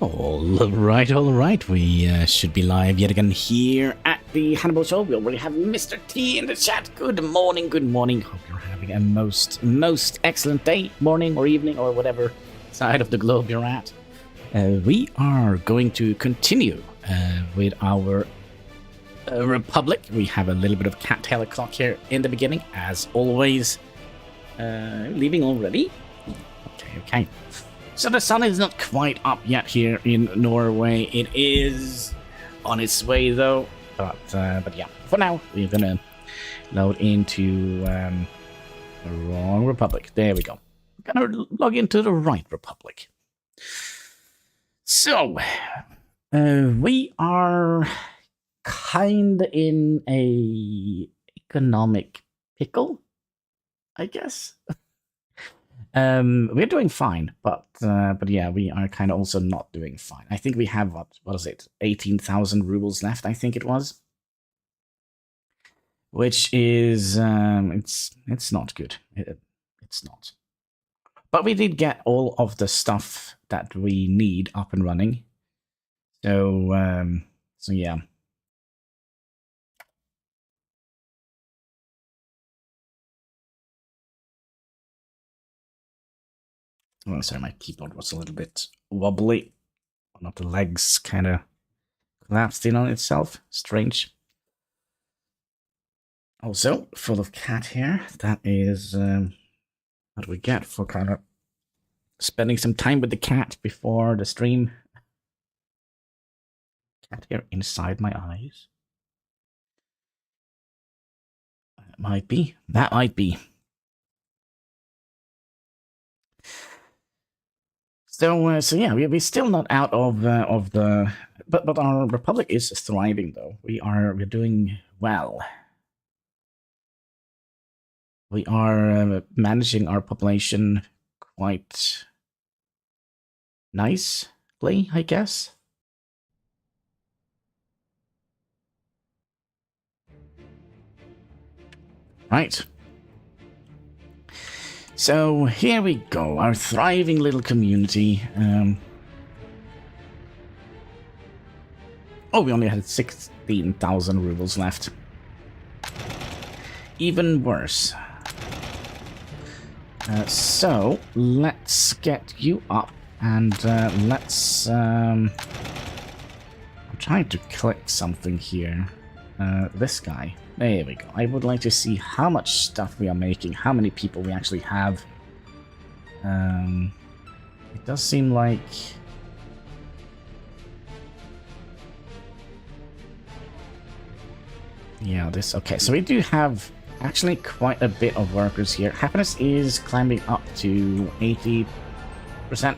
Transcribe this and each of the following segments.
All right. We should be live yet again here at the Hannibal Show. We already have Mr. T in the chat. Good morning. Hope you're having a most excellent day, morning or evening or whatever side of the globe you're at. We are going to continue with our Republic. We have a little bit of cattail clock here in the beginning, as always. Leaving already? Okay. So the sun is not quite up yet here in Norway. It is on its way though. But yeah, for now we're gonna load into the wrong Republic. There we go. We're gonna log into the right Republic. So we are kind of in a economic pickle, I guess. We're doing fine, but yeah, we are kind of also not doing fine. I think we have what is it, 18,000 rubles left, I think it was, which is it's not good. It's not. But we did get all of the stuff that we need up and running. So yeah. Oh, sorry, my keyboard was a little bit wobbly. One of the legs kind of collapsed in on itself. Strange. Also, full of cat hair. That is what we get for kind of spending some time with the cat before the stream. Cat hair inside my eyes. That might be. So yeah, we're still not out of the, but our Republic is thriving though. We're doing well. We are managing our population quite nicely, I guess. Right. So here we go, our thriving little community. Oh, we only had 16,000 rubles left. Even worse. So let's get you up and let's. I'm trying to click something here. This guy. There we go. I would like to see how much stuff we are making, how many people we actually have. It does seem like... Yeah, this... Okay, so we do have actually quite a bit of workers here. Happiness is climbing up to 80%,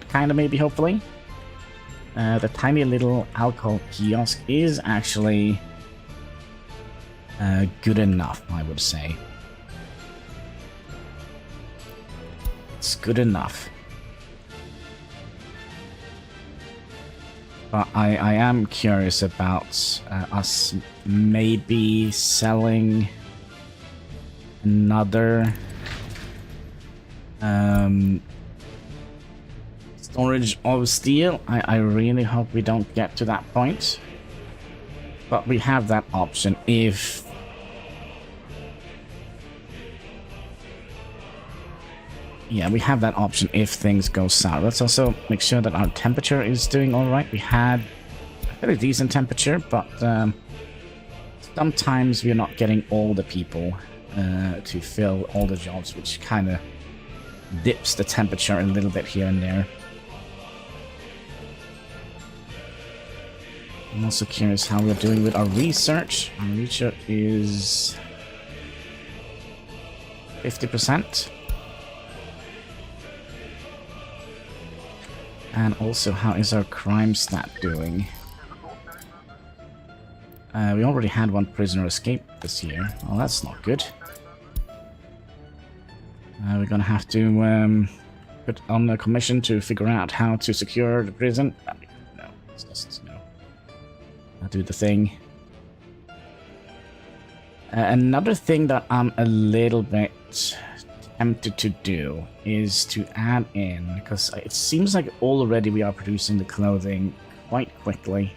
kind of, maybe, hopefully. The tiny little alcohol kiosk is actually... good enough, I would say. It's good enough. But I am curious about us maybe selling another storage of steel. I really hope we don't get to that point. But we have that option if... Yeah, we have that option if things go south. Let's also make sure that our temperature is doing alright. We had a very decent temperature, but sometimes we're not getting all the people to fill all the jobs, which kind of dips the temperature a little bit here and there. I'm also curious how we're doing with our research. Our research is 50%. And also, how is our crime stat doing? We already had one prisoner escape this year. Well, that's not good. We're gonna have to put on a commission to figure out how to secure the prison. No, it's just, no. I'll do the thing. Another thing that I'm a little bit tempted to do is to add in, because it seems like already we are producing the clothing quite quickly.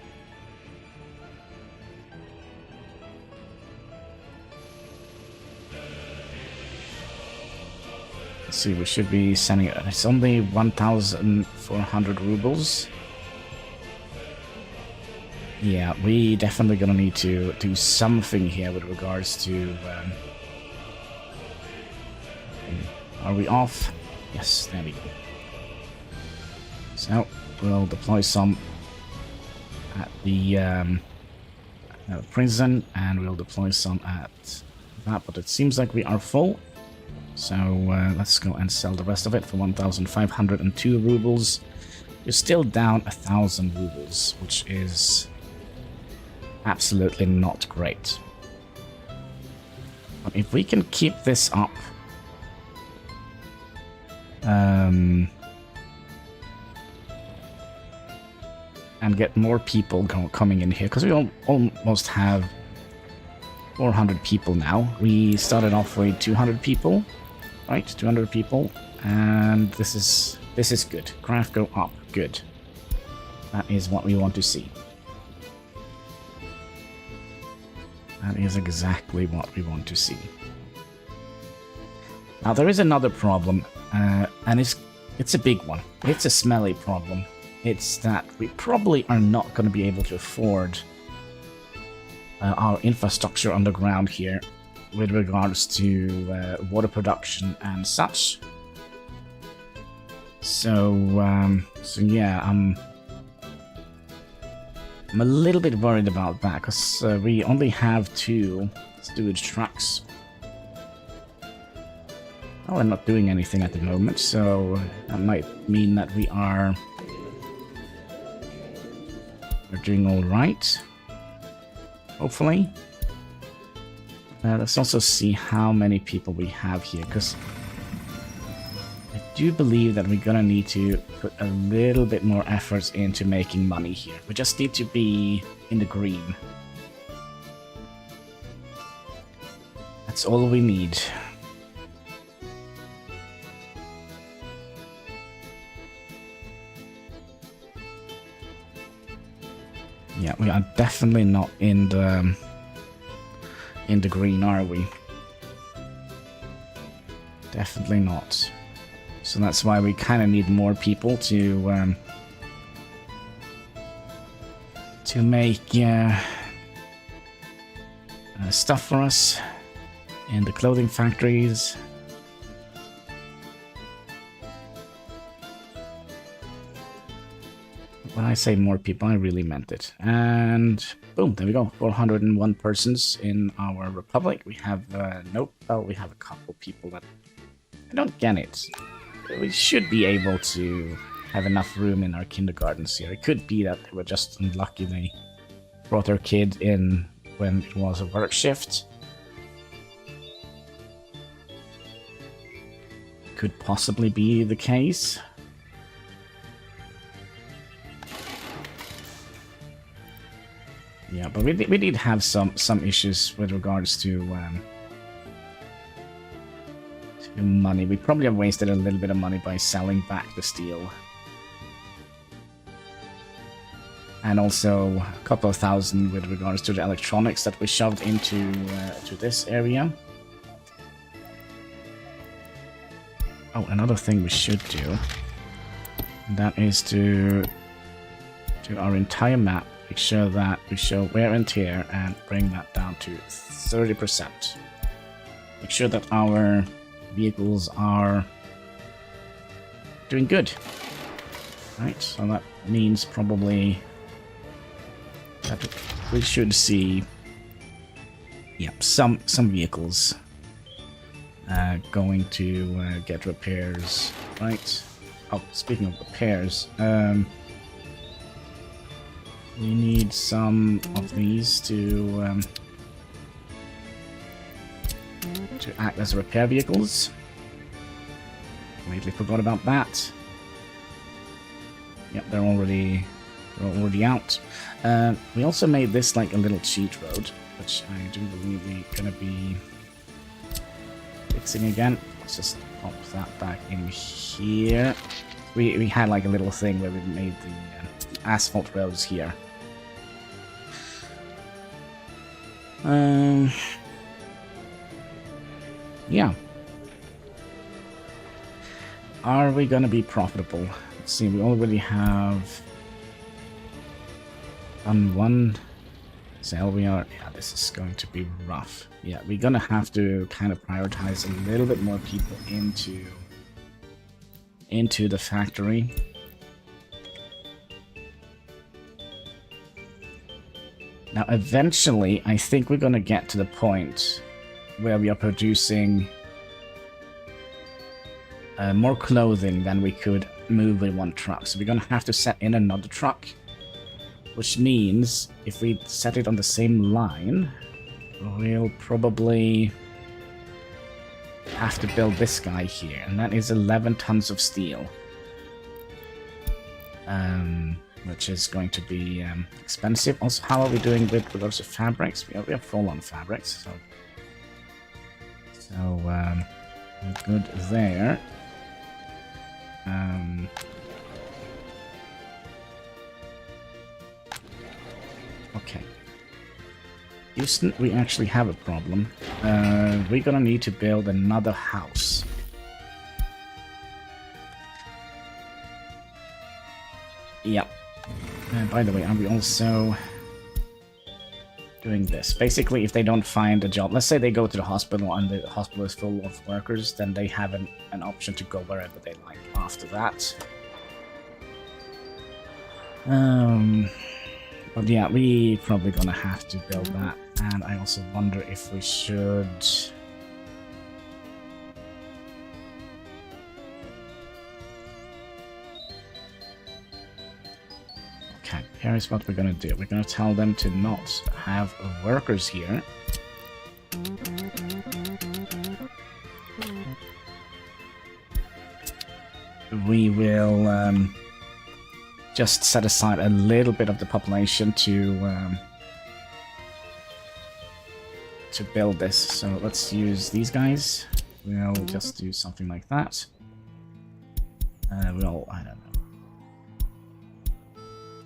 Let's see, we should be sending it. It's only 1,400 rubles. Yeah, we definitely gonna need to do something here with regards to... are we off? Yes, there we go. So, we'll deploy some at the prison, and we'll deploy some at that, but it seems like we are full. So, let's go and sell the rest of it for 1,502 rubles. You're still down 1,000 rubles, which is absolutely not great. But if we can keep this up, and get more people coming in here, because we almost have 400 people now. We started off with 200 people, right? 200 people, and this is good. Craft go up, good. That is what we want to see. That is exactly what we want to see. Now there is another problem, and it's a big one. It's a smelly problem. It's that we probably are not going to be able to afford our infrastructure underground here with regards to water production and such. So yeah, I'm a little bit worried about that, because we only have 2 sewage trucks. Well, I'm not doing anything at the moment, so that might mean that we're doing all right. Hopefully. Let's also see how many people we have here, because I do believe that we're gonna need to put a little bit more efforts into making money here. We just need to be in the green. That's all we need. Yeah, we are definitely not in the green, are we? Definitely not. So that's why we kind of need more people to make stuff for us in the clothing factories. When I say more people, I really meant it. And boom, there we go. 401 persons in our republic. We have nope. Oh, we have a couple people that I don't get it. We should be able to have enough room in our kindergartens here. It could be that they were just unlucky they brought their kid in when it was a work shift. Could possibly be the case. Yeah, but we did have some issues with regards to money. We probably have wasted a little bit of money by selling back the steel. And also a couple of thousand with regards to the electronics that we shoved into to this area. Oh, another thing we should do, that is to do our entire map. Make sure that we show wear and tear and bring that down to 30%. Make sure that our vehicles are doing good. Right, so that means probably that we should see, yep, some vehicles going to get repairs, right? Oh, speaking of repairs, we need some of these to act as repair vehicles. Completely forgot about that. Yep, they're already out. We also made this like a little cheat road, which I do believe we're gonna be fixing again. Let's just pop that back in here. We had like a little thing where we made the asphalt roads here. Yeah. Are we gonna be profitable? Let's see, we already have on one sale. We are, yeah, this is going to be rough. Yeah, we're gonna have to kind of prioritize a little bit more people into the factory. Now, eventually, I think we're gonna get to the point where we are producing more clothing than we could move with one truck. So we're gonna have to set in another truck, which means if we set it on the same line, we'll probably have to build this guy here, and that is 11 tons of steel. Which is going to be expensive. Also, how are we doing with regards to fabrics? We are full on fabrics, so we're good there. Okay. Houston, we actually have a problem. We're gonna need to build another house. Yep. By the way, are we also doing this? Basically, if they don't find a job, let's say they go to the hospital and the hospital is full of workers, then they have an option to go wherever they like after that. But yeah, we probably gonna have to build that, and I also wonder if we should... Okay, here's what we're gonna do. We're gonna tell them to not have workers here. We will just set aside a little bit of the population to build this. So let's use these guys. We'll just do something like that. We'll, I don't know,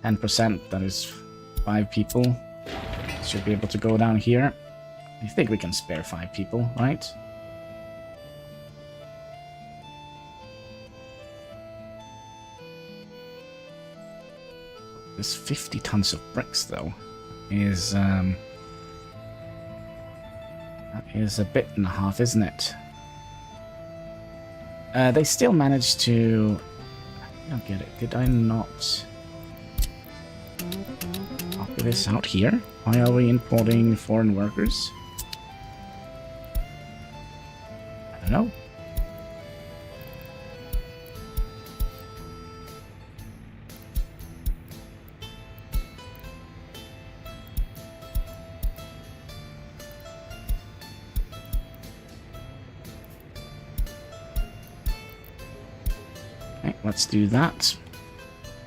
10%, that is 5 people. Should be able to go down here. I think we can spare 5 people, right? This 50 tons of bricks, though, is that is a bit and a half, isn't it? They still managed to... I don't get it. Did I not copy this out here? Why are we importing foreign workers? I don't know. Okay, let's do that.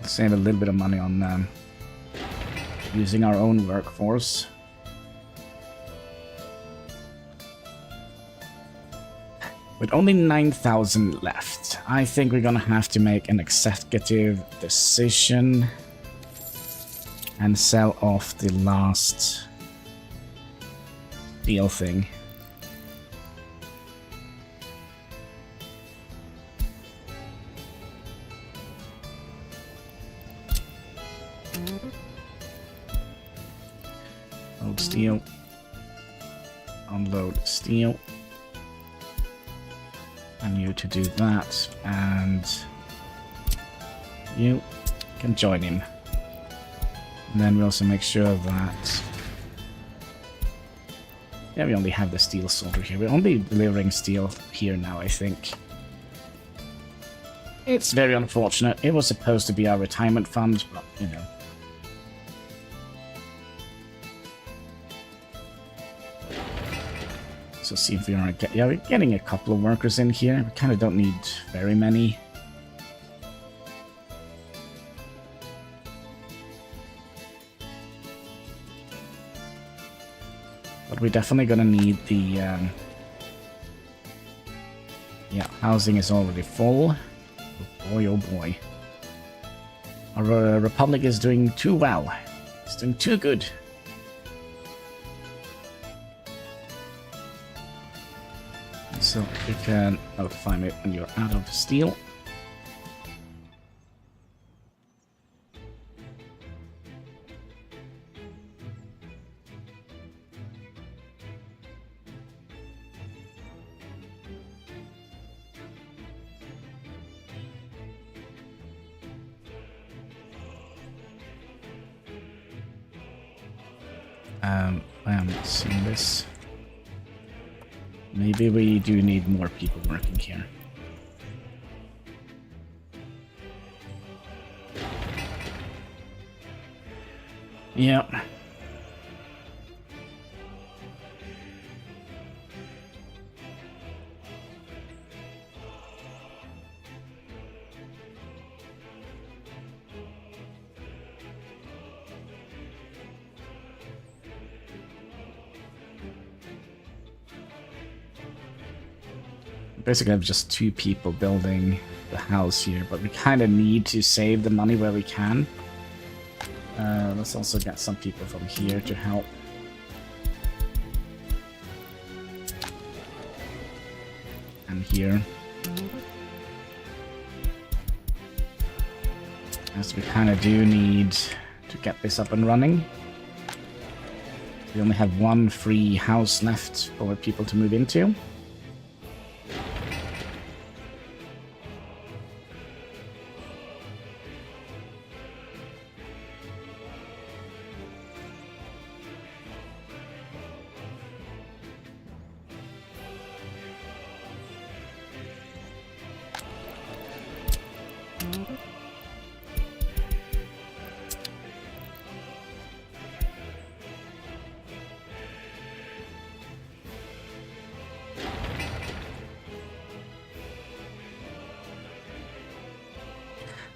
Save a little bit of money on using our own workforce. With only 9,000 left, I think we're gonna have to make an executive decision and sell off the last deal thing. Load steel. Unload steel. And you to do that, and you can join him. And then we also make sure that... Yeah, we only have the steel sorter here. We're only delivering steel here now, I think. It's very unfortunate. It was supposed to be our retirement fund, but, you know. So see if we are... Yeah, we're getting a couple of workers in here. We kind of don't need very many. But we're definitely gonna need the Yeah, housing is already full. Oh boy, oh boy. Our Republic is doing too well. It's doing too good. So you can notify me when you're out of steel. I am not seeing this. Maybe we do need more people working here. Yeah. Basically, I have just 2 people building the house here, but we kind of need to save the money where we can. Let's also get some people from here to help. And here. As we kind of do need to get this up and running. We only have 1 free house left for people to move into.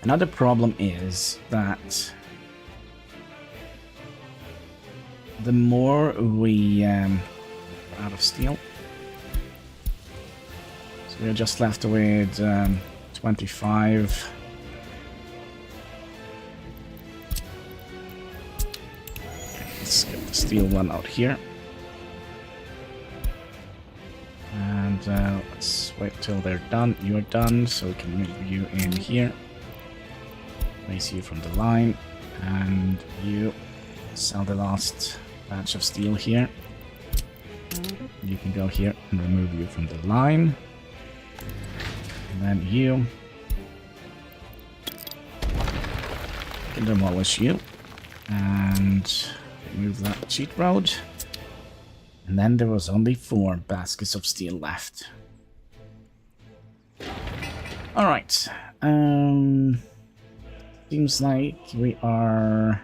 Another problem is that the more we are out of steel, so we're just left with 25. Let's get the steel one out here. And let's wait till they're done. You're done, so we can move you in here. Place you from the line, and you sell the last batch of steel here. You can go here and remove you from the line. And then you can demolish you and remove that cheat road. And then there was only 4 baskets of steel left. Alright. Seems like we are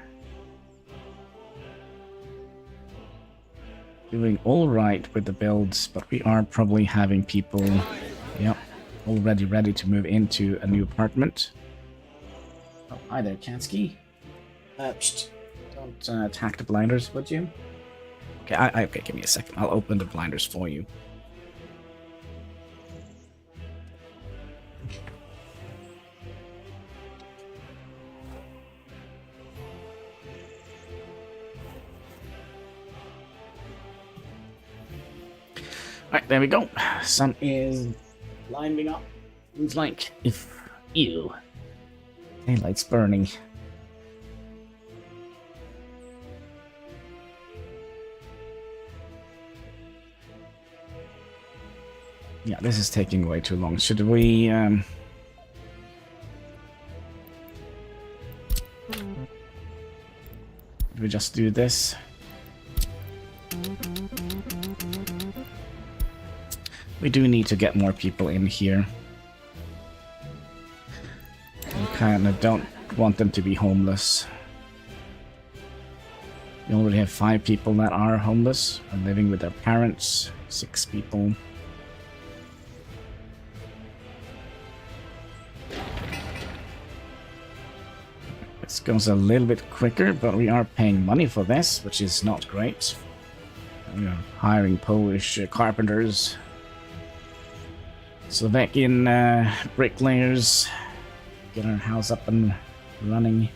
doing all right with the builds, but we are probably having people, yep, already ready to move into a new apartment. Oh, hi there, Kansky. Don't attack the blinders, would you? Okay, okay, give me a second. I'll open the blinders for you. Alright, there we go. Sun is lining up. It's like if you daylight's burning. Yeah, this is taking way too long. Should we just do this? We do need to get more people in here. We kind of don't want them to be homeless. We already have 5 people that are homeless and living with their parents. 6 people. This goes a little bit quicker, but we are paying money for this, which is not great. We are hiring Polish carpenters. So back in bricklayers, get our house up and running.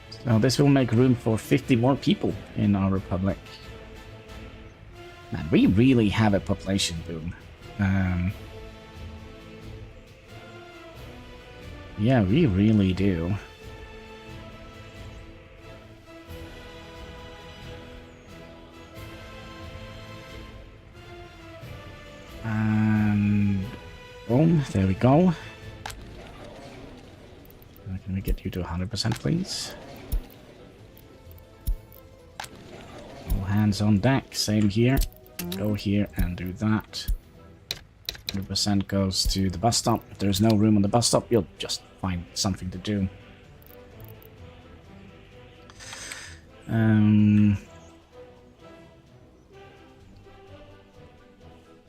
So this will make room for 50 more people in our republic. Man, we really have a population boom. Yeah, we really do. And boom, there we go. Can we get you to 100%, please? All hands on deck, same here. Go here and do that. 100% goes to the bus stop. If there's no room on the bus stop, you'll just find something to do.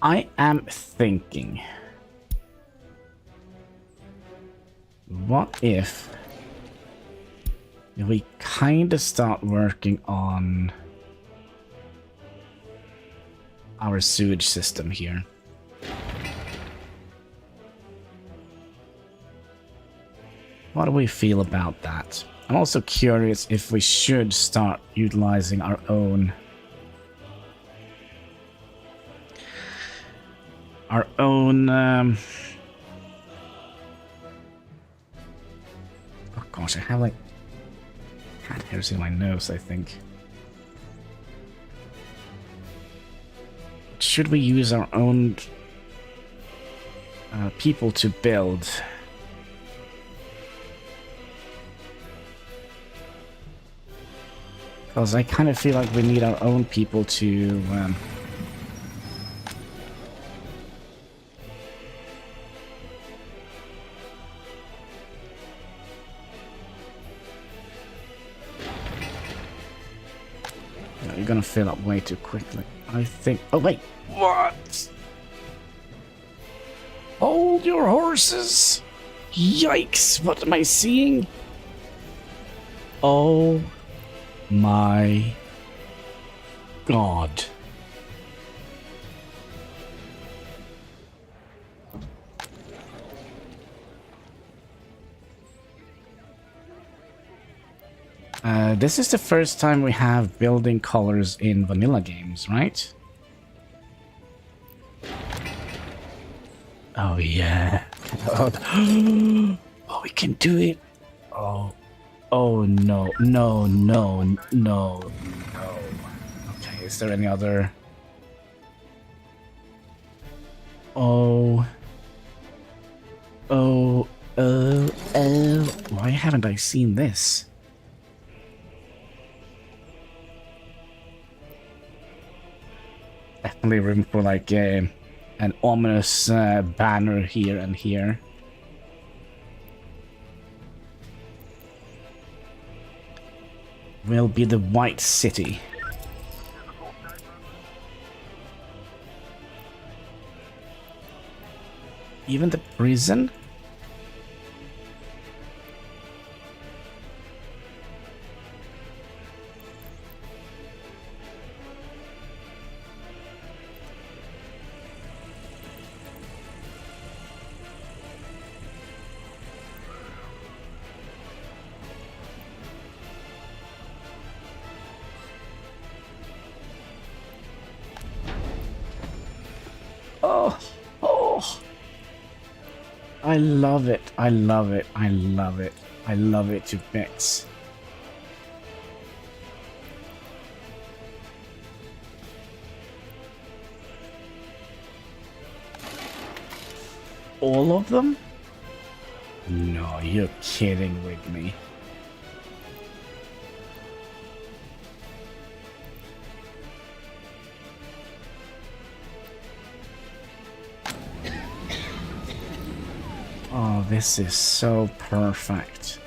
I am thinking, what if we kind of start working on our sewage system here? What do we feel about that? I'm also curious if we should start utilizing our own oh gosh, I have like cat hairs in my nose, I think. Should we use our own people to build? Because I kind of feel like we need our own people to you're gonna fill up way too quickly. I think. Oh wait, what? Hold your horses! Yikes! What am I seeing? Oh my God! This is the first time we have building colors in vanilla games, right? Oh yeah. Oh, we can do it. Oh. Oh no. No, no, no, no. Okay, is there any other? Oh. Oh. Oh. Oh. Why haven't I seen this? Definitely room for like an ominous banner here and here. Will be the White City. Even the prison? I love it. I love it. I love it. I love it to bits. All of them? No, you're kidding with me. Oh, this is so perfect.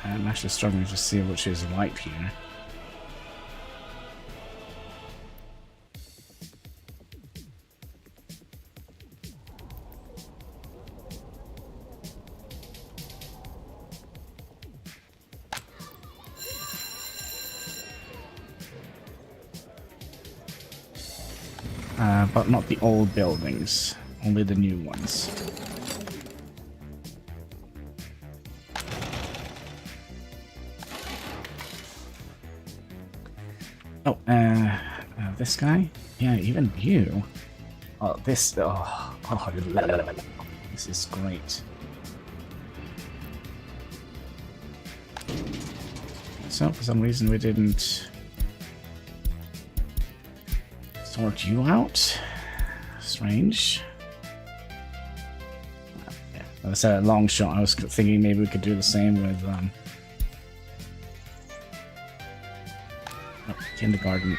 I'm actually struggling to see which is white here. But not the old buildings, only the new ones. Oh, this guy? Yeah, even you. Oh, this... Oh, this is great. So, for some reason we didn't sort you out. Strange. Yeah, that was a long shot. I was thinking maybe we could do the same with kindergarten.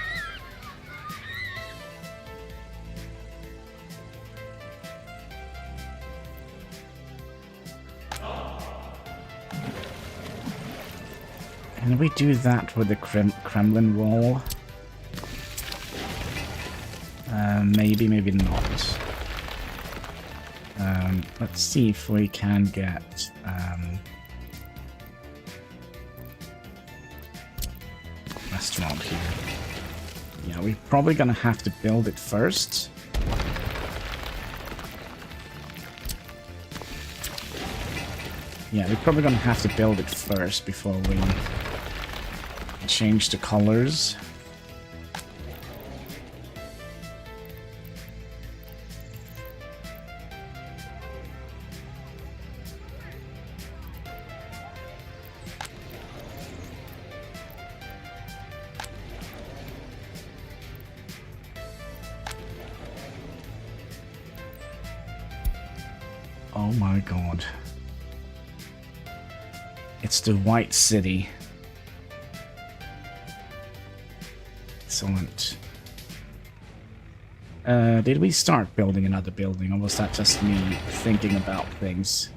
Can we do that with the Kremlin wall? Maybe, maybe not. Let's see if we can get restaurant here. Yeah, we're probably gonna have to build it first. Yeah, we're probably gonna have to build it first before we change the colors. Oh my god. It's the White City. Excellent. Did we start building another building, or was that just me thinking about things?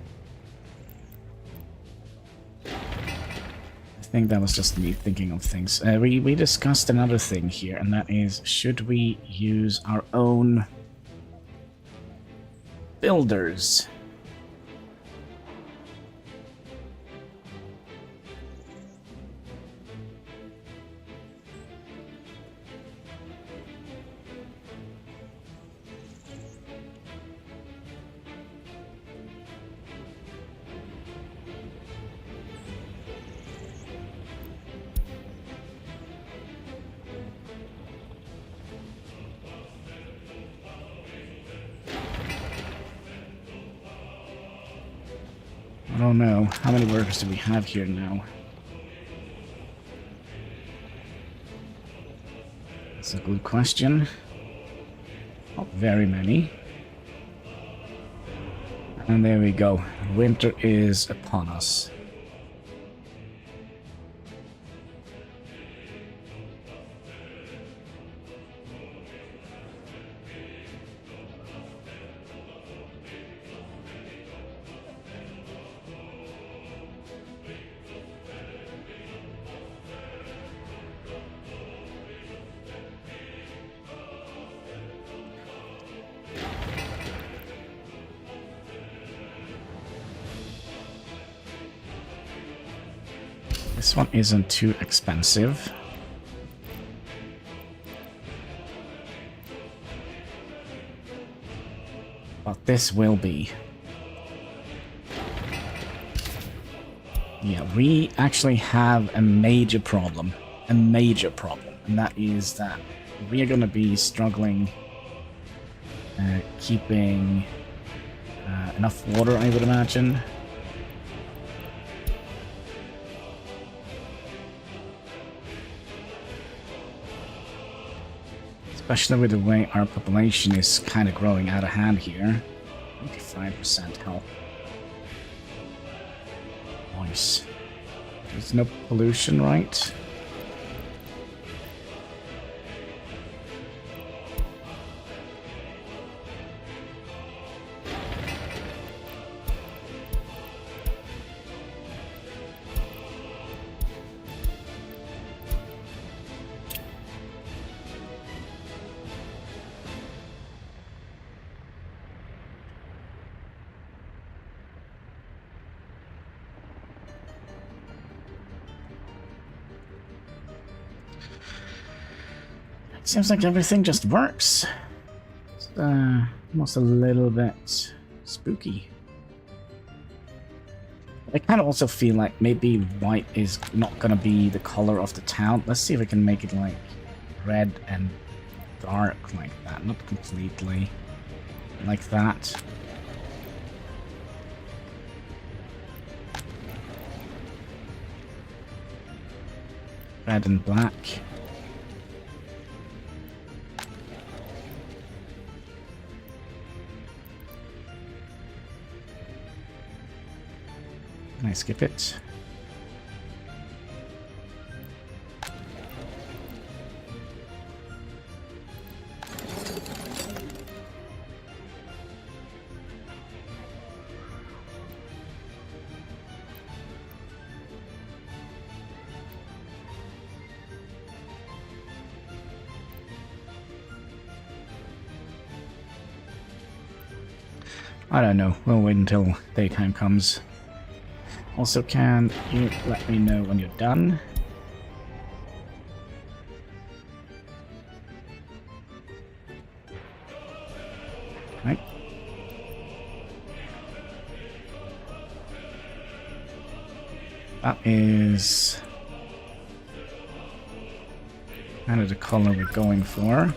I think that was just me thinking of things. We discussed another thing here, and that is, should we use our own builders? I don't know. How many workers do we have here now? That's a good question. Not very many. And there we go. Winter is upon us. This one isn't too expensive. But this will be. Yeah, we actually have a major problem. A major problem. And that is that we are going to be struggling keeping enough water, I would imagine. Especially with the way our population is kind of growing out of hand here. 85% health. Nice. There's no pollution, right? Seems like everything just works. almost a little bit spooky. I kind of also feel like maybe white is not going to be the color of the town. Let's see if we can make it like red and dark like that. Not completely like that. Red and black. Can I skip it? I don't know. We'll wait until daytime comes. Also, can you let me know when you're done? Right. That is kind of the color we're going for.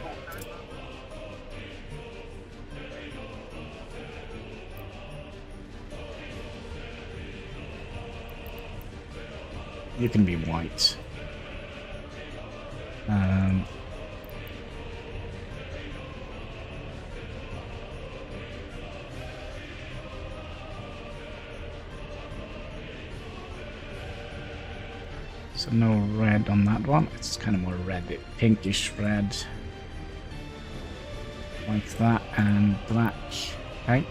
You can be white. So no red on that one. It's kind of more red, pinkish red. Like that, and black. Okay.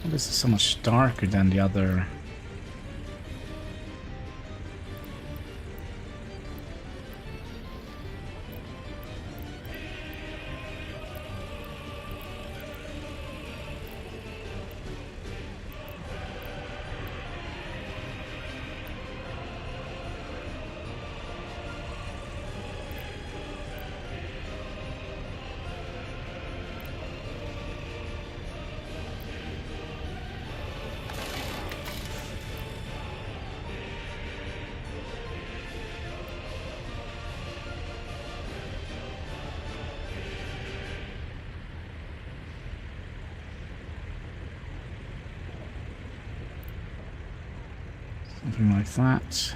This is so much darker than the other. Something like that.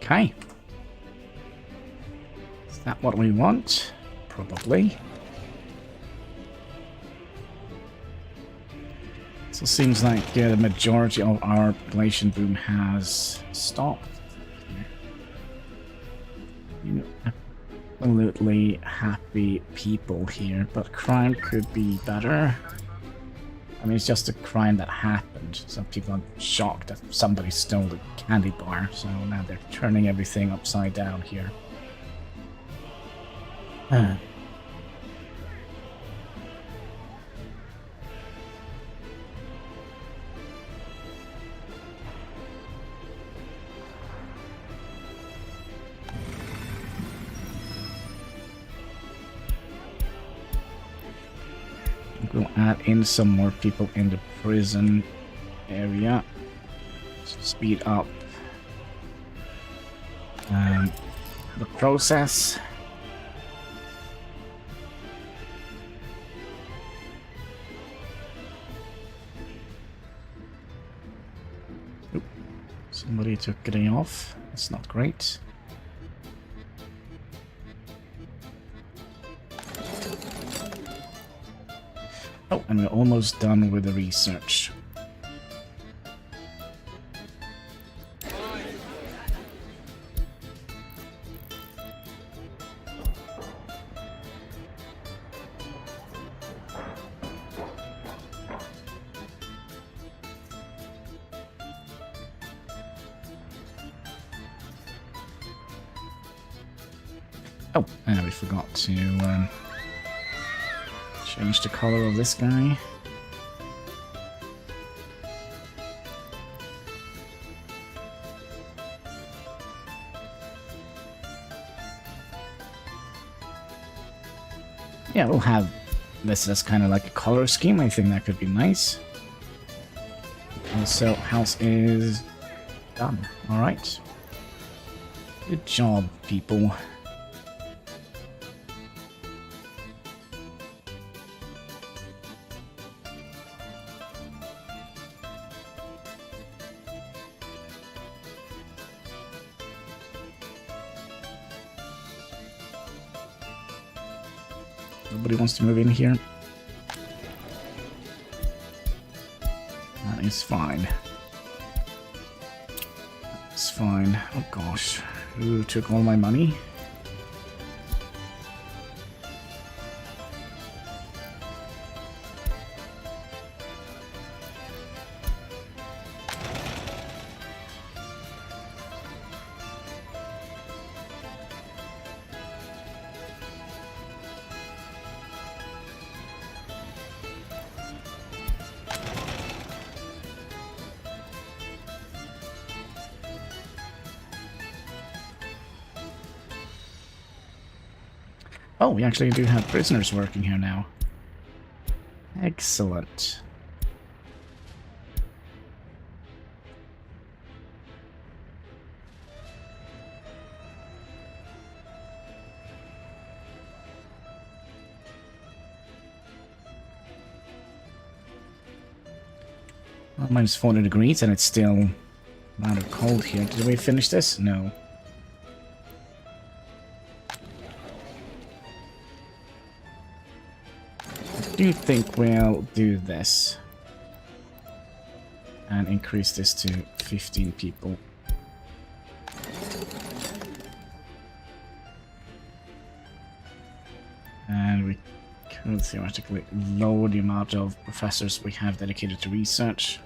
Okay. Is that what we want? Probably. So it seems like the majority of our population boom has stopped. You know, absolutely happy people here, but crime could be better. I mean, it's just a crime that happened. Some people are shocked that somebody stole the candy bar, so now they're turning everything upside down here. think we'll add in some more people in the prison area to speed up the process. Oop. Somebody took a day off. That's not great. Oh, and we're almost done with the research. Oh, and we forgot to change the color of this guy. Yeah, we'll have this as kind of like a color scheme. I think that could be nice. Also, house is done. Alright. Good job, people. Nobody wants to move in here. That is fine. It's fine. Oh gosh. Who took all my money? Oh, we actually do have prisoners working here now. Excellent. Well, minus 40 degrees and it's still rather cold here. Did we finish this? No. Do you think we'll do this and increase this to 15 people? And we could theoretically lower the amount of professors we have dedicated to research.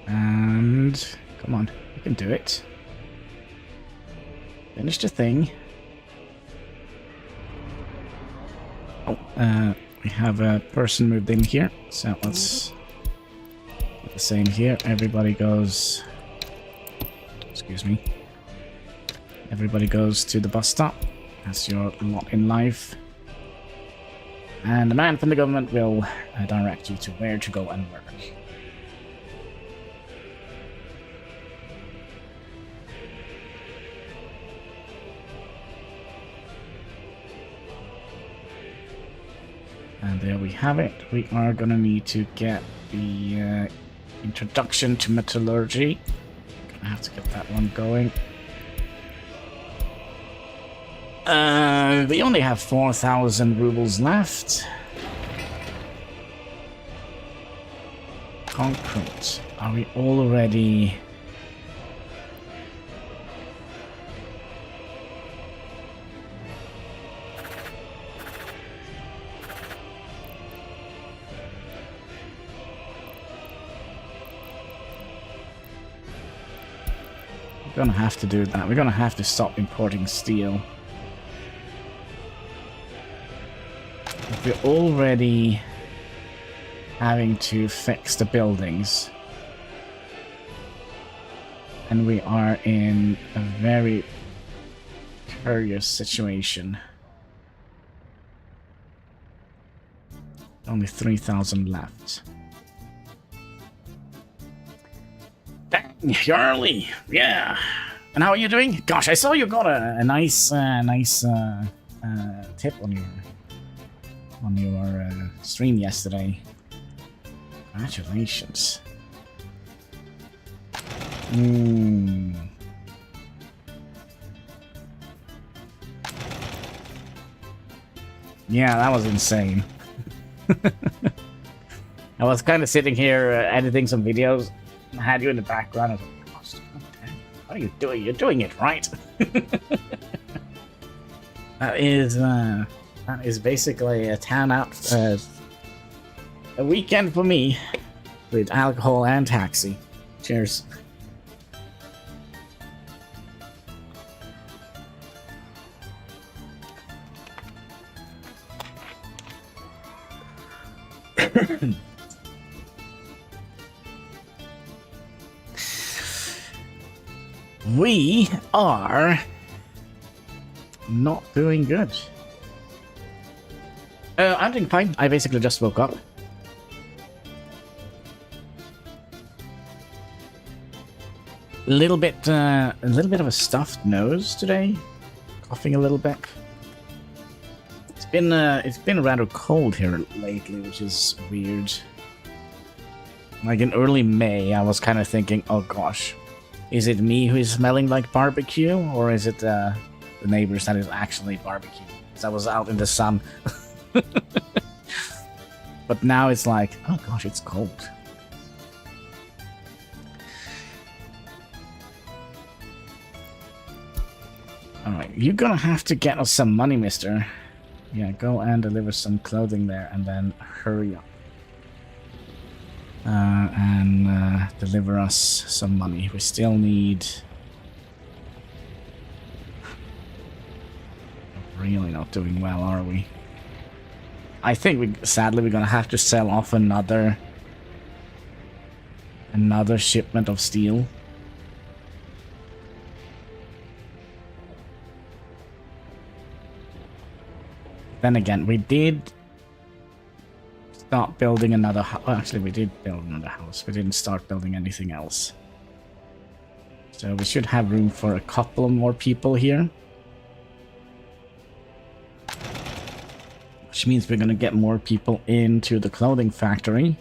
And come on, you can do it. Finish the thing. Oh, we have a person moved in here, so let's do the same here. Everybody goes. Excuse me. Everybody goes to the bus stop. That's your lot in life. And the man from the government will direct you to where to go and work. And there we have it. We are gonna need to get the introduction to metallurgy. Gonna have to get that one going. We only have 4,000 rubles left. Concrete. Are we already... We're gonna have to do that. We're gonna have to stop importing steel. I we're already having to fix the buildings. And we are in a very curious situation. Only 3,000 left. Dang, you're early. Yeah. And how are you doing? Gosh, I saw you got a nice tip on your stream yesterday. Congratulations. Yeah, that was insane. I was kind of sitting here editing some videos. I had you in the background. I was like, gosh, what are you doing? You're doing it right. That is basically a town out, a weekend for me with alcohol and taxi. Cheers. We are not doing good. I'm doing fine. I basically just woke up. A little bit of a stuffed nose today. Coughing a little bit. It's been rather cold here lately, which is weird. Like in early May, I was kind of thinking, oh gosh, is it me who is smelling like barbecue, or is it the neighbors that is actually barbecue? Because I was out in the sun. But now it's like, oh gosh, it's cold. Alright, you're gonna have to get us some money, mister. Yeah, go and deliver some clothing there, and then hurry up. And deliver us some money. We still need... Really not doing well, are we? I think sadly we're gonna have to sell off another shipment of steel. Then again, we did start building another house. Well, actually, we did build another house. We didn't start building anything else. So we should have room for a couple more people here. Which means we're going to get more people into the clothing factory.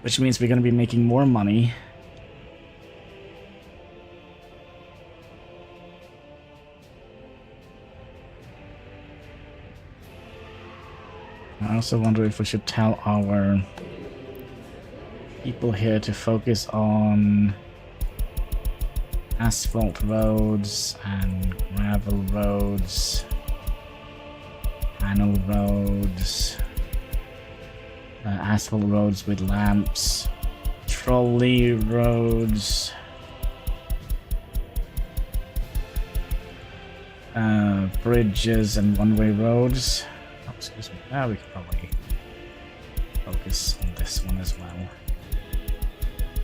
Which means we're going to be making more money. I also wonder if we should tell our people here to focus on asphalt roads and gravel roads, panel roads, asphalt roads with lamps, trolley roads, bridges and one-way roads. Oh, excuse me. We could probably focus on this one as well.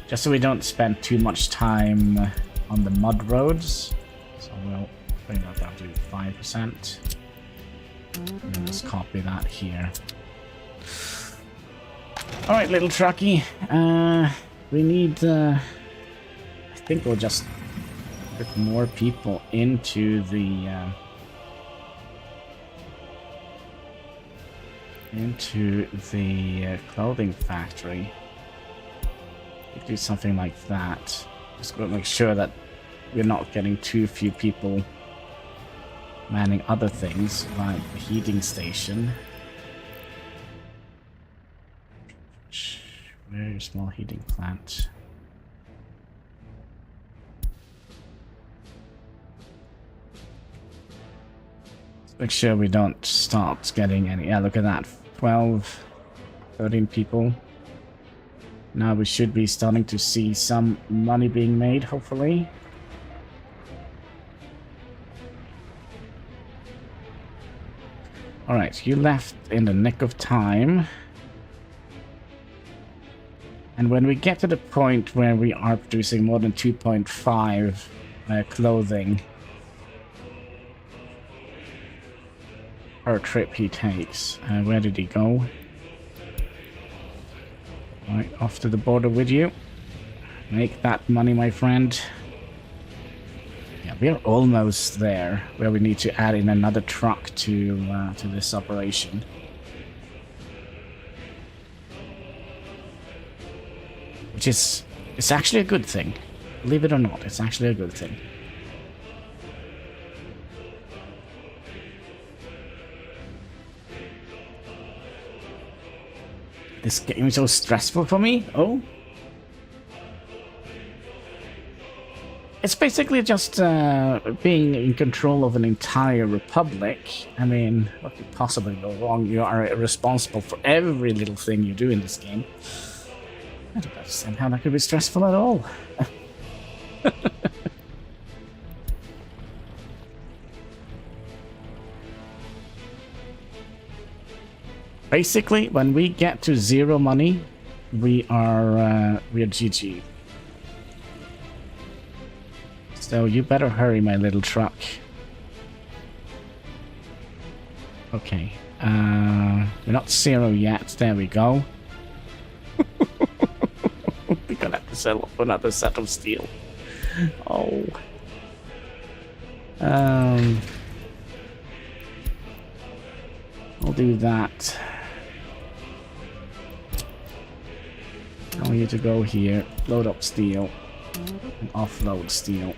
Just so we don't spend too much time on the mud roads. So we'll bring that down to 5%. And just copy that here. Alright, little trucky. We need... I think we'll just put more people into the... clothing factory. Do something like that. Just gotta make sure that we're not getting too few people manning other things like the heating station. Very small heating plant. Let's make sure we don't start getting any. Yeah, look at that. 12, 13 people. Now we should be starting to see some money being made, hopefully. Alright, you left in the nick of time. And when we get to the point where we are producing more than 2.5 clothing per trip he takes. Where did he go? Right, off to the border with you. Make that money, my friend. Yeah, we're almost there, where we need to add in another truck to this operation. Which is, it's actually a good thing. Believe it or not, it's actually a good thing. This game is so stressful for me. Oh. It's basically just being in control of an entire republic. I mean, what could possibly go wrong? You are responsible for every little thing you do in this game. I don't understand how that could be stressful at all. Basically, when we get to 0 money, we are GG. So you better hurry, my little truck. Okay. We're not 0 yet. There we go. We're gonna have to sell off another set of steel. Oh. I'll do that. I want you to go here, load up steel, and offload steel.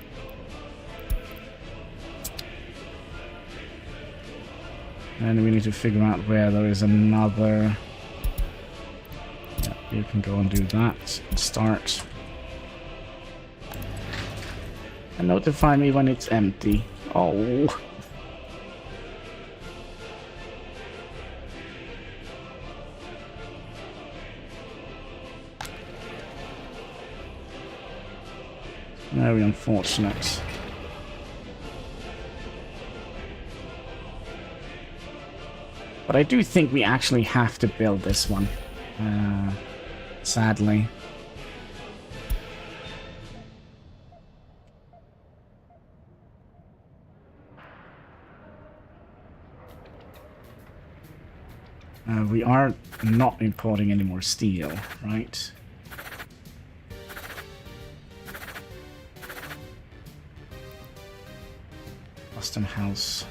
And we need to figure out where there is another. Yeah, you can go and do that. And start. And notify me when it's empty. Oh. Very unfortunate. But I do think we actually have to build this one. Sadly. We are not importing any more steel, right? Custom house.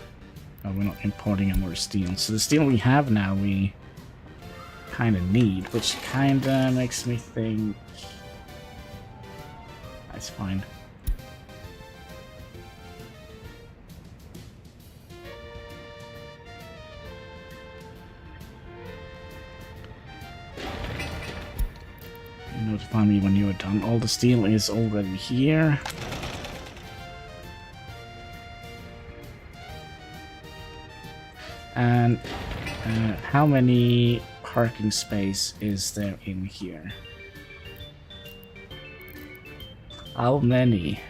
Oh, we're not importing any more steel. So the steel we have now, we kind of need, which kind of makes me think that's fine. You notify me when you are done. All the steel is already here. And how many parking space is there in here? How many?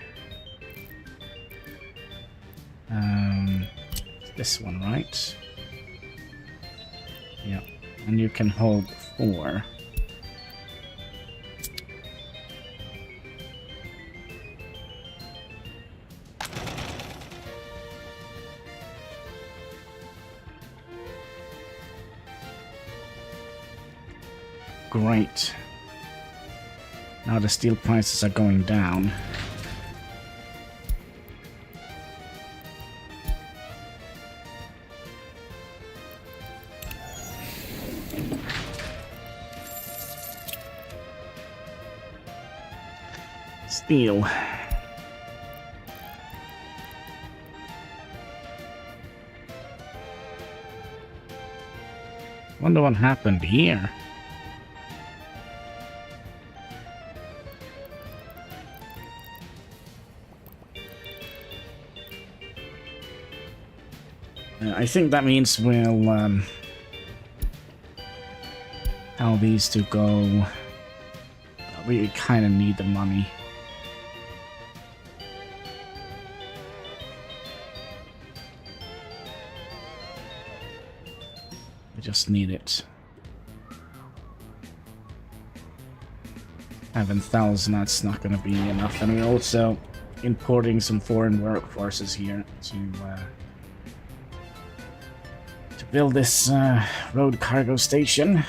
This one, right? Yeah, and you can hold 4. Great. Now the steel prices are going down. Steel. Wonder what happened here. I think that means we'll tell these to go. We kind of need the money. just need it. 7,000, that's not going to be enough. And we're also importing some foreign workforces here to build this road cargo station.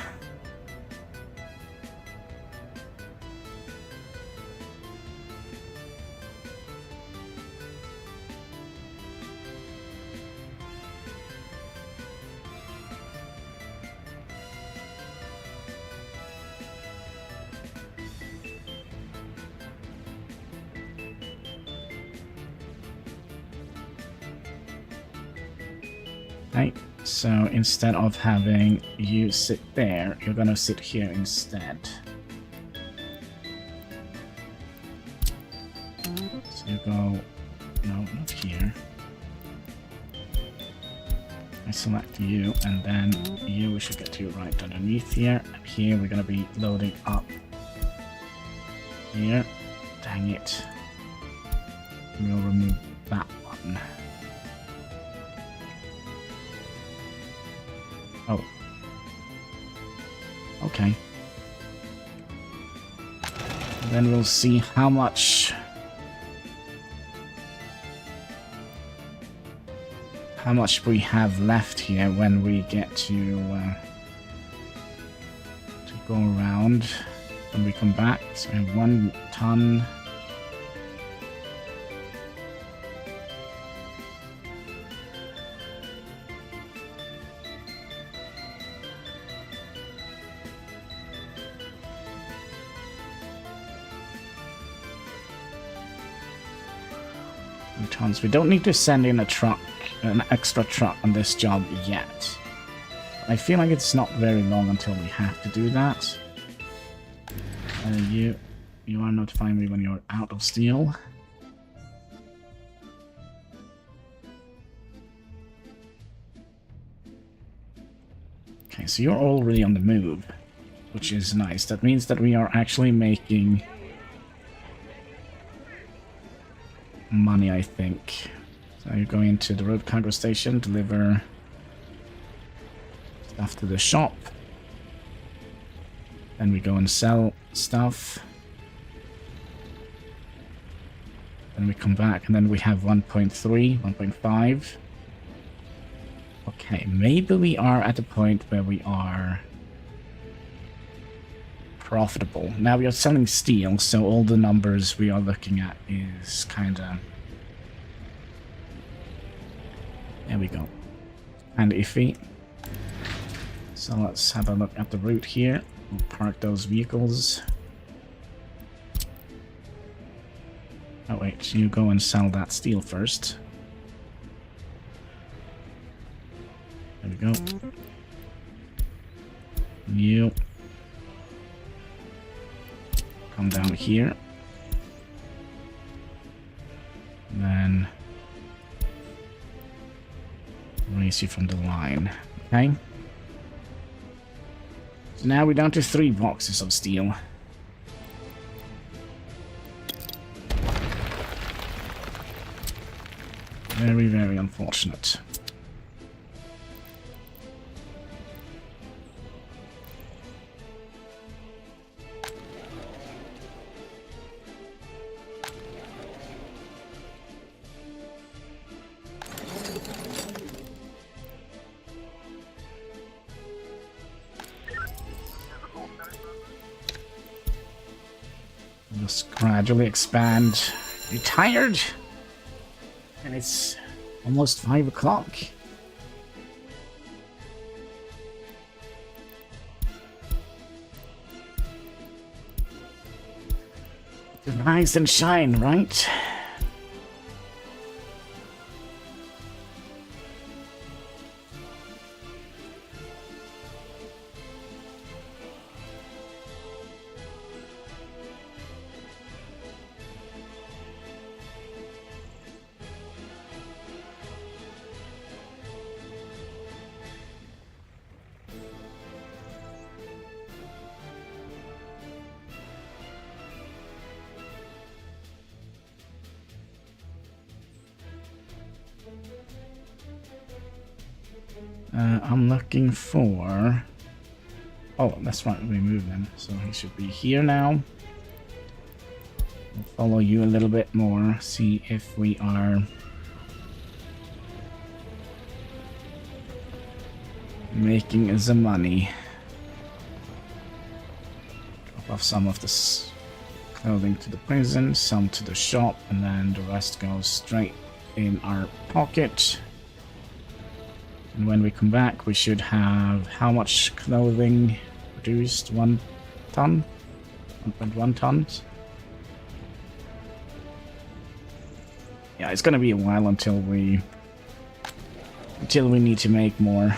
Right, so instead of having you sit there, you're gonna sit here instead. So you go, no, not here. I select you, and then you, we should get you right underneath here. And here we're gonna be loading up here. Dang it. We'll remove that one. Oh. Okay. And then we'll see how much we have left here when we get to go around when we come back. So we have 1 ton. Tons. We don't need to send in a truck, an extra truck on this job yet. I feel like it's not very long until we have to do that. You are notifying me when you're out of steel. Okay, so you're already on the move, which is nice. That means that we are actually making money, I think. So you're going into the road cargo station, deliver stuff to the shop. Then we go and sell stuff. Then we come back, and then we have 1.3, 1.5. Okay, maybe we are at the point where we are profitable. Now we are selling steel, so all the numbers we are looking at is kind of... There we go. And iffy. So let's have a look at the route here. We'll park those vehicles. Oh wait, you go and sell that steel first. There we go. You come down here. And then raise you from the line. Okay. So now we're down to 3 boxes of steel. Very, very unfortunate. Just gradually expand. You tired? And it's almost 5 o'clock. Rise and shine, right? I'm looking for... Oh, that's right, we moved him. So he should be here now. We'll follow you a little bit more, see if we are making the money. Drop off some of this clothing to the prison, some to the shop, and then the rest goes straight in our pocket. And when we come back, we should have how much clothing produced? 1 ton? 1.1 tons? Yeah, it's gonna be a while until we need to make more.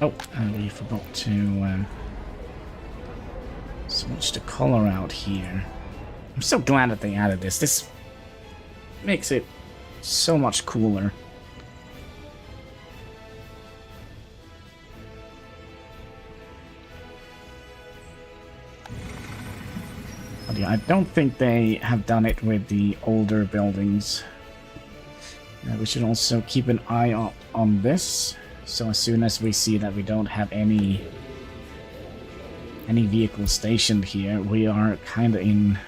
Oh, we forgot to switch the color out here. I'm so glad that they added this. This makes it so much cooler. But yeah, I don't think they have done it with the older buildings. We should also keep an eye out on this. So as soon as we see that we don't have any vehicles stationed here, we are kind of in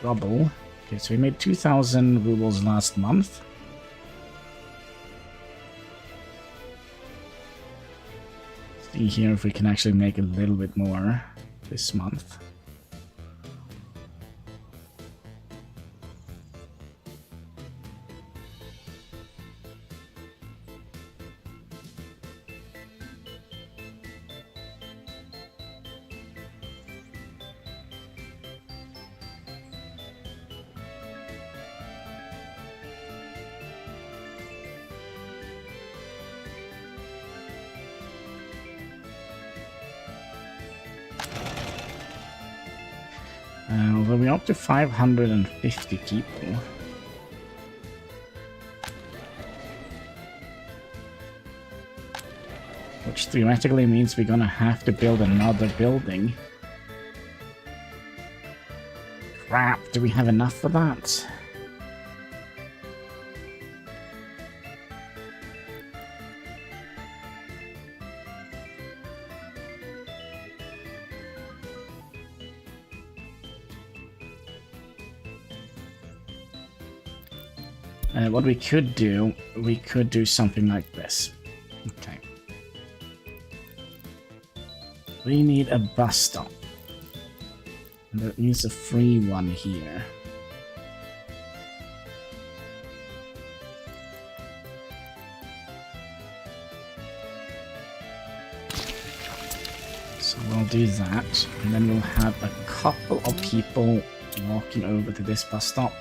trouble. Okay, so we made 2,000 rubles last month. See here if we can actually make a little bit more this month. Although we're up to 550 people. Which theoretically means we're gonna have to build another building. Crap, do we have enough for that? What we could do something like this. Okay. We need a bus stop. And there is a free one here. So we'll do that, and then we'll have a couple of people walking over to this bus stop.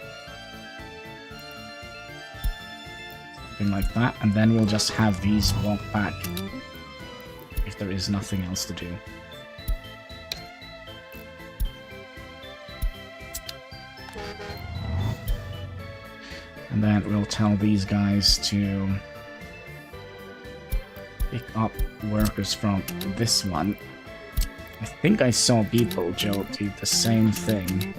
Like that, and then we'll just have these walk back if there is nothing else to do. And then we'll tell these guys to pick up workers from this one. I think I saw people, Joe, do the same thing.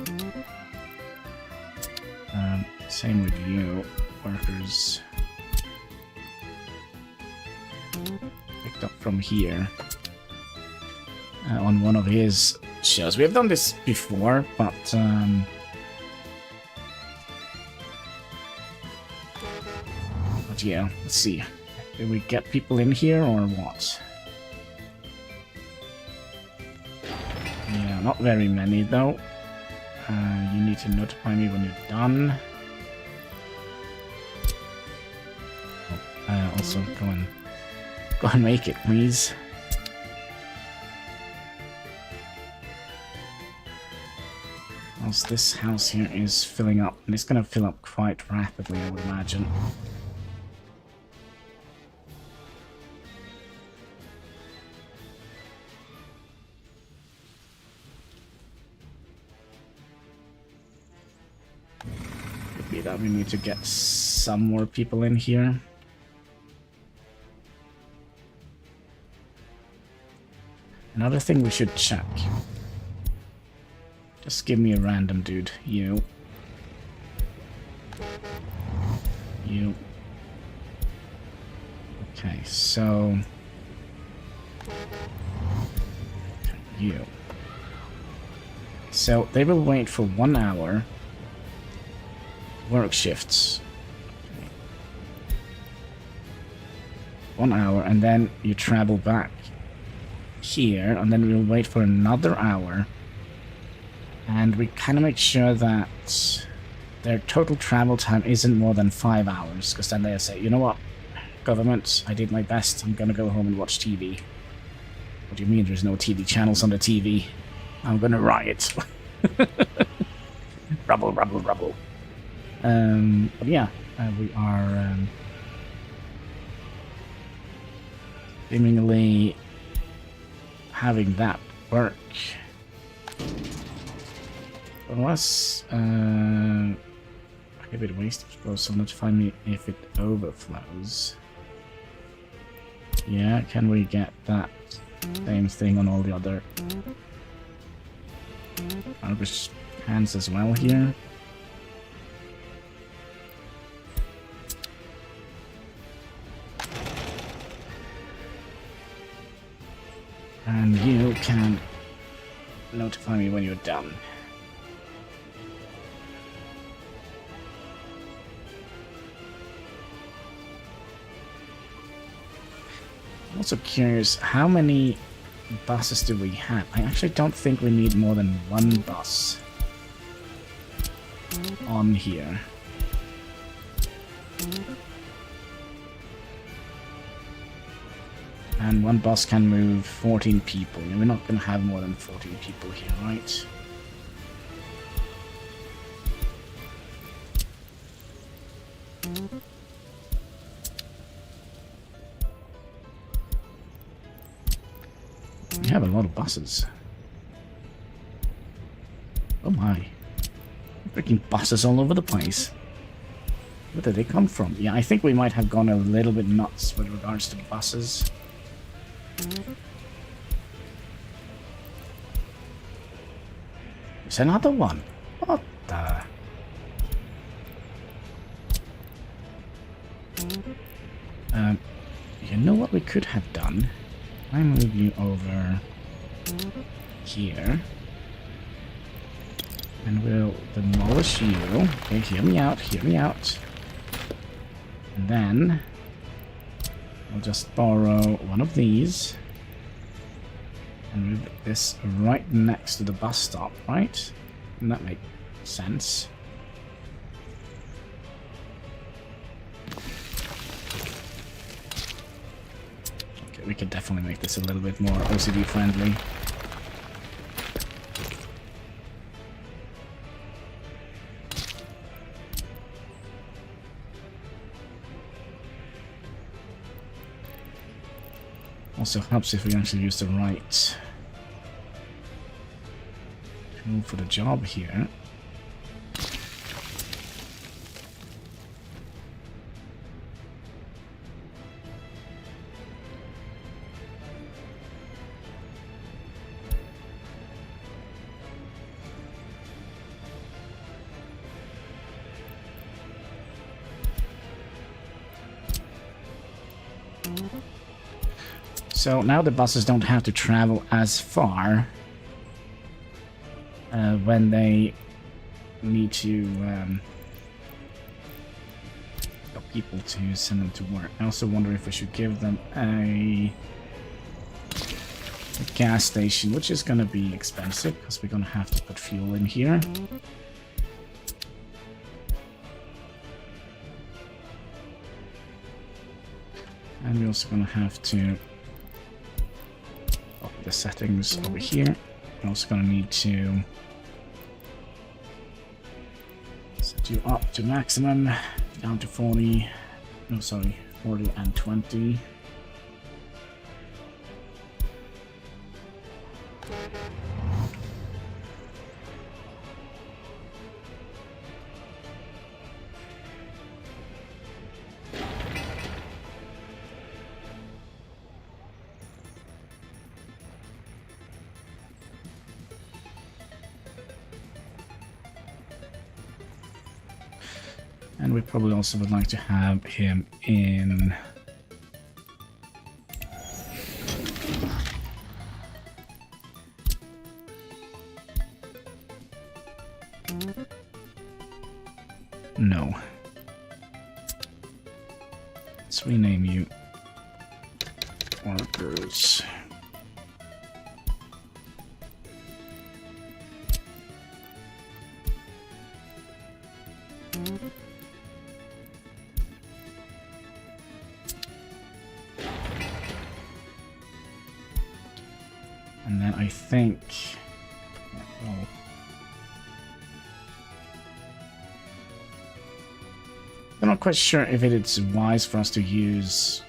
Same with you, workers. Picked up from here on one of his shows. We have done this before, but yeah, let's see. Did we get people in here or what? Yeah, not very many though. You need to notify me when you're done. Also, go and make it, please. because this house here is filling up, and it's going to fill up quite rapidly, I would imagine. Could be that we need to get some more people in here. Another thing we should check. Just give me a random dude. You. You. Okay, so... Okay, you. So, they will wait for 1 hour. Work shifts. Okay. 1 hour, and then you travel back here, and then we'll wait for another hour, and we kind of make sure that their total travel time isn't more than 5 hours, because then they'll say, you know what, government, I did my best, I'm gonna go home and watch TV. What do you mean there's no TV channels on the TV? I'm gonna riot. Rubble, rubble, rubble. But yeah, we are seemingly having that work. Unless I give it a waste explosive, notify me if it overflows. Yeah, can we get that same thing on all the other garbage cans as well here? And you can notify me when you're done. I'm also curious, how many buses do we have? I actually don't think we need more than 1 bus on here. And 1 bus can move 14 people. We're not going to have more than 14 people here, right? We have a lot of buses. Oh my. Freaking buses all over the place. Where did they come from? Yeah, I think we might have gone a little bit nuts with regards to buses. There's another one. What the? You know what we could have done? I move you over here. And we'll demolish you. Okay, hear me out, hear me out. And then I'll just borrow one of these and move this right next to the bus stop, right? And that makes sense. Okay, we can definitely make this a little bit more OCD friendly. Also helps if we actually use the right tool for the job here. So now the buses don't have to travel as far when they need to get people to send them to work. I also wonder if we should give them a gas station, which is going to be expensive because we're going to have to put fuel in here. And we're also going to have to the settings over here. We're also going to need to to up to maximum, down to 40. No, sorry, 40 and 20. And we probably also would like to have him in no. Let's rename you workers. And then I think, well, I'm not quite sure if it's wise for us to use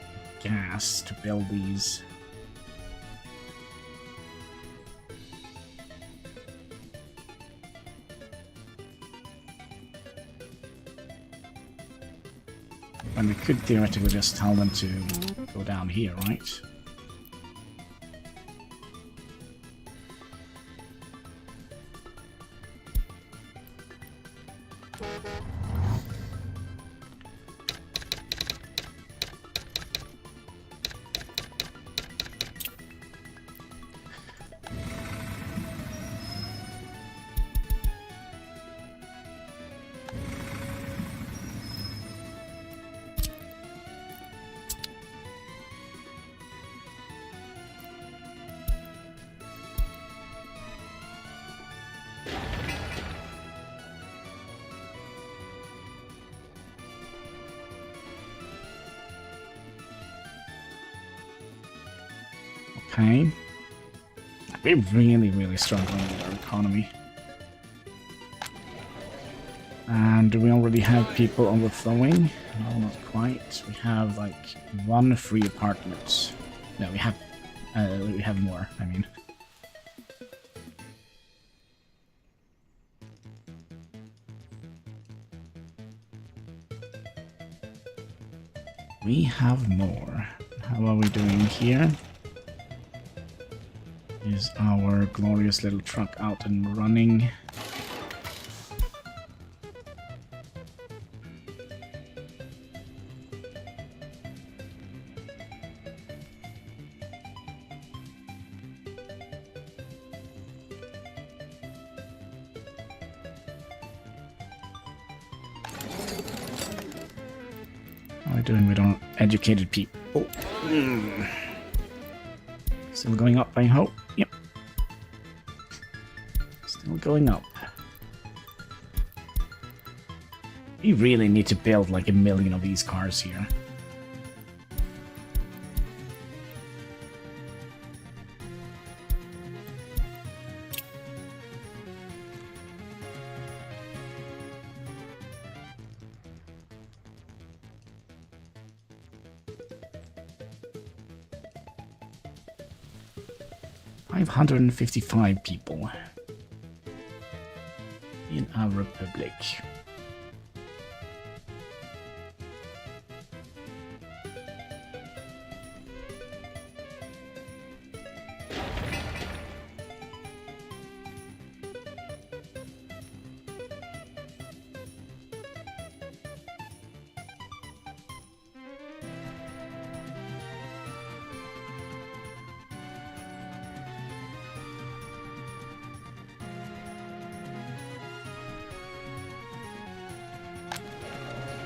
gas to build these. And we could theoretically just tell them to go down here, right? Okay. We're really struggling with our economy. And do we already have people overflowing? No, not quite. We have like one free apartment. No, we have more, I mean. We have more. How are we doing here? Is our glorious little truck out and running? How are we doing with our educated people? Still going up, I hope. Yep. Still going up. We really need to build like 1 million of these cars here. $555 people in our republic.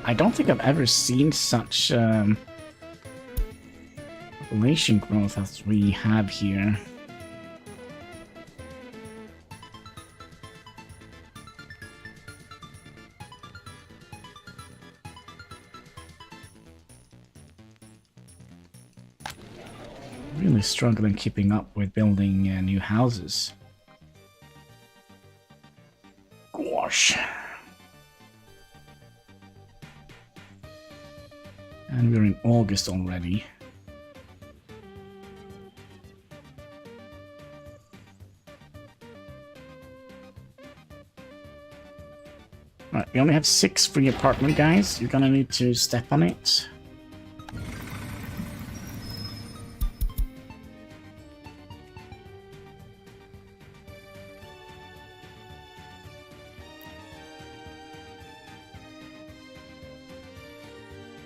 I don't think I've ever seen such population growth as we have here. Really struggling keeping up with building new houses. Gosh. And we're in August already. Alright, we only have 6 free apartment, guys. You're gonna need to step on it.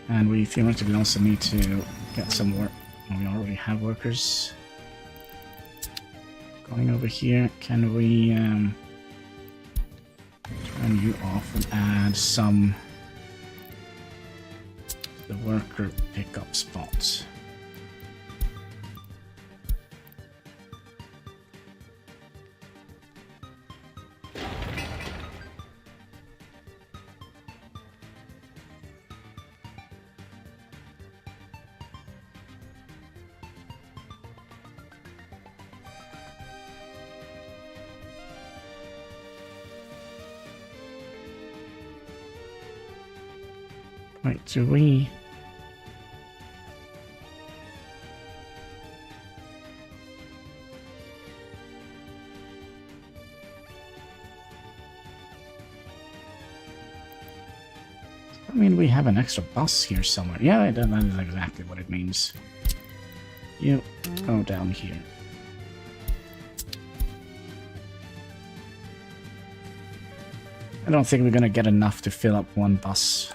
And we theoretically also need to get some work. We already have workers. Going over here, can we turn you off and add some the worker pickup spots? Right, do we... I mean, we have an extra bus here somewhere. Yeah, that is exactly what it means. You go down here. I don't think we're gonna get enough to fill up one bus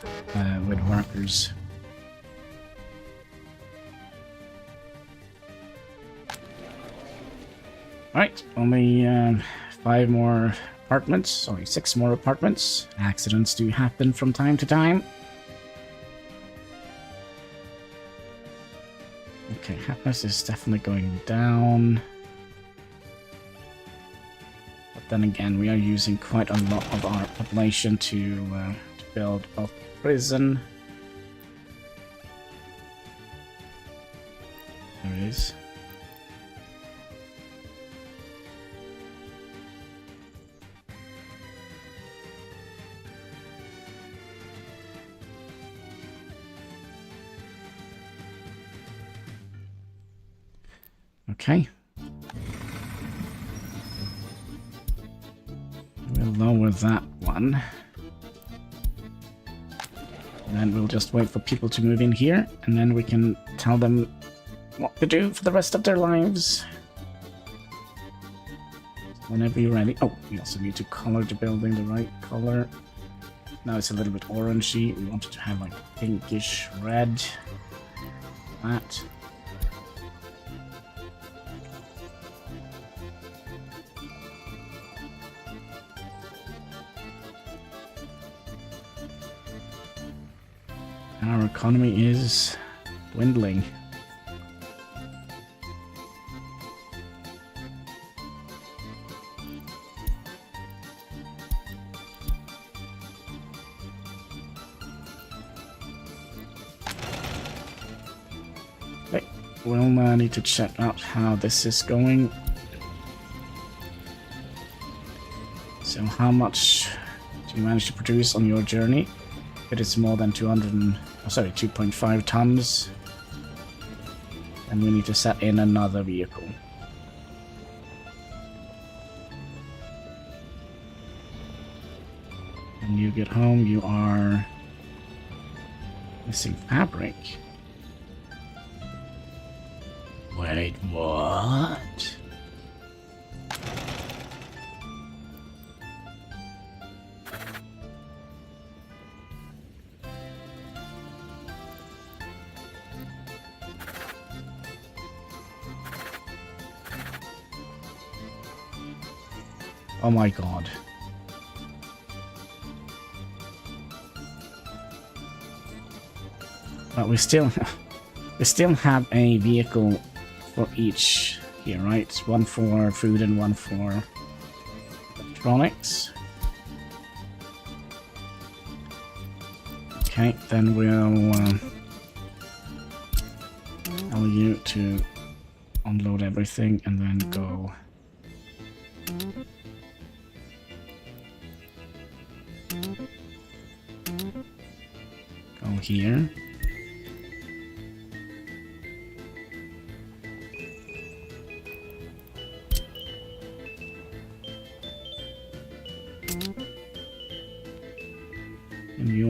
with workers. Alright, only 5 more apartments. Sorry, 6 more apartments. Accidents do happen from time to time. Okay, happiness is definitely going down. But then again, we are using quite a lot of our population to build both prison. There it is. Okay. We'll lower that one. And then we'll just wait for people to move in here, and then we can tell them what to do for the rest of their lives. Whenever you're ready. Oh, we also need to color the building the right color. Now it's a little bit orangey. We want it to have like pinkish red. That. Our economy is dwindling. Okay, we'll need to check out how this is going. So how much do you manage to produce on your journey? It is more than 2.5 tons. And we need to set in another vehicle. When you get home, you are missing fabric. Wait, what? Oh my god. But we still have a vehicle for each here, right? One for food and one for electronics. Okay, then we'll tell you to unload everything and then go. Go here.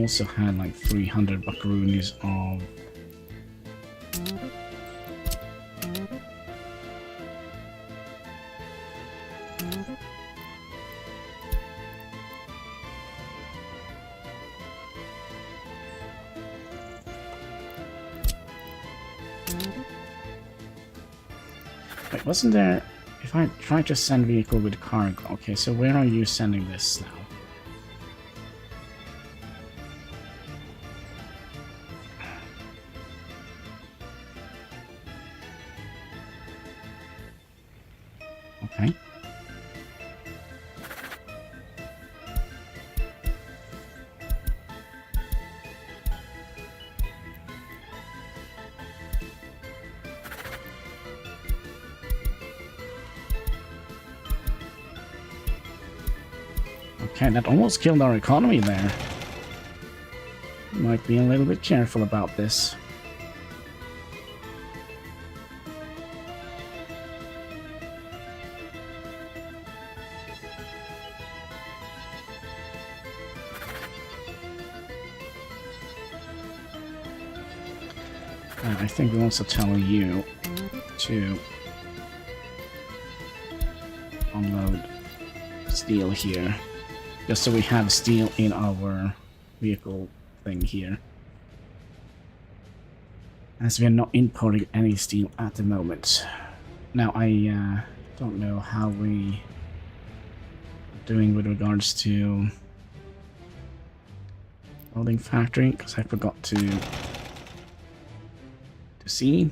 also had like 300 buckaroonies of... Wait, wasn't there... If I try to send vehicle with cargo... Okay, so where are you sending this now? Okay. Okay, that almost killed our economy there. Might be a little bit careful about this. I think we also tell you to unload steel here, just so we have steel in our vehicle thing here, as we are not importing any steel at the moment. Now I don't know how we are doing with regards to welding factory, because I forgot to see.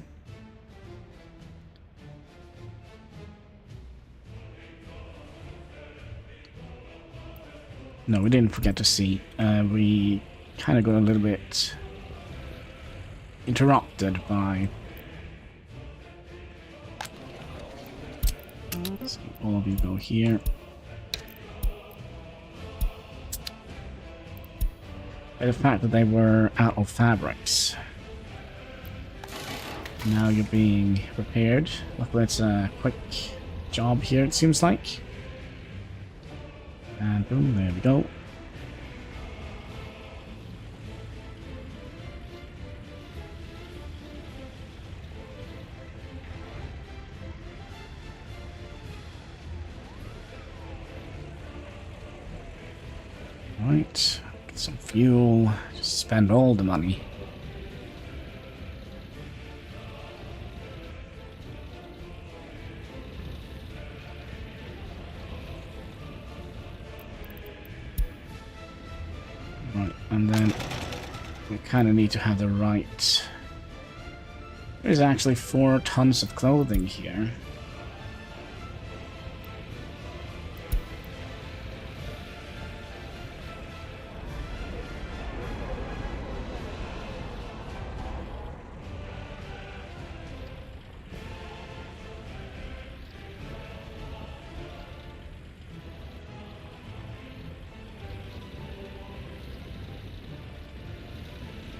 No, we didn't forget to see. We kind of got a little bit interrupted by... So all of you go here. By the fact that they were out of fabrics. Now you're being repaired. Luckily it's a quick job here, it seems like. And boom, there we go. Right, get some fuel, just spend all the money. And then we kind of need to have the right... There's actually 4 tons of clothing here.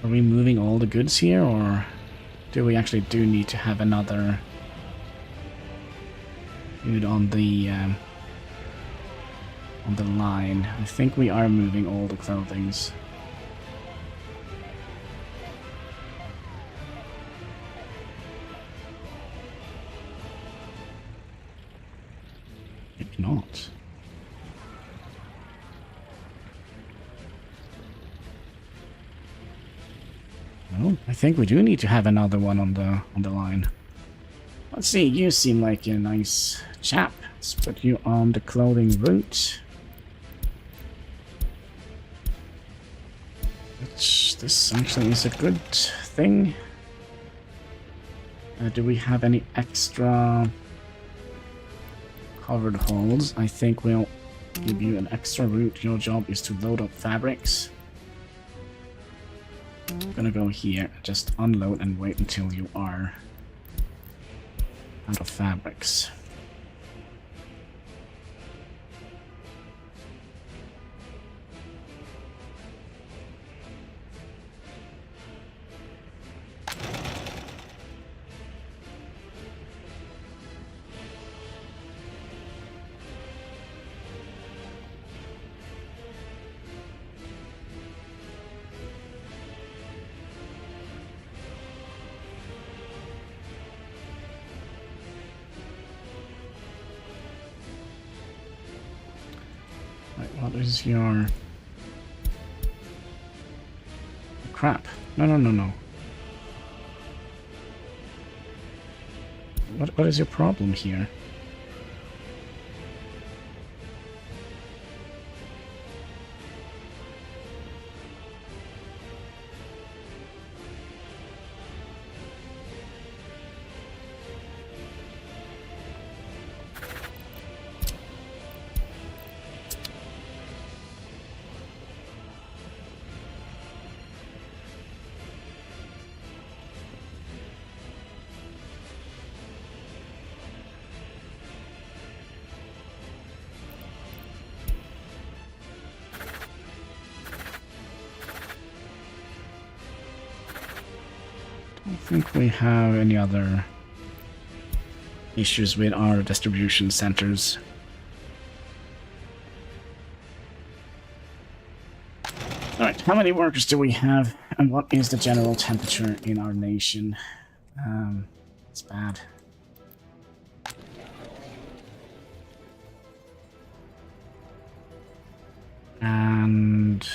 Are we moving all the goods here, or do we actually need to have another dude on the line? I think we are moving all the clothings. Maybe not. Well, I think we do need to have another one on the line. Let's see, you seem like a nice chap. Let's put you on the clothing route. Which, this actually is a good thing. Do we have any extra covered holes? I think we'll give you an extra route. Your job is to load up fabrics. I'm gonna go here, just unload and wait until you are out of fabrics. What is your... Crap. No, no, no, no. What is your problem here? I don't think we have any other issues with our distribution centers. Alright, how many workers do we have? And what is the general temperature in our nation? It's bad. And...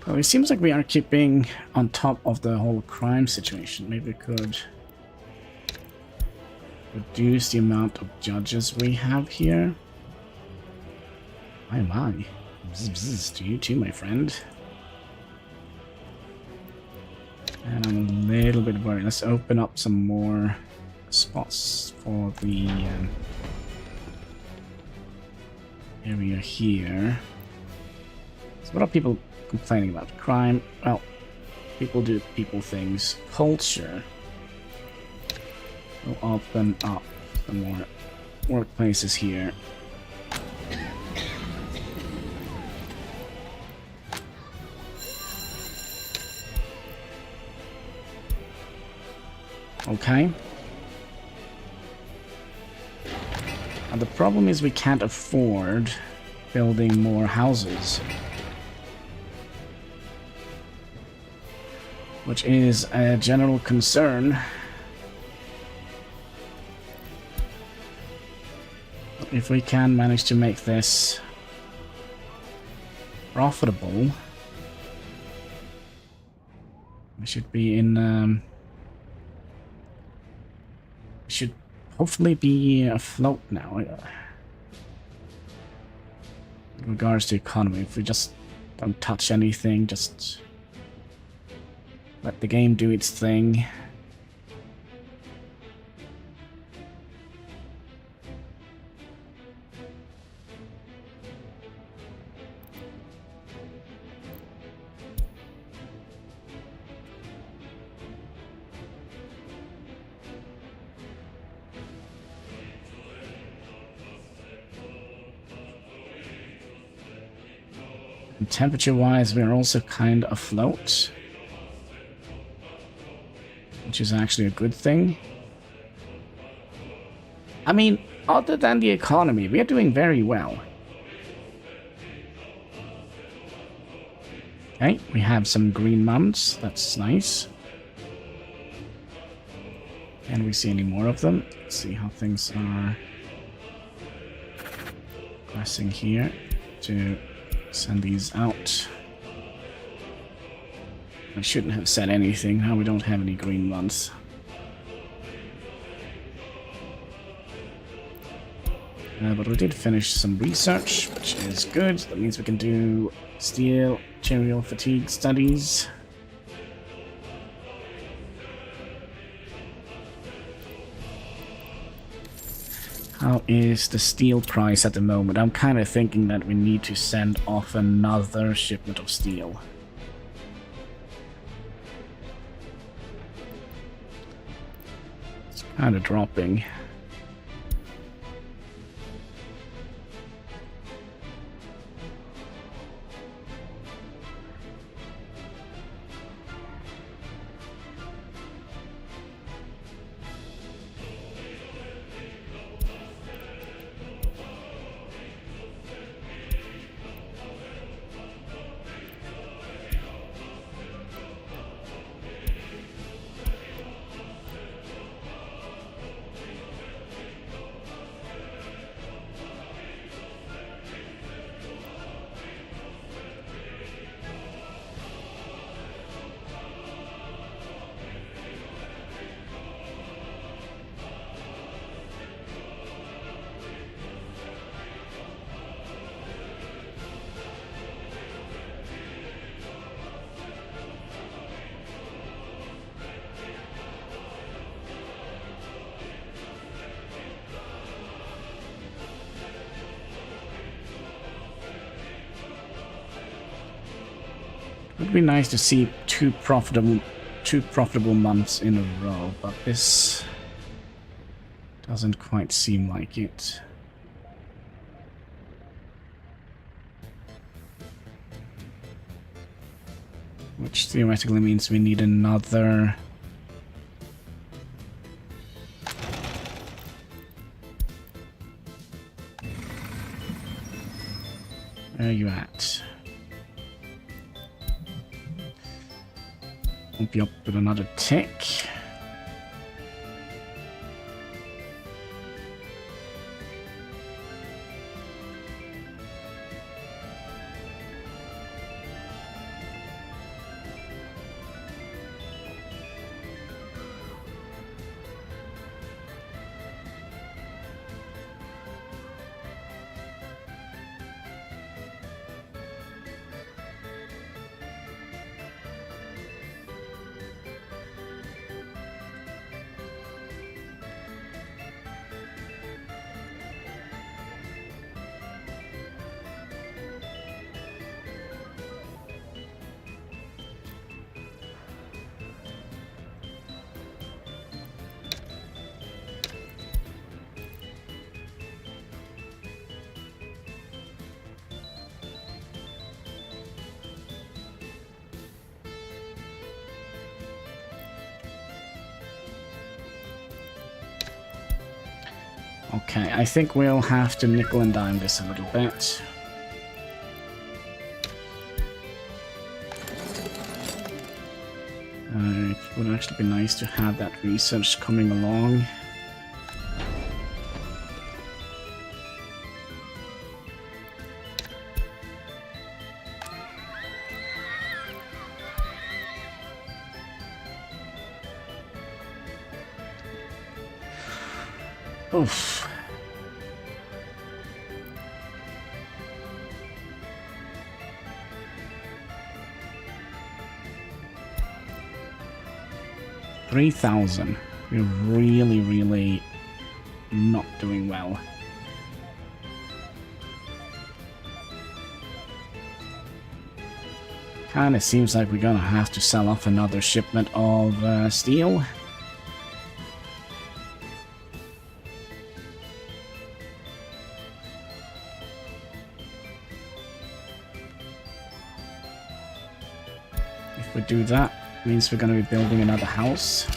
well, it seems like we are keeping on top of the whole crime situation. Maybe we could reduce the amount of judges we have here. My. Bzz, bzz, to you too, my friend. And I'm a little bit worried. Let's open up some more spots for the area here. So what are people complaining about? Crime? Well, people do people things. Culture. We'll open up some more workplaces here. Okay. And the problem is we can't afford building more houses, which is a general concern. If we can manage to make this profitable, we should be in should hopefully be afloat now in regards to economy. If we just don't touch anything, just let the game do its thing. Temperature-wise, we're also kind of afloat, which is actually a good thing. I mean, other than the economy, we are doing very well. Okay, we have some green months. That's nice. Can we see any more of them? Let's see how things are progressing here to send these out. I shouldn't have said anything. Now we don't have any green ones. But we did finish some research, which is good. That means we can do steel material fatigue studies. How is the steel price at the moment? I'm kind of thinking that we need to send off another shipment of steel. It's kind of dropping. Would be nice to see two profitable months in a row, but this doesn't quite seem like it. Which theoretically means we need another... Where are you at? I'll be up with another tick. Okay, I think we'll have to nickel and dime this a little bit. It would actually be nice to have that research coming along. Oof. $3,000. We're really not doing well. Kinda seems like we're gonna have to sell off another shipment of steel. If we do that, means we're going to be building another house.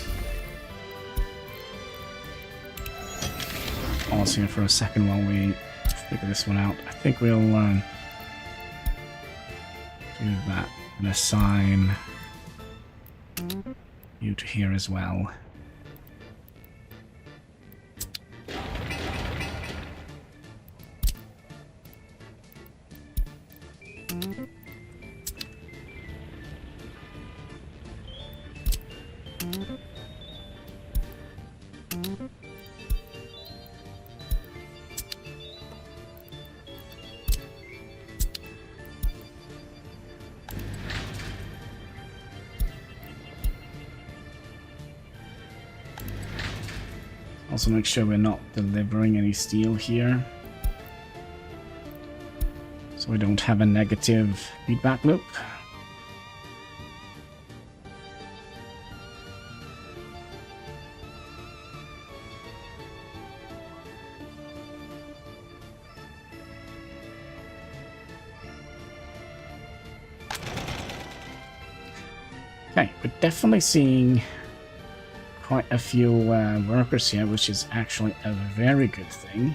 Pause here for a second while we figure this one out. I think we'll do that and assign you to here as well. Also make sure we're not delivering any steel here, so we don't have a negative feedback loop. Okay, we're definitely seeing quite a few workers here, which is actually a very good thing.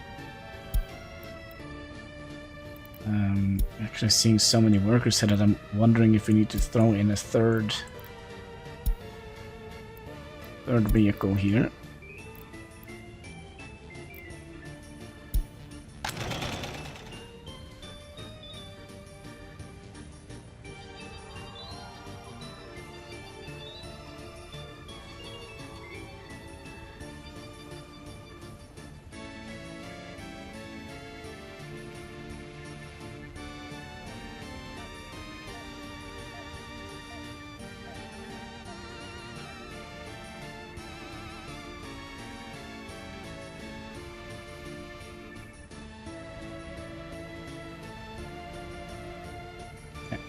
Actually seeing so many workers here that I'm wondering if we need to throw in a third vehicle here.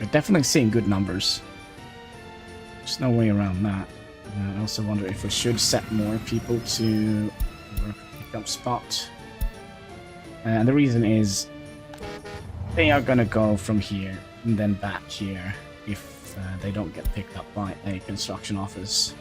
We're definitely seeing good numbers. no way around that. I also wonder if we should set more people to work a pickup spot. And the reason is they are gonna go from here and then back here if they don't get picked up by a construction office.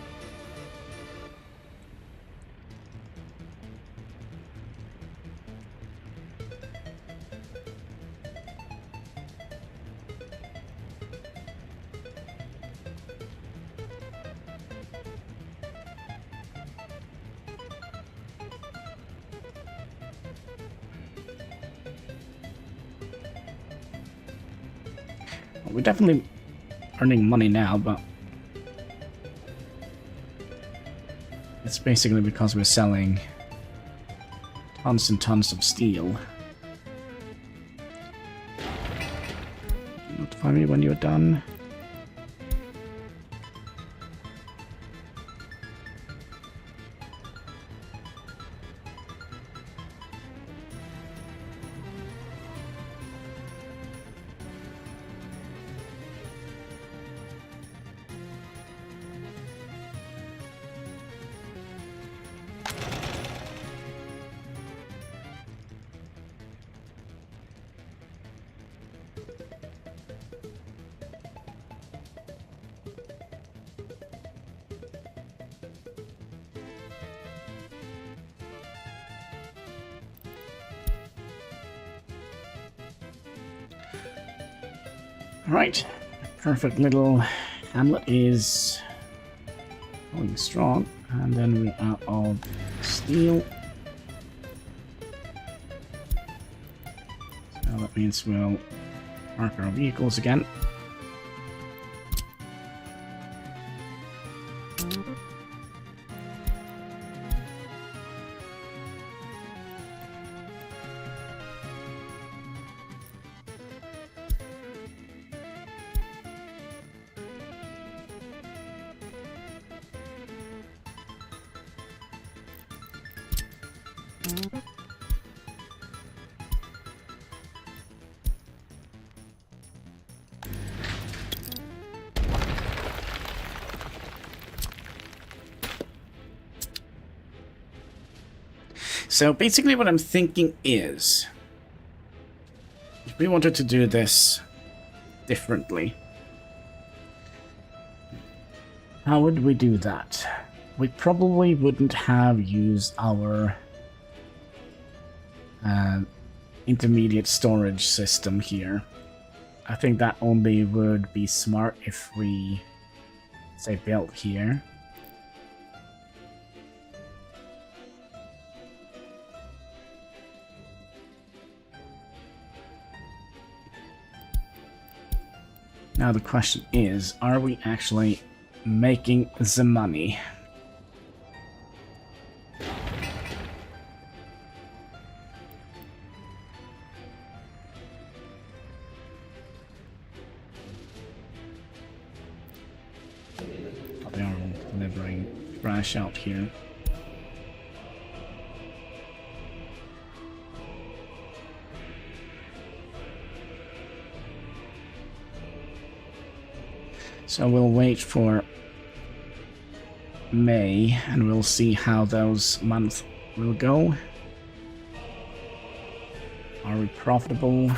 We're definitely earning money now, but it's basically because we're selling tons and tons of steel. Notify me when you're done. Right, perfect little hamlet is going strong, and then we're out of steel. So that means we'll park our vehicles again. So basically what I'm thinking is, if we wanted to do this differently, how would we do that? We probably wouldn't have used our intermediate storage system here. I think that only would be smart if we, say, built here. Now the question is, are we actually making the money? They are delivering trash out here. So we'll wait for May, and we'll see how those months will go. Are we profitable?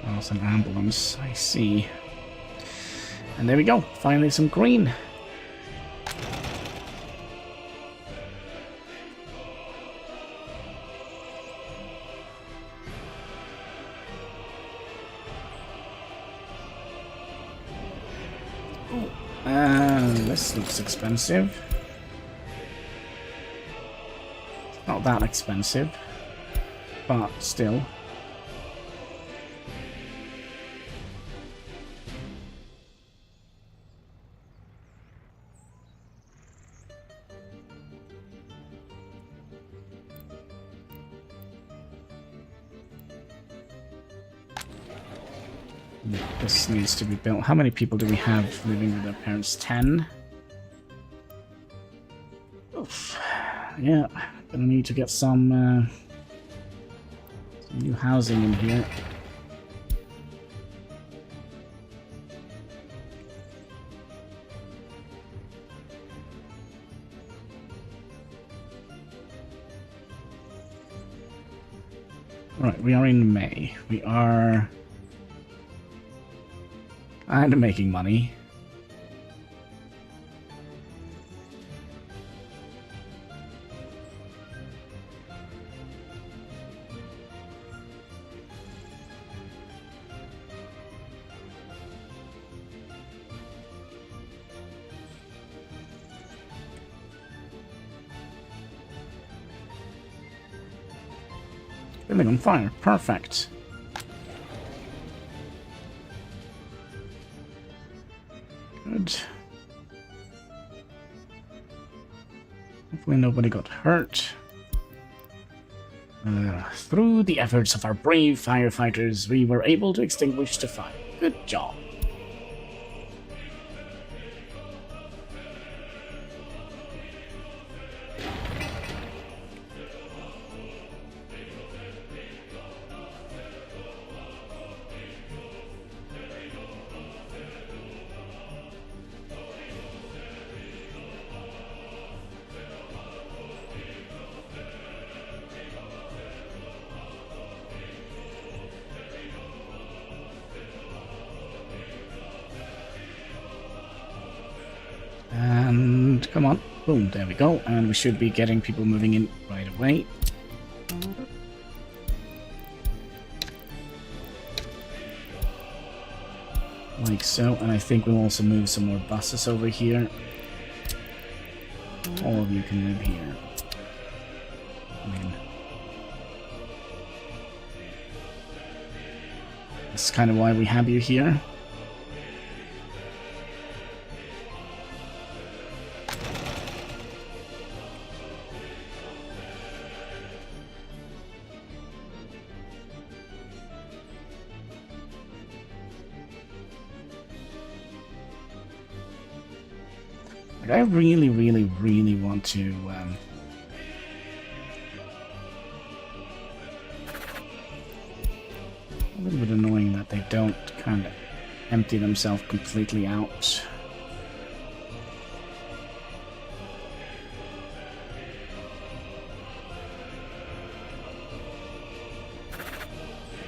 Oh, it's an ambulance, I see. And there we go, finally some green. Oh, This looks expensive. Not that expensive, but still. This needs to be built. How many people do we have living with their parents? 10? Oof. Yeah, gonna need to get some new housing in here. Right, we are in May. We are kind of making money. Building on fire. Perfect. Good. Hopefully nobody got hurt. Through the efforts of our brave firefighters, we were able to extinguish the fire. Good job. And come on, boom, there we go. And we should be getting people moving in right away. Like so, and I think we'll also move some more buses over here. All of you can live here. I mean, that's kind of why we have you here. Like, I really, really, really want to a little bit annoying that they don't kind of empty themselves completely out.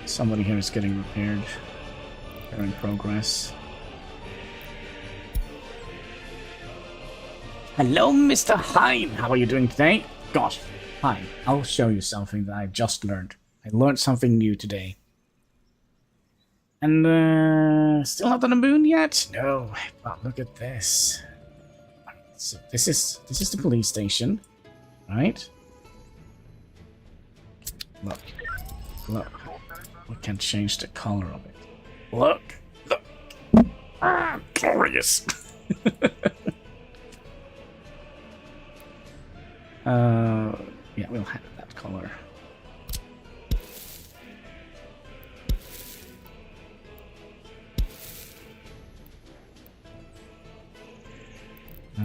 Somebody here is getting repaired. They're in progress. Hello, Mr. Hein! How are you doing today? Gosh, hi. I'll show you something that I just learned. I learned something new today. And, still not on the moon yet? No, but look at this. So this is the police station, right? Look. Look. We can change the color of it. Look. Look. Ah, glorious. Yeah, we'll have that color.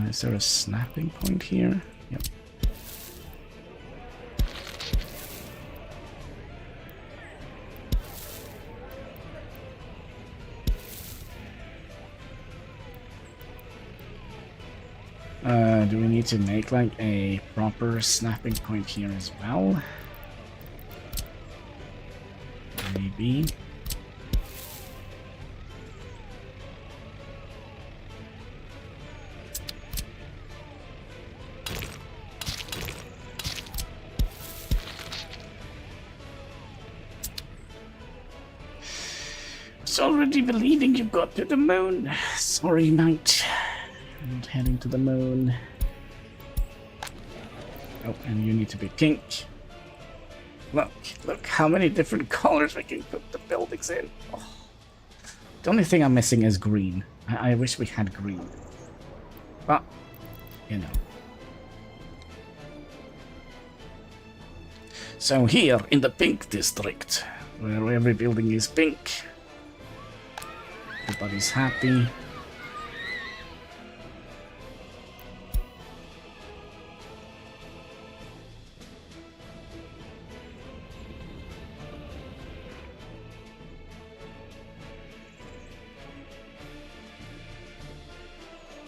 Is there a snapping point here? Yep. Do we need to make like a proper snapping point here as well? Maybe. It's already believing you got to the moon. Sorry, mate. Not heading to the moon. Oh, and you need to be pink. Look how many different colors we can put the buildings in. Oh. The only thing I'm missing is green. I wish we had green. But, you know. So here in the pink district, where every building is pink, everybody's happy.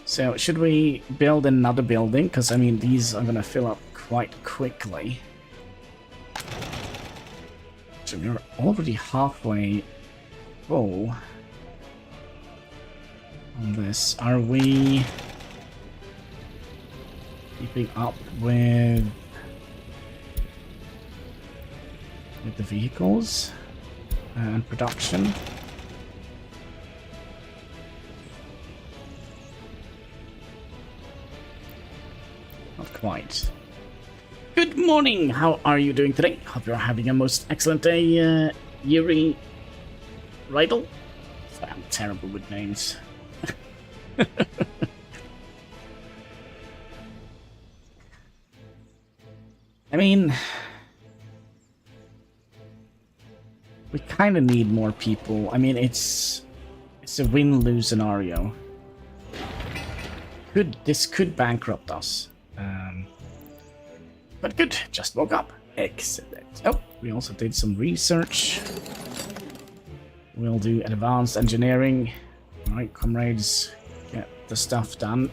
So, should we build another building? Because, I mean, these are going to fill up quite quickly. So, we're already halfway full on this. Are we keeping up with the vehicles and production? Quite. Good morning! How are you doing today? Hope you're having a most excellent day, Yuri Rydell. I'm terrible with names. I mean, we kind of need more people. I mean, it's a win-lose scenario. This could bankrupt us. But good, just woke up. Excellent. Oh, we also did some research. We'll do advanced engineering. Alright, comrades, get the stuff done.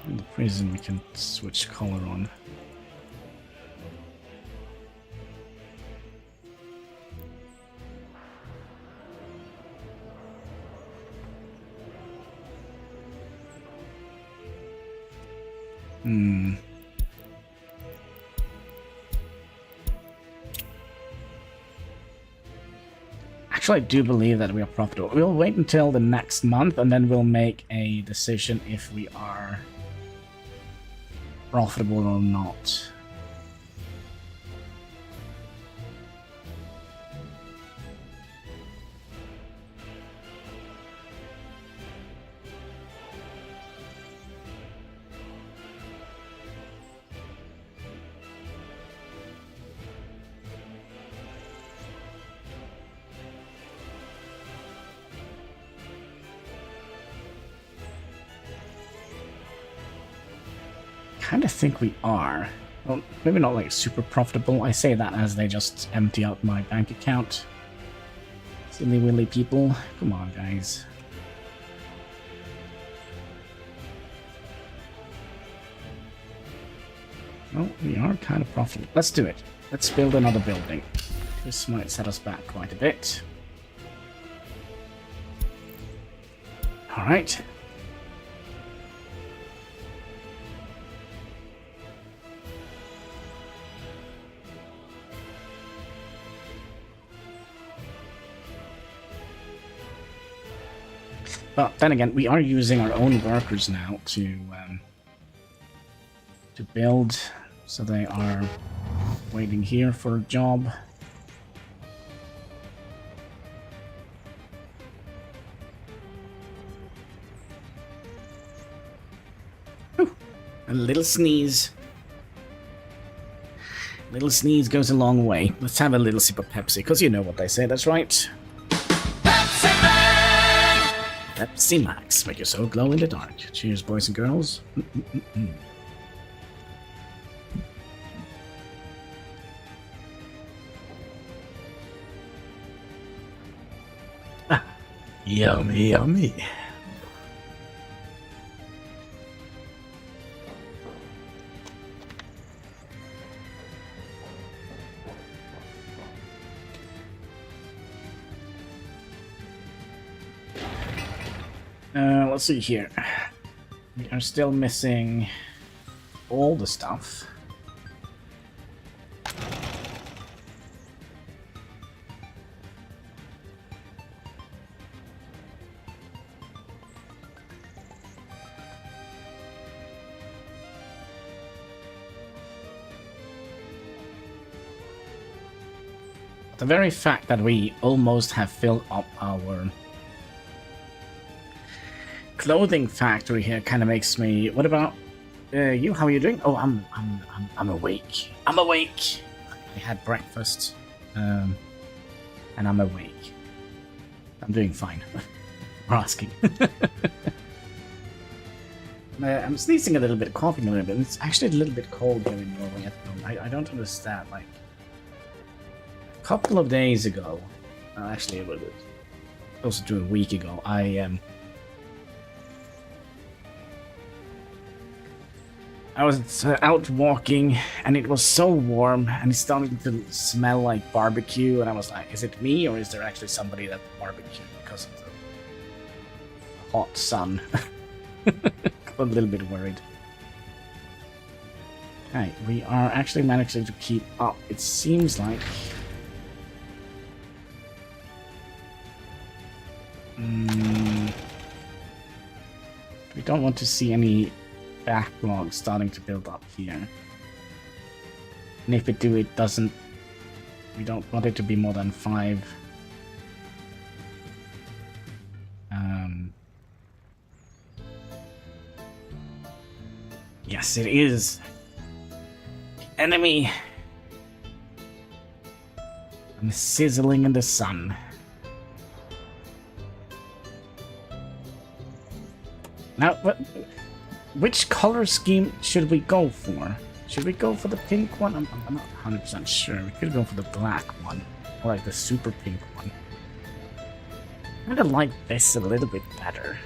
In the prison, we can switch color on. Actually, I do believe that we are profitable. We'll wait until the next month and then we'll make a decision if we are profitable or not. Kind of think we are. Well, maybe not like super profitable. I say that as they just empty out my bank account. Silly willy people. Come on, guys. Well, we are kind of profitable. Let's do it. Let's build another building. This might set us back quite a bit. Alright. But then again, we are using our own workers now to build, so they are waiting here for a job. Whew, a little sneeze. A little sneeze goes a long way. Let's have a little sip of Pepsi, because you know what they say, that's right. Pepsi Max, make your soul glow in the dark. Cheers, boys and girls. Ah, yummy, yummy. Let's see here. We are still missing all the stuff. The very fact that we almost have filled up our clothing factory here kind of makes me. What about you? How are you doing? Oh, I'm awake. I'm awake. I had breakfast, and I'm awake. I'm doing fine. For asking. I'm sneezing a little bit, coughing a little bit. It's actually a little bit cold here in Norway at the moment. I don't understand. Like a couple of days ago, actually it was closer to a week ago, I was out walking and it was so warm and it's starting to smell like barbecue, and I was like, is it me or is there actually somebody that barbecued because of the hot sun? A little bit worried. Okay, we are actually managing to keep up. It seems like we don't want to see any backlog starting to build up here. And if we do, it doesn't. We don't want it to be more than 5. Yes, it is. Enemy. I'm sizzling in the sun. Now, which color scheme should we go for? Should we go for the pink one? I'm not 100% sure. We could go for the black one, or like the super pink one. I kind of like this a little bit better.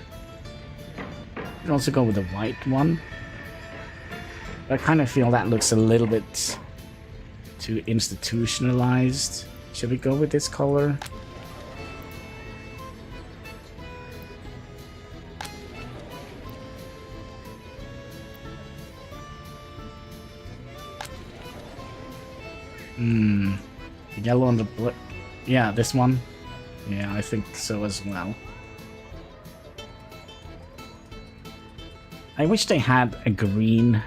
We could also go with the white one. I kind of feel that looks a little bit too institutionalized. Should we go with this color? Yellow and the blue. Yeah, this one. Yeah, I think so as well. I wish they had a green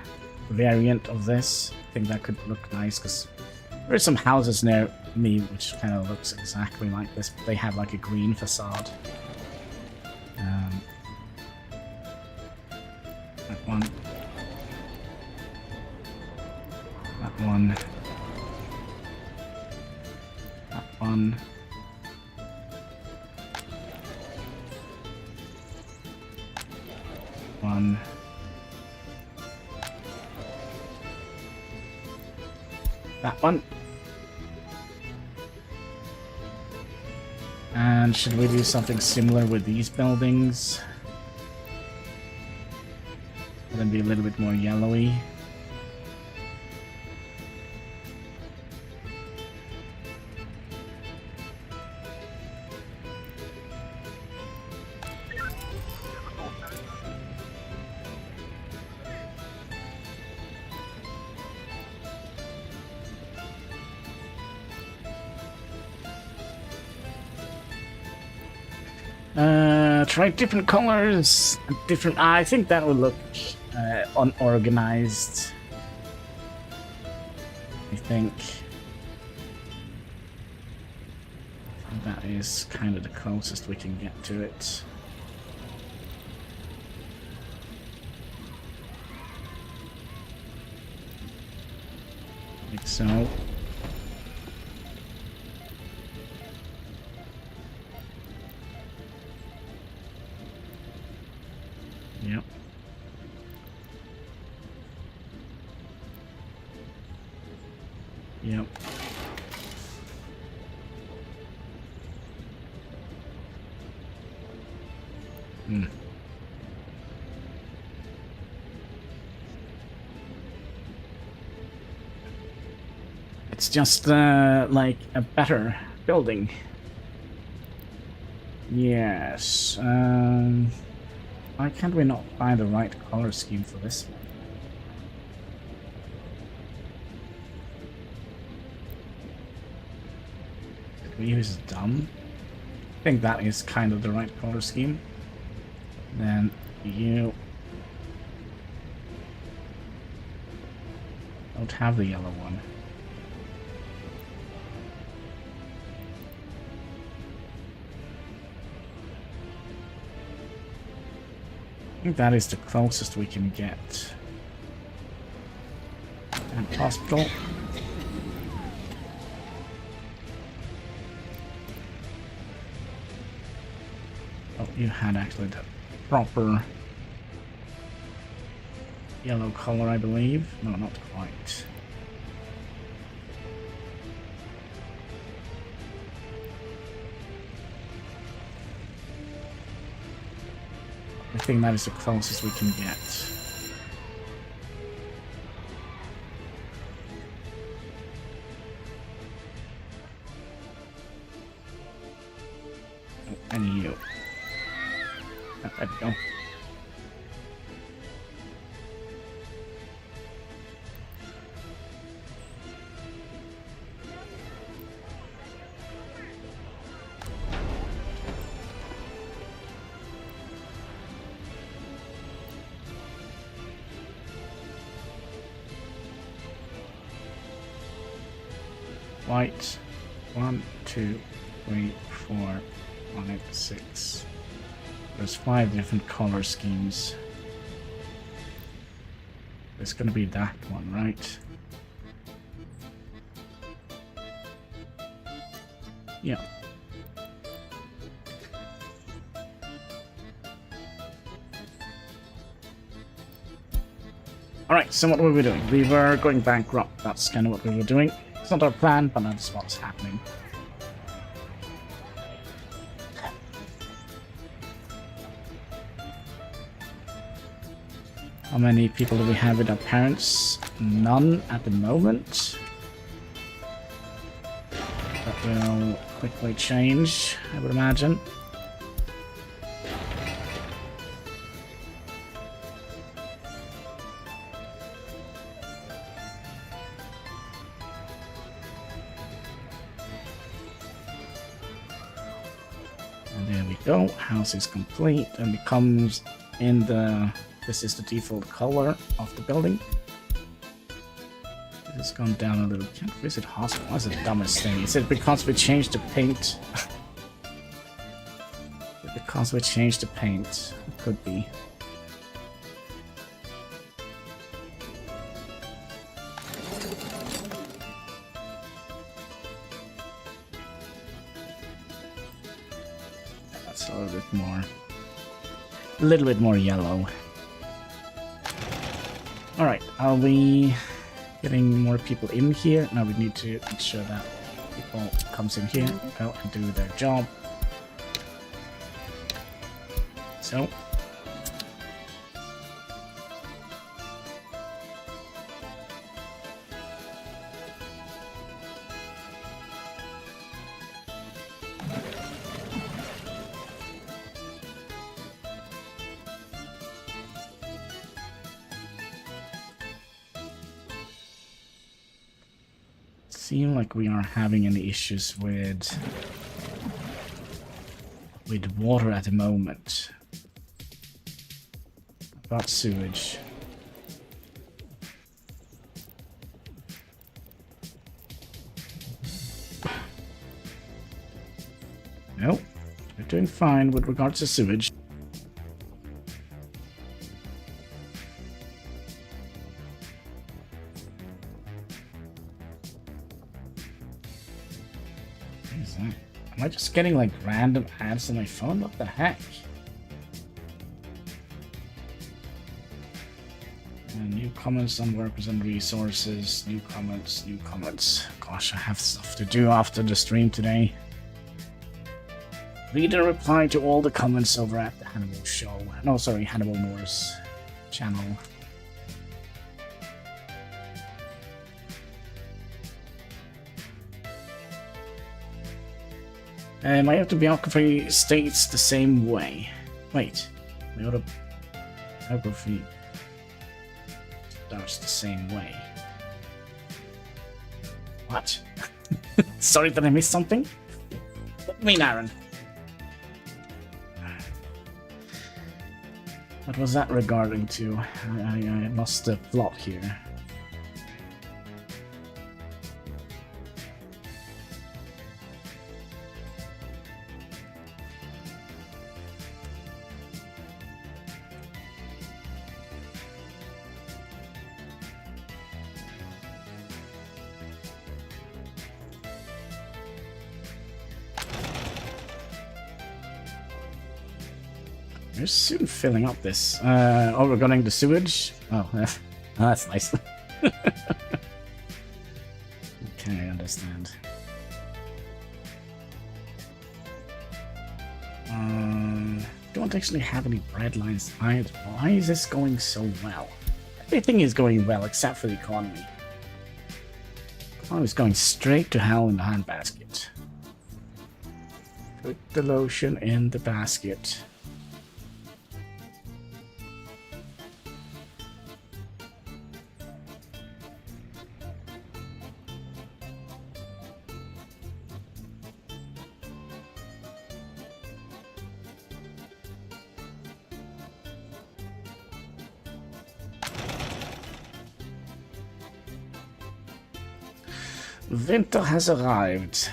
variant of this. I think that could look nice, because there are some houses near me which kind of looks exactly like this, but they have like a green facade. That one. That one. That one. One. That one. And should we do something similar with these buildings? Let them be a little bit more yellowy. Try different colors, different. I think that would look unorganized. I think that is kind of the closest we can get to it. Like so. Yep. Yep. It's just like a better building. Yes. Why can't we not find the right color scheme for this one? Blue is dumb. I think that is kind of the right color scheme. Then you don't have the yellow one. I think that is the closest we can get. And hospital. Oh, you had actually the proper yellow color, I believe. No, not quite. I think that is the closest we can get. Oh, and you. Oh, there we go. White, 1, 2, 3, 4, 5, 6. There's 5 different color schemes. It's gonna be that one, right? Yeah. Alright, so what were we doing? We were going bankrupt. That's kind of what we were doing. It's not our plan, but that's what's happening. How many people do we have with our parents? None at the moment. That will quickly change, I would imagine. There we go, house is complete and becomes in the, this is the default color of the building. It has gone down a little. Can't visit hospital, that's the dumbest thing. Is it because we changed the paint? Because we changed the paint, it could be. That's a little bit more yellow. Alright, are we getting more people in here? Now we need to make sure that people comes in here and do their job. So seem like we are having any issues with water at the moment. About sewage. Nope, we're doing fine with regards to sewage. What is that? Am I just getting like random ads on my phone? What the heck? New comments on workers and resources. New comments, new comments. Gosh, I have stuff to do after the stream today. Read and reply to all the comments over at the Hannibal Show. No, sorry, HanniballNOR's channel. My autobiography states the same way. Wait, my autobiography starts the same way. What? Sorry, did I miss something? mean, Aaron. What was that regarding to? I lost the plot here. We're soon filling up this. Oh, we're going to sewage? Oh, that's nice. Okay, I understand. Don't actually have any bread lines either. Why is this going so well? Everything is going well except for the economy. Economy's going straight to hell in the handbasket. Put the lotion in the basket. Winter has arrived.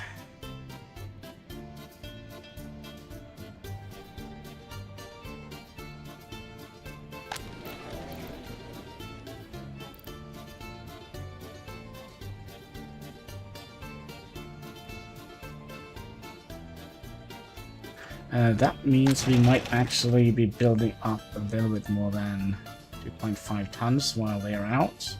That means we might actually be building up a little bit more than 2.5 tons while they are out.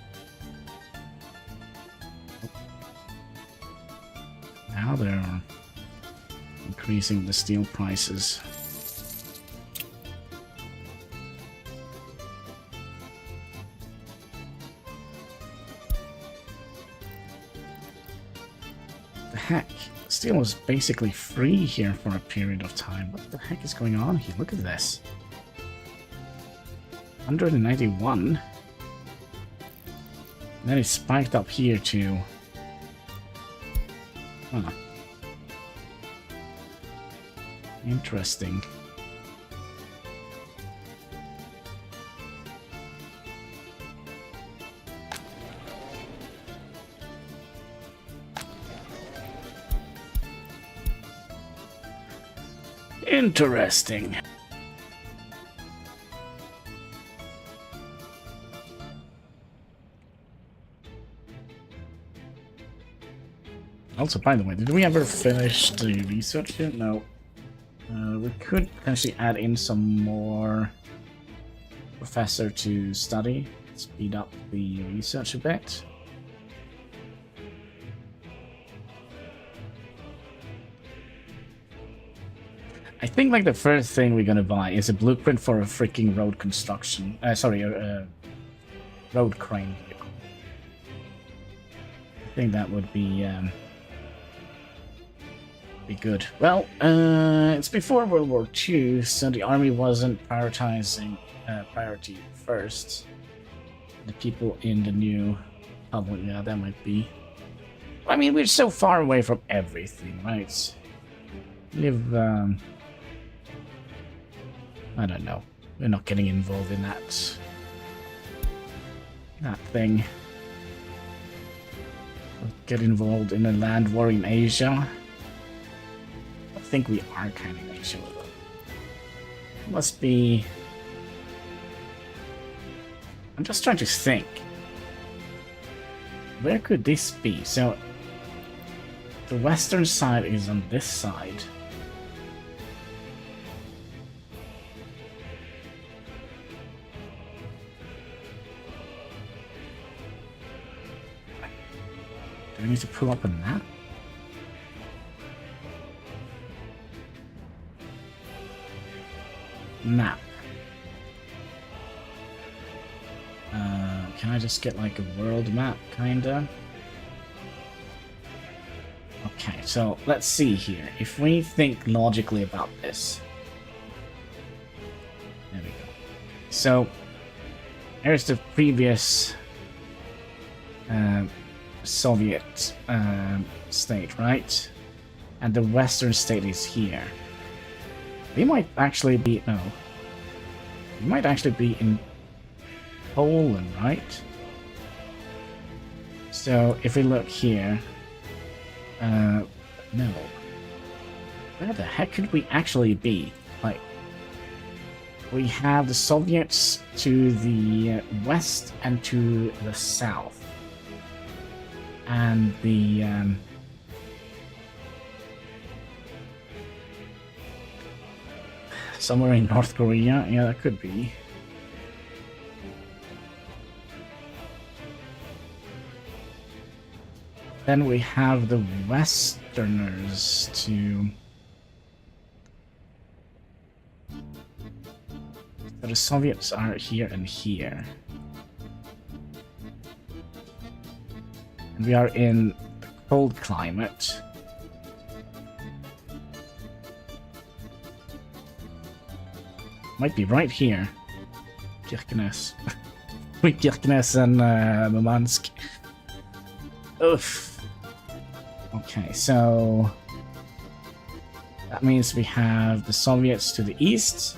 Now they're increasing the steel prices. The heck? Steel was basically free here for a period of time. What the heck is going on here? Look at this. 191. And then it spiked up here to... Huh. Interesting. Interesting. Also, by the way, did we ever finish the research here? No. We could potentially add in some more professor to study, speed up the research a bit. I think like the first thing we're gonna buy is a blueprint for a freaking road construction. Road crane vehicle. I think that would be good. Well, it's before World War II, so the army wasn't prioritizing priority first. The people in the new public, yeah, that might be. I mean, we're so far away from everything, right? Live. I don't know. We're not getting involved in that thing. We'll get involved in a land war in Asia. I think we are kind of Asia. Must be. I'm just trying to think. Where could this be? So the western side is on this side. Do I need to pull up a map? Map. Can I just get like a world map, kinda? Okay, so let's see here. If we think logically about this. There we go. So, here's the previous Soviet state, right? And the western state is here. They might actually be... No. They might actually be in Poland, right? So, if we look here... no. Where the heck could we actually be? Like, we have the Soviets to the west and to the south. And the... somewhere in North Korea? Yeah, that could be. Then we have the Westerners to... So the Soviets are here and here. And we are in the cold climate. Might be right here. Kirkenes. Kirkenes and Murmansk. Oof. Okay, so... that means we have the Soviets to the east.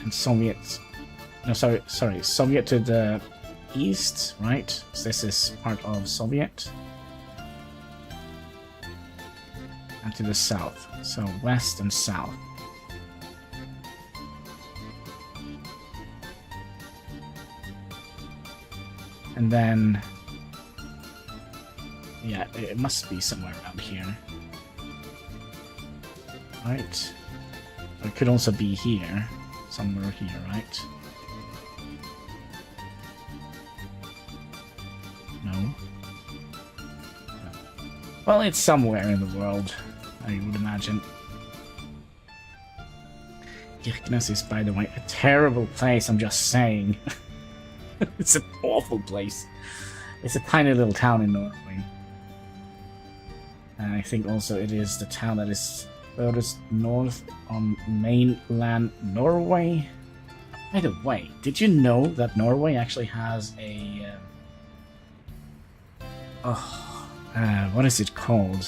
And Soviets... No, sorry. Soviet to the east, right? So this is part of Soviet. And to the south. So west and south. And then, yeah, it must be somewhere around here. Right? Or it could also be here. Somewhere here, right? No? Well, it's somewhere in the world, I would imagine. Kirkenes is, by the way, a terrible place, I'm just saying. It's an awful place. It's a tiny little town in Norway. And I think also it is the town that is furthest north on mainland Norway. By the way, did you know that Norway actually has a... what is it called?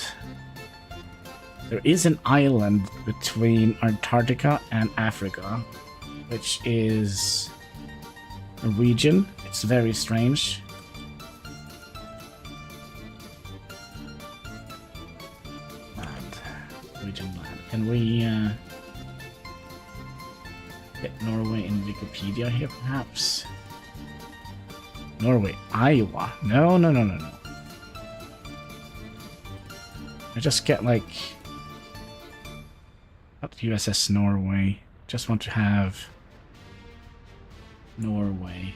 There is an island between Antarctica and Africa, which is... Norwegian. It's very strange. Land. Norwegian land. Can we get Norway in Wikipedia here, perhaps? Norway. Iowa. No. I just get, like... not USS Norway. Just want to have... Norway.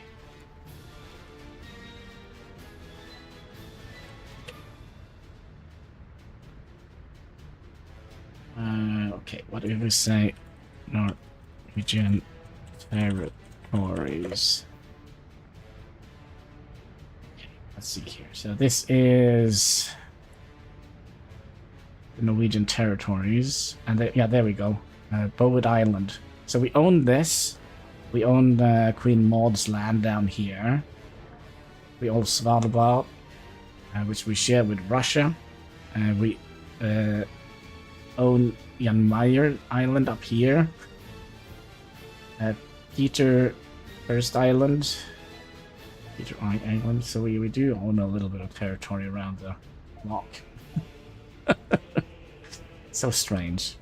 Okay, what did we say? Norwegian territories. Okay, let's see here. So this is the Norwegian territories, and yeah, there we go. Bowwood Island. So we own this. We own Queen Maud's land down here. We own Svalbard, which we share with Russia. We own Jan Mayer Island up here. Peter First Island. Peter Island. So we do own a little bit of territory around the block. So strange.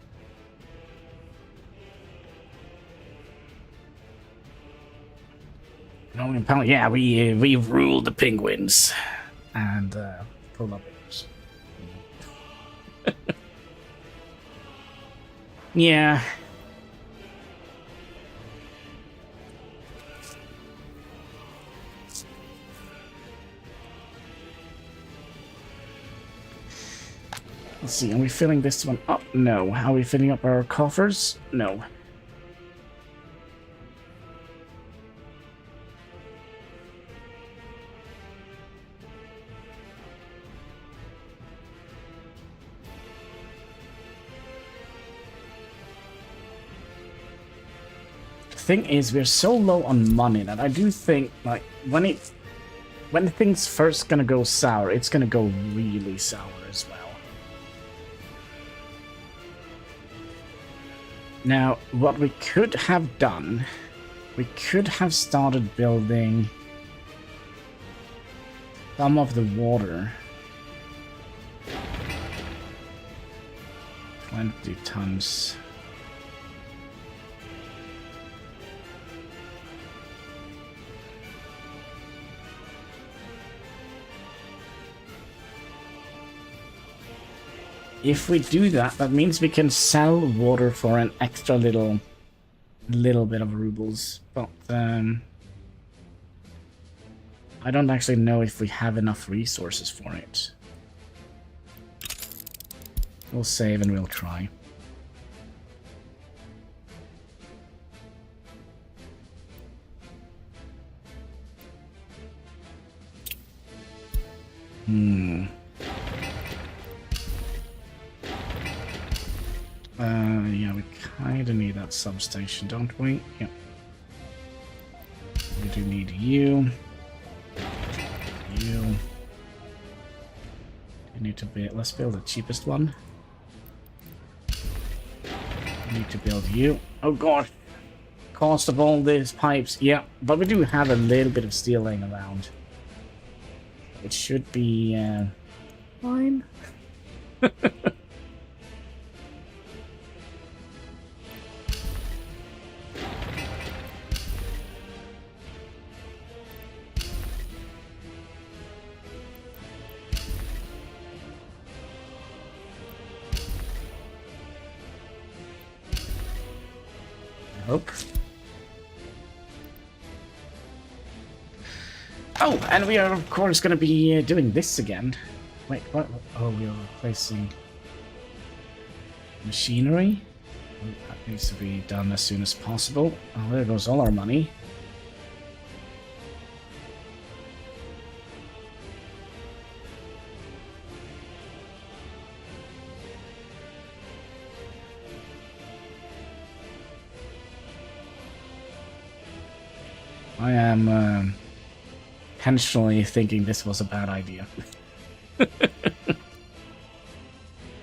Yeah, we rule the penguins and polar bears. Yeah. Let's see, are we filling this one up? No. Are we filling up our coffers? No. Thing is, we're so low on money that I do think, like, when things first gonna go sour, it's gonna go really sour as well. Now, what we could have done, we could have started building some of the water. 20 tons. If we do that, that means we can sell water for an extra little bit of rubles. But I don't actually know if we have enough resources for it. We'll save and we'll try. Yeah, we kind of need that substation, don't we? Yep. We do need you. You. We need to build. Let's build the cheapest one. We need to build you. Oh god. Cost of all these pipes. Yeah, but we do have a little bit of steel laying around. It should be fine. Hope. Oh, and we are of course going to be doing this again. Wait, what? Oh, we are replacing machinery. That needs to be done as soon as possible. Oh, there goes all our money. I am intentionally thinking this was a bad idea.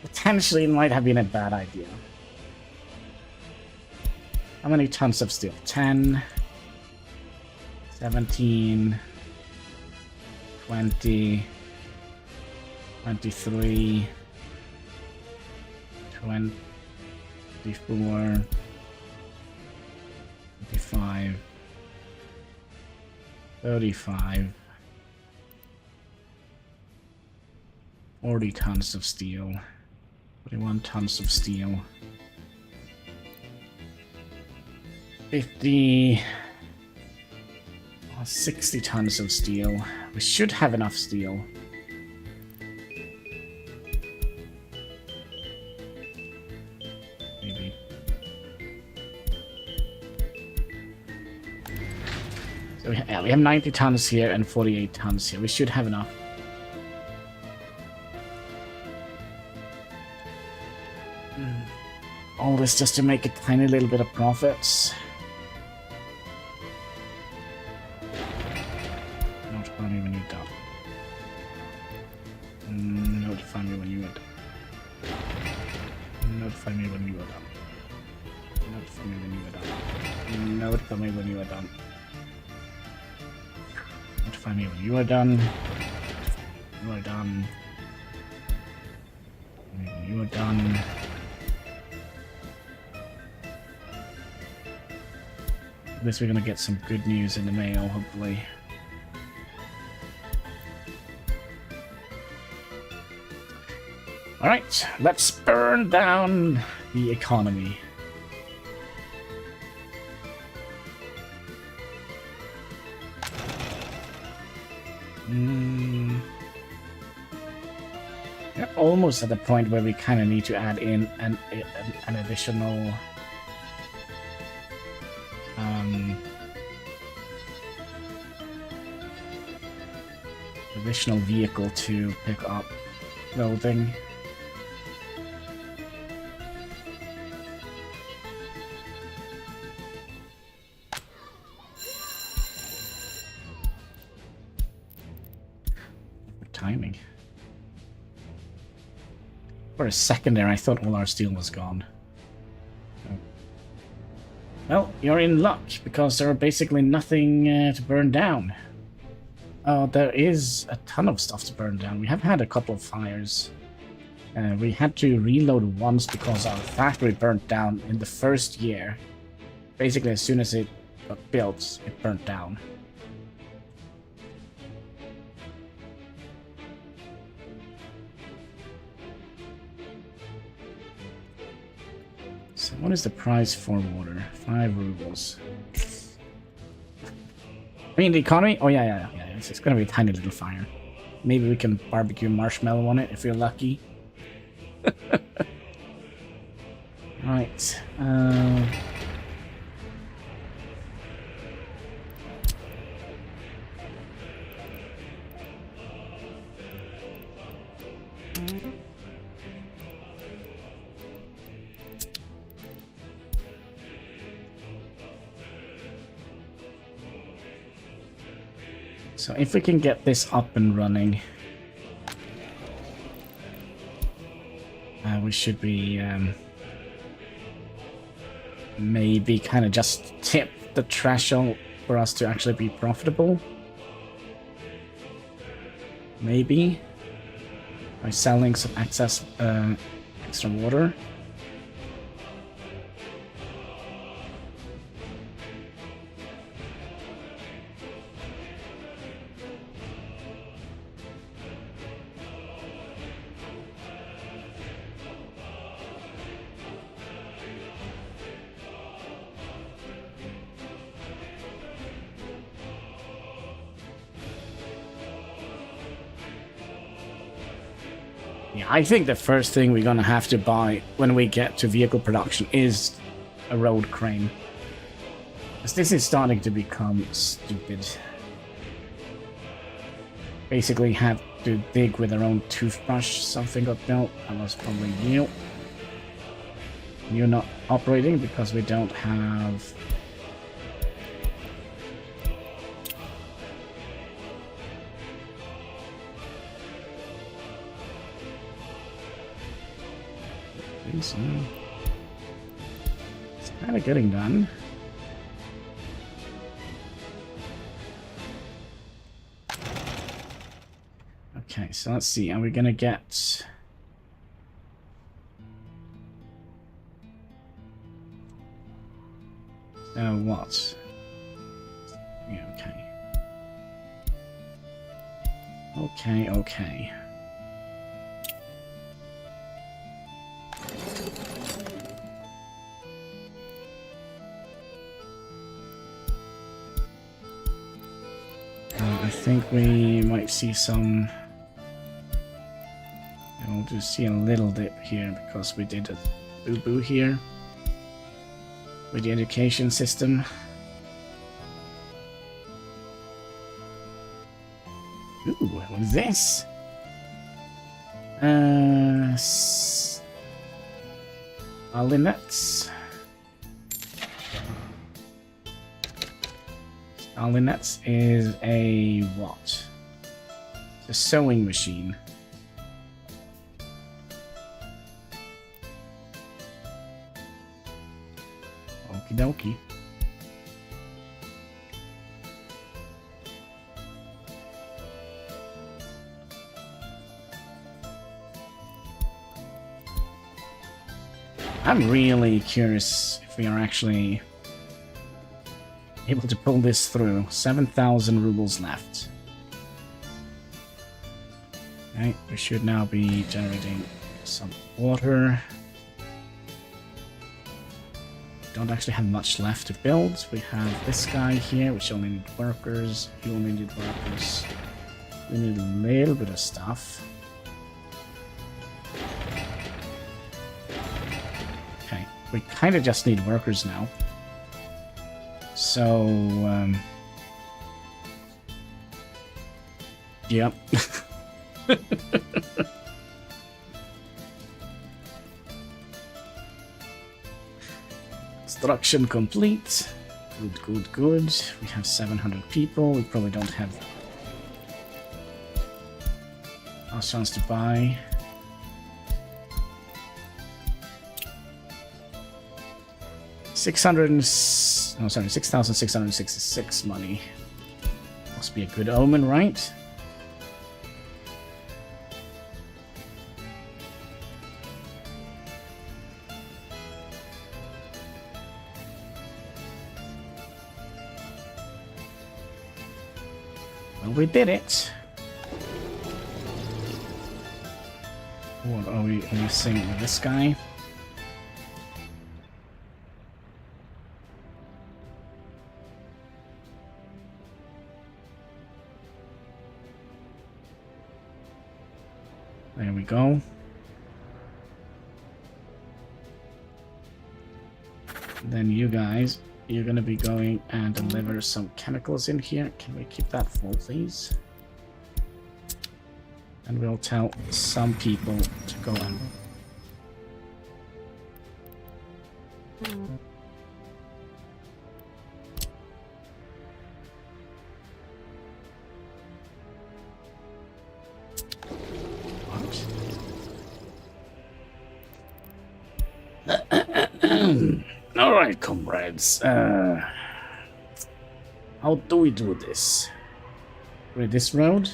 Potentially it might have been a bad idea. How many tons of steel? 10, 17, 20, 23, 24, 25, 35, 40 tons of steel, 41 tons of steel, 50, 60 tons of steel. We should have enough steel. Maybe. So we have 90 tons here and 48 tons here. We should have enough. All this just to make a tiny little bit of profits. Notify me when you're done. Notify me when you are done. Notify me when you are done. Notify me when you are done. Notify me when you are done. Notify me when you are done. You are done. When you are done. At least we're gonna get some good news in the mail, hopefully. Alright, let's burn down the economy. We're almost at the point where we kind of need to add in an additional additional vehicle to pick up clothing. Timing. For a second there, I thought all our steel was gone. Oh. Well, you're in luck, because there are basically nothing to burn down. Oh, there is a ton of stuff to burn down. We have had a couple of fires. We had to reload once because our factory burnt down in the first year. Basically, as soon as it got built, it burnt down. So what is the price for water? 5 rubles. I mean, the economy? Oh, yeah. It's gonna be a tiny little fire. Maybe we can barbecue marshmallow on it if you're lucky. Right. So if we can get this up and running, we should be maybe kind of just tip the threshold for us to actually be profitable. Maybe by selling some excess extra water. Yeah, I think the first thing we're gonna have to buy when we get to vehicle production is a road crane. Because this is starting to become stupid. Basically have to dig with our own toothbrush. Something got built. That was probably you. You're not operating because we don't have... So it's kind of getting done. Okay, so let's see. Are we gonna get? What? Yeah. Okay. Okay. I think we might see some... We'll just see a little dip here because we did a boo-boo here with the education system. Ooh, what is this? Stalinets. Stalinets is a what? It's a sewing machine. Okie dokie. I'm really curious if we are actually able to pull this through. 7,000 rubles left. Okay, we should now be generating some water. Don't actually have much left to build. We have this guy here, which only need workers. You only need workers. We need a little bit of stuff. Okay, we kind of just need workers now. So, yep. Construction complete. Good. We have 700 people. We probably don't have a chance to buy. 6,666 money. Must be a good omen, right? Well, we did it. What are we seeing with this guy? There we go. Then you guys, you're gonna be going and deliver some chemicals in here. Can we keep that full, please? And we'll tell some people to go on. All right, comrades. How do we do this? With this road?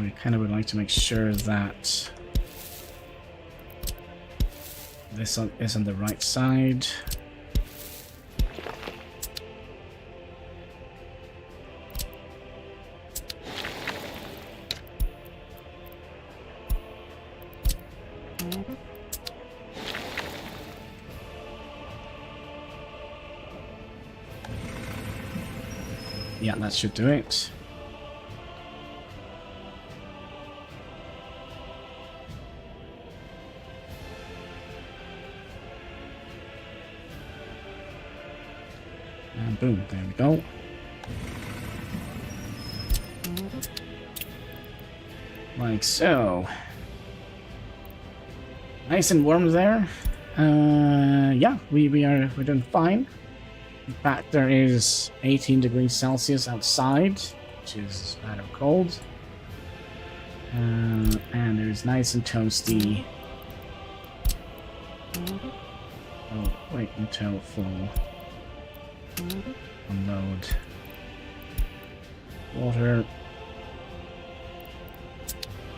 We kind of would like to make sure that this is on the right side. Yeah, that should do it. And boom, there we go. Like so. Nice and warm there. Yeah, we're doing fine. In fact, there is 18 degrees Celsius outside, which is rather cold. And there's nice and toasty. Oh, wait until full. Unload water.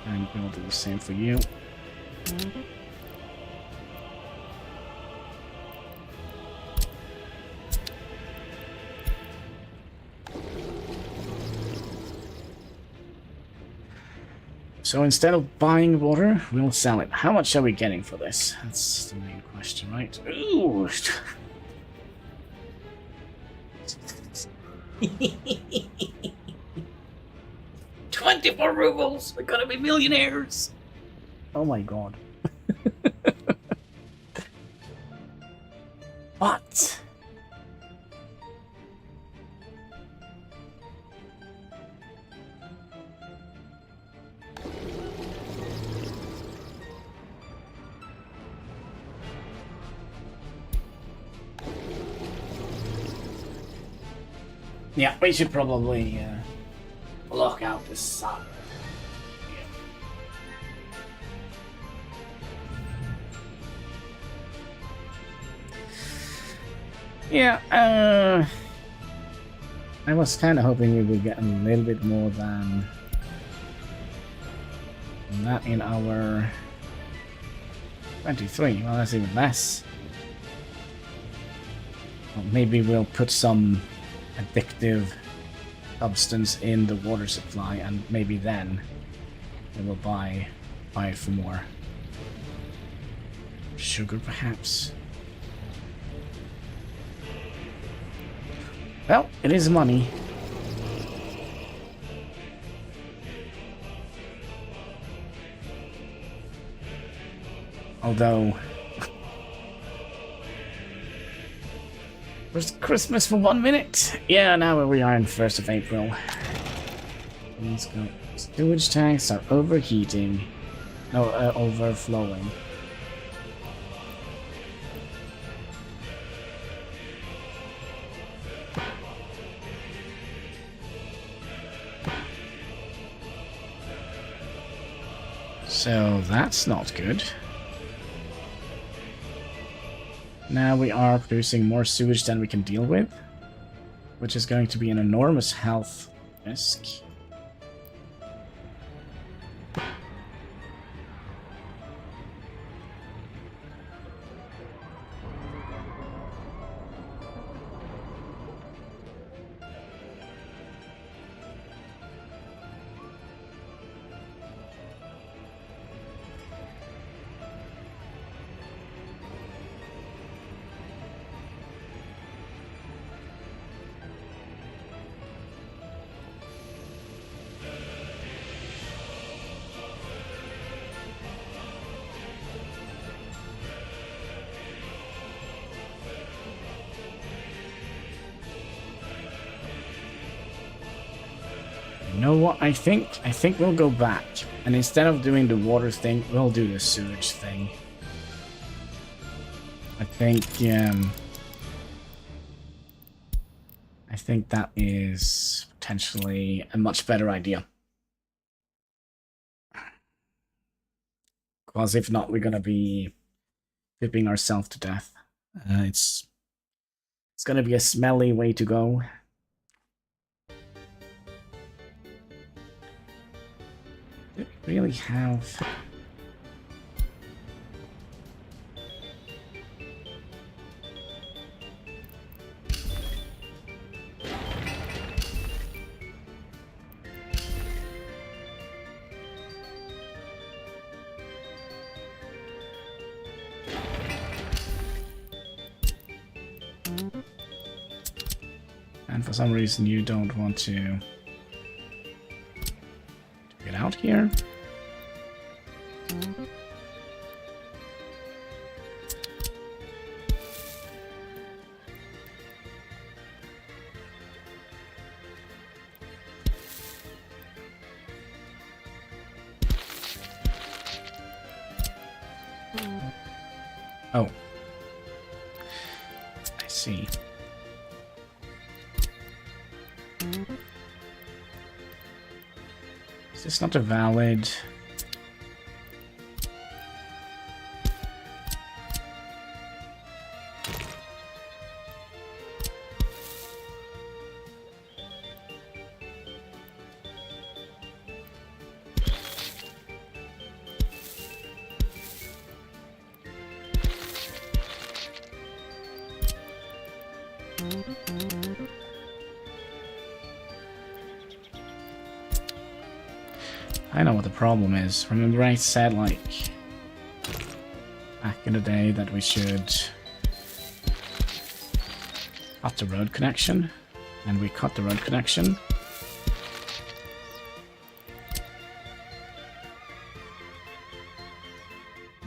And we'll do the same for you. So instead of buying water, we'll sell it. How much are we getting for this? That's the main question, right? Ooh! 24 rubles! We're gonna be millionaires! Oh my god. What? Yeah, we should probably block out this sun. Yeah, I was kind of hoping we would get a little bit more than that in our 23. Well, that's even less. Well, maybe we'll put some addictive substance in the water supply, and maybe then we will buy it for more. Sugar, perhaps. Well, it is money. Although was Christmas for 1 minute? Yeah, now we are in 1st of April. Let's go. Sewage tanks are overheating. No, overflowing. So that's not good. Now we are producing more sewage than we can deal with, which is going to be an enormous health risk. You know what? I think we'll go back, and instead of doing the water thing, we'll do the sewage thing. I think that is potentially a much better idea. Because if not, we're gonna be whipping ourselves to death. It's gonna be a smelly way to go. Do we really have? And for some reason you don't want to get out here. Oh. I see. Is this not a valid? I know what the problem is. Remember I said, like, back in the day that we should cut the road connection, and we cut the road connection.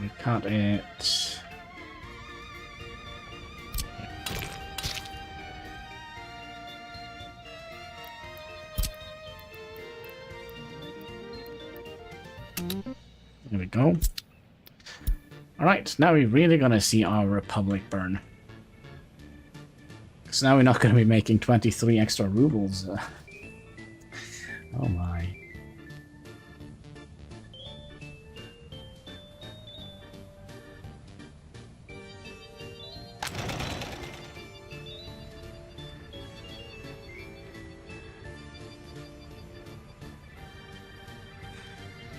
We cut it. There we go. Alright, now we're really gonna see our Republic burn. Because now we're not gonna be making 23 extra rubles. Oh my.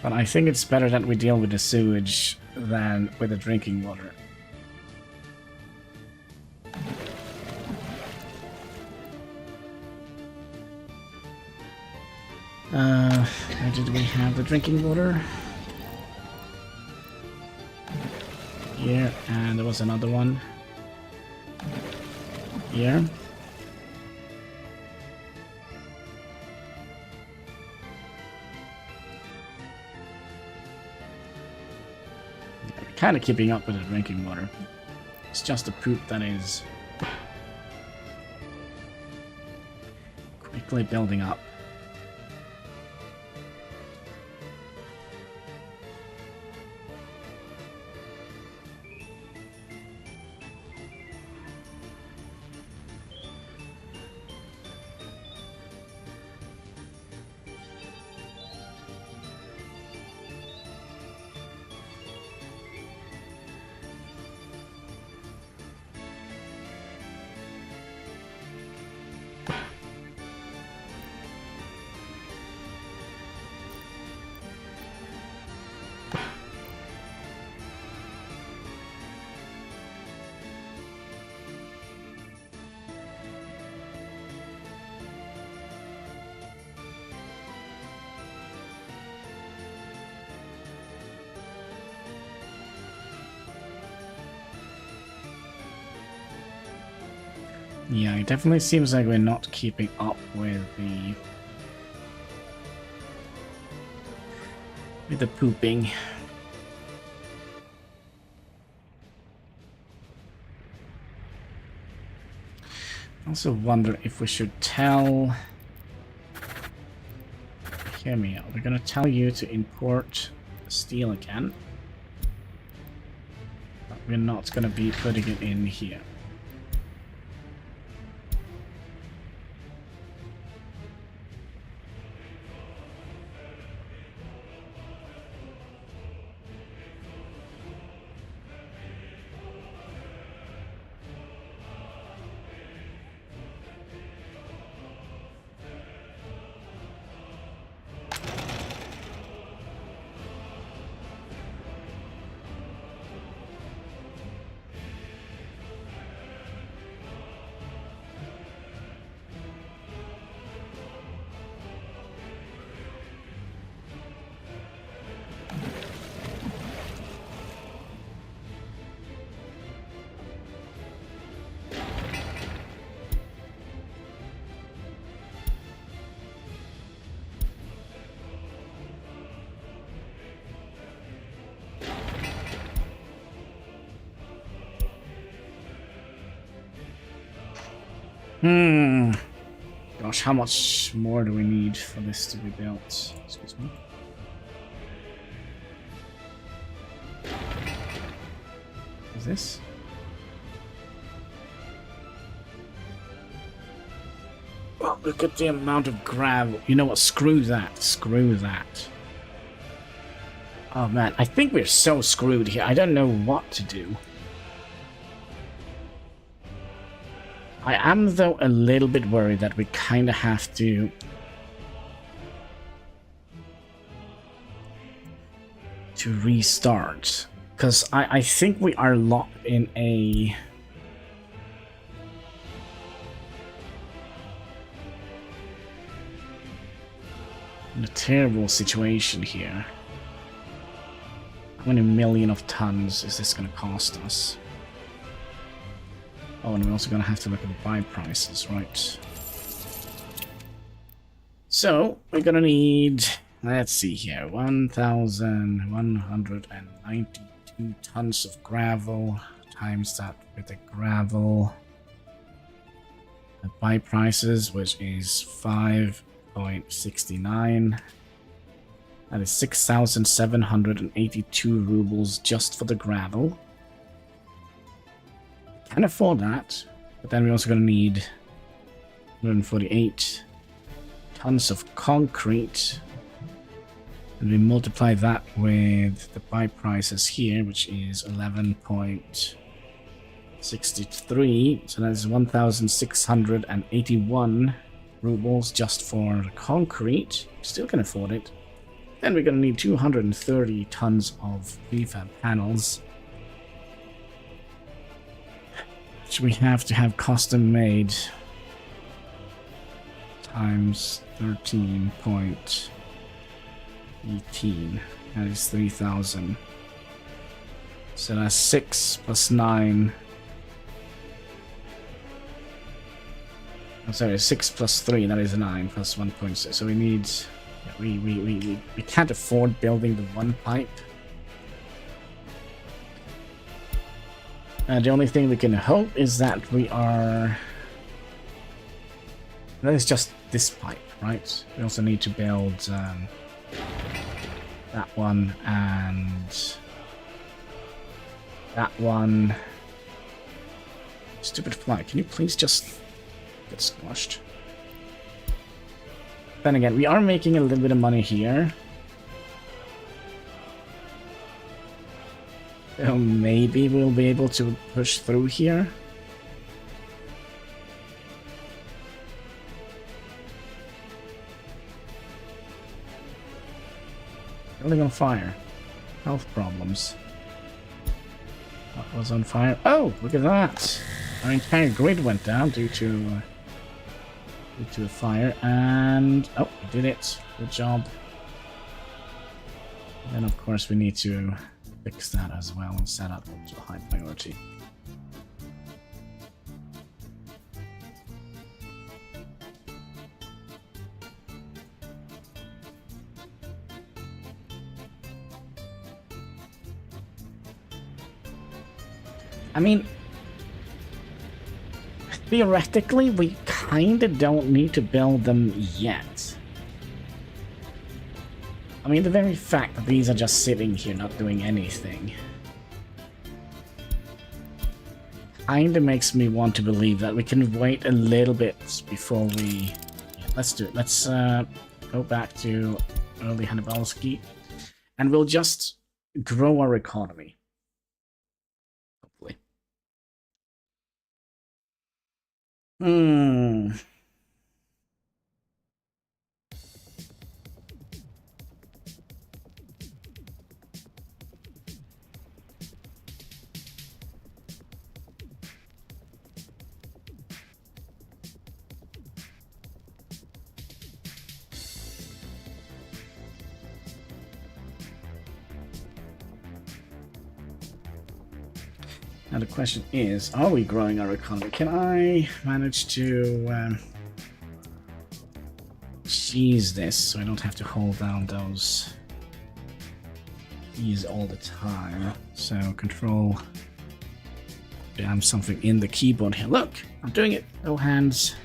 But I think it's better that we deal with the sewage than with the drinking water. Where did we have the drinking water? Here, and there was another one. Here. Kind of keeping up with the drinking water. It's just the poop that is quickly building up. Yeah, it definitely seems like we're not keeping up with the pooping. I also wonder if we should tell... Hear me out. We're gonna tell you to import steel again. But we're not gonna be putting it in here. Gosh, how much more do we need for this to be built? Excuse me. Is this? Well, look at the amount of gravel. You know what? Screw that. Screw that. Oh man, I think we're so screwed here. I don't know what to do. I am, though, a little bit worried that we kind of have to restart. Because I think we are locked in a... terrible situation here. How many million of tons is this going to cost us? Oh, and we're also going to have to look at the buy prices, right? So, we're going to need, let's see here, 1,192 tons of gravel, times that with the gravel. The buy prices, which is 5.69. That is 6,782 rubles just for the gravel. Can afford that, but then we're also going to need 148 tons of concrete, and we multiply that with the buy prices here, which is 11.63, so that is 1,681 rubles just for the concrete. Still can afford it. Then we're going to need 230 tons of prefab panels, which we have to have custom made times 13.18. That is 3,000. So that's 6 plus 9. I'm sorry, 6 plus 3, that is 9 plus 1.6. So we need... We can't afford building the one pipe. The only thing we can hope is that we are... That is just this pipe, right? We also need to build that one and that one. Stupid fly, can you please just get squashed? Then again, we are making a little bit of money here. So maybe we'll be able to push through here. Building on fire. Health problems. What was on fire? Oh, look at that! Our entire grid went down due to a fire, and oh, we did it. Good job. And then of course we need to fix that as well and set up to a high priority. I mean, theoretically, we kinda don't need to build them yet. I mean, the very fact that these are just sitting here not doing anything kinda makes me want to believe that we can wait a little bit before we... Yeah, let's do it. Let's go back to early Hannibalski, and we'll just grow our economy. Hopefully. Now the question is, are we growing our economy? Can I manage to cheese this so I don't have to hold down those keys all the time? So control, jam something in the keyboard here. Look, I'm doing it. No hands.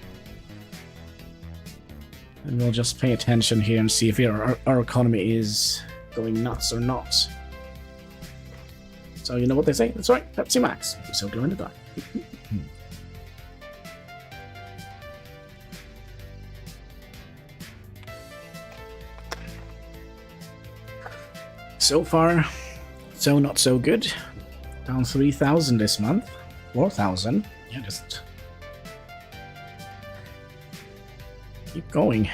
And we'll just pay attention here and see if our economy is going nuts or not. So you know what they say? That's right, Pepsi Max. You're so glow in the dark. So far, so not so good. Down 3,000 this month. 4,000. Yeah, just keep going.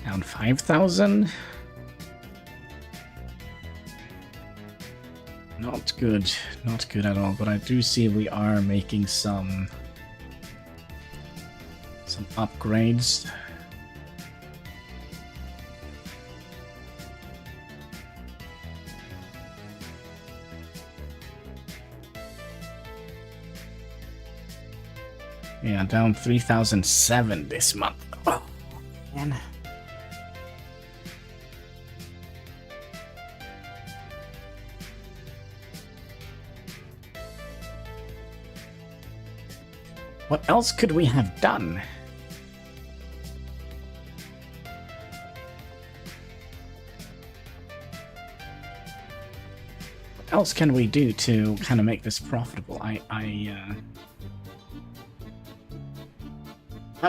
Down 5,000. Not good. Not good at all. But I do see we are making some upgrades. Yeah, down 3,007 this month. Oh, man. What else could we have done? What else can we do to kind of make this profitable? I'm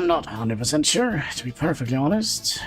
not 100% sure, to be perfectly honest.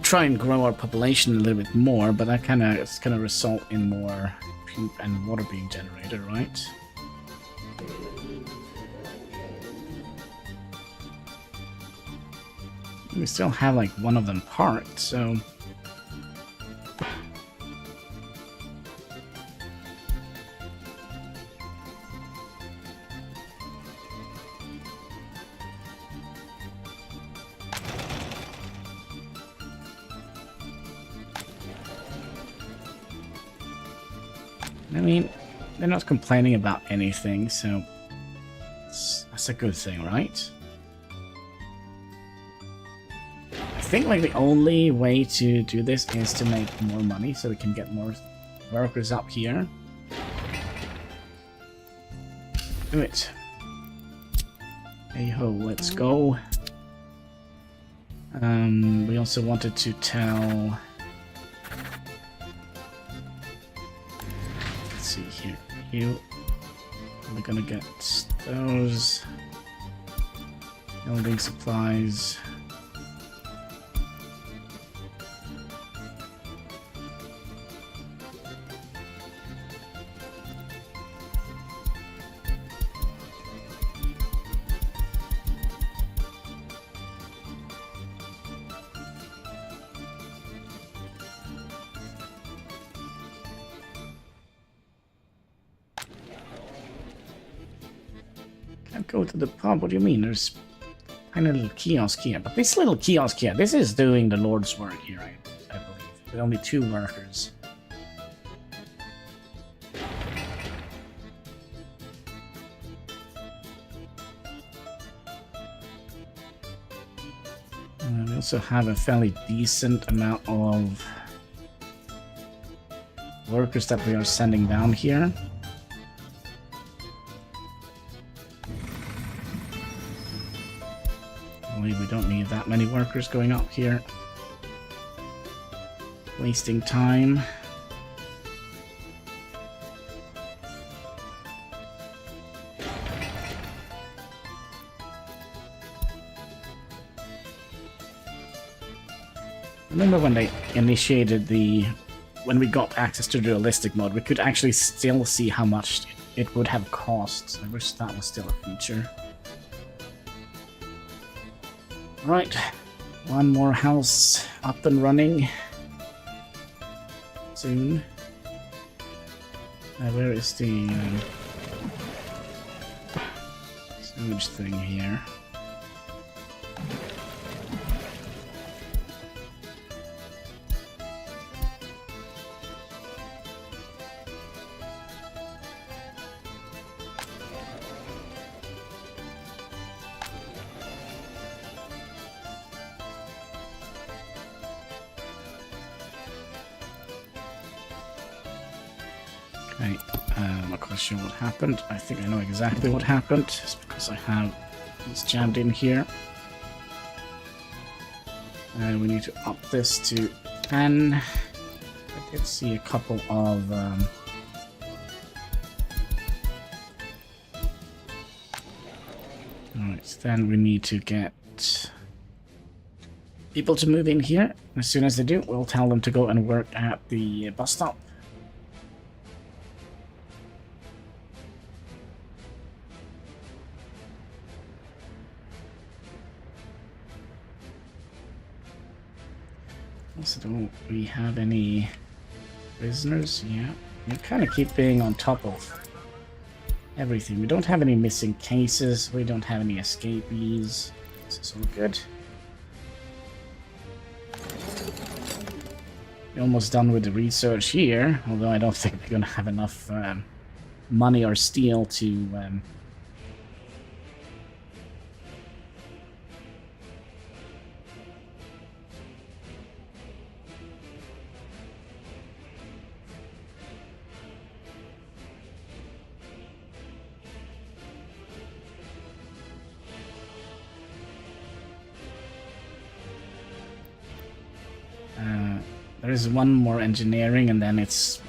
Try and grow our population a little bit more, but that it's gonna result in more poop and water being generated, right? We still have like one of them parked, so I mean, they're not complaining about anything, so that's a good thing, right? I think like the only way to do this is to make more money so we can get more workers up here. Do it. Hey ho, let's go. We also wanted to tell... see here. We're gonna get those building supplies. Can't go to the pub. What do you mean? There's a tiny little kiosk here. But this little kiosk here, this is doing the Lord's work here, I believe. With only 2 workers. We also have a fairly decent amount of workers that we are sending down here. We don't need that many workers going up here. Wasting time. Remember when they initiated when we got access to the realistic mode, we could actually still see how much it would have cost. I wish that was still a feature. Right, one more house up and running soon. Where is the sewage thing here? Okay, I'm not quite sure what happened. I think I know exactly what happened. It's because I have this jammed in here. We need to up this to 10. I did see a couple of alright, then we need to get people to move in here. As soon as they do, we'll tell them to go and work at the bus stop. Also, don't we have any prisoners? Yeah, we kind of keep being on top of everything. We don't have any missing cases. We don't have any escapees. This is all good. We're almost done with the research here, although I don't think we're gonna have enough money or steel to there is one more engineering and then it's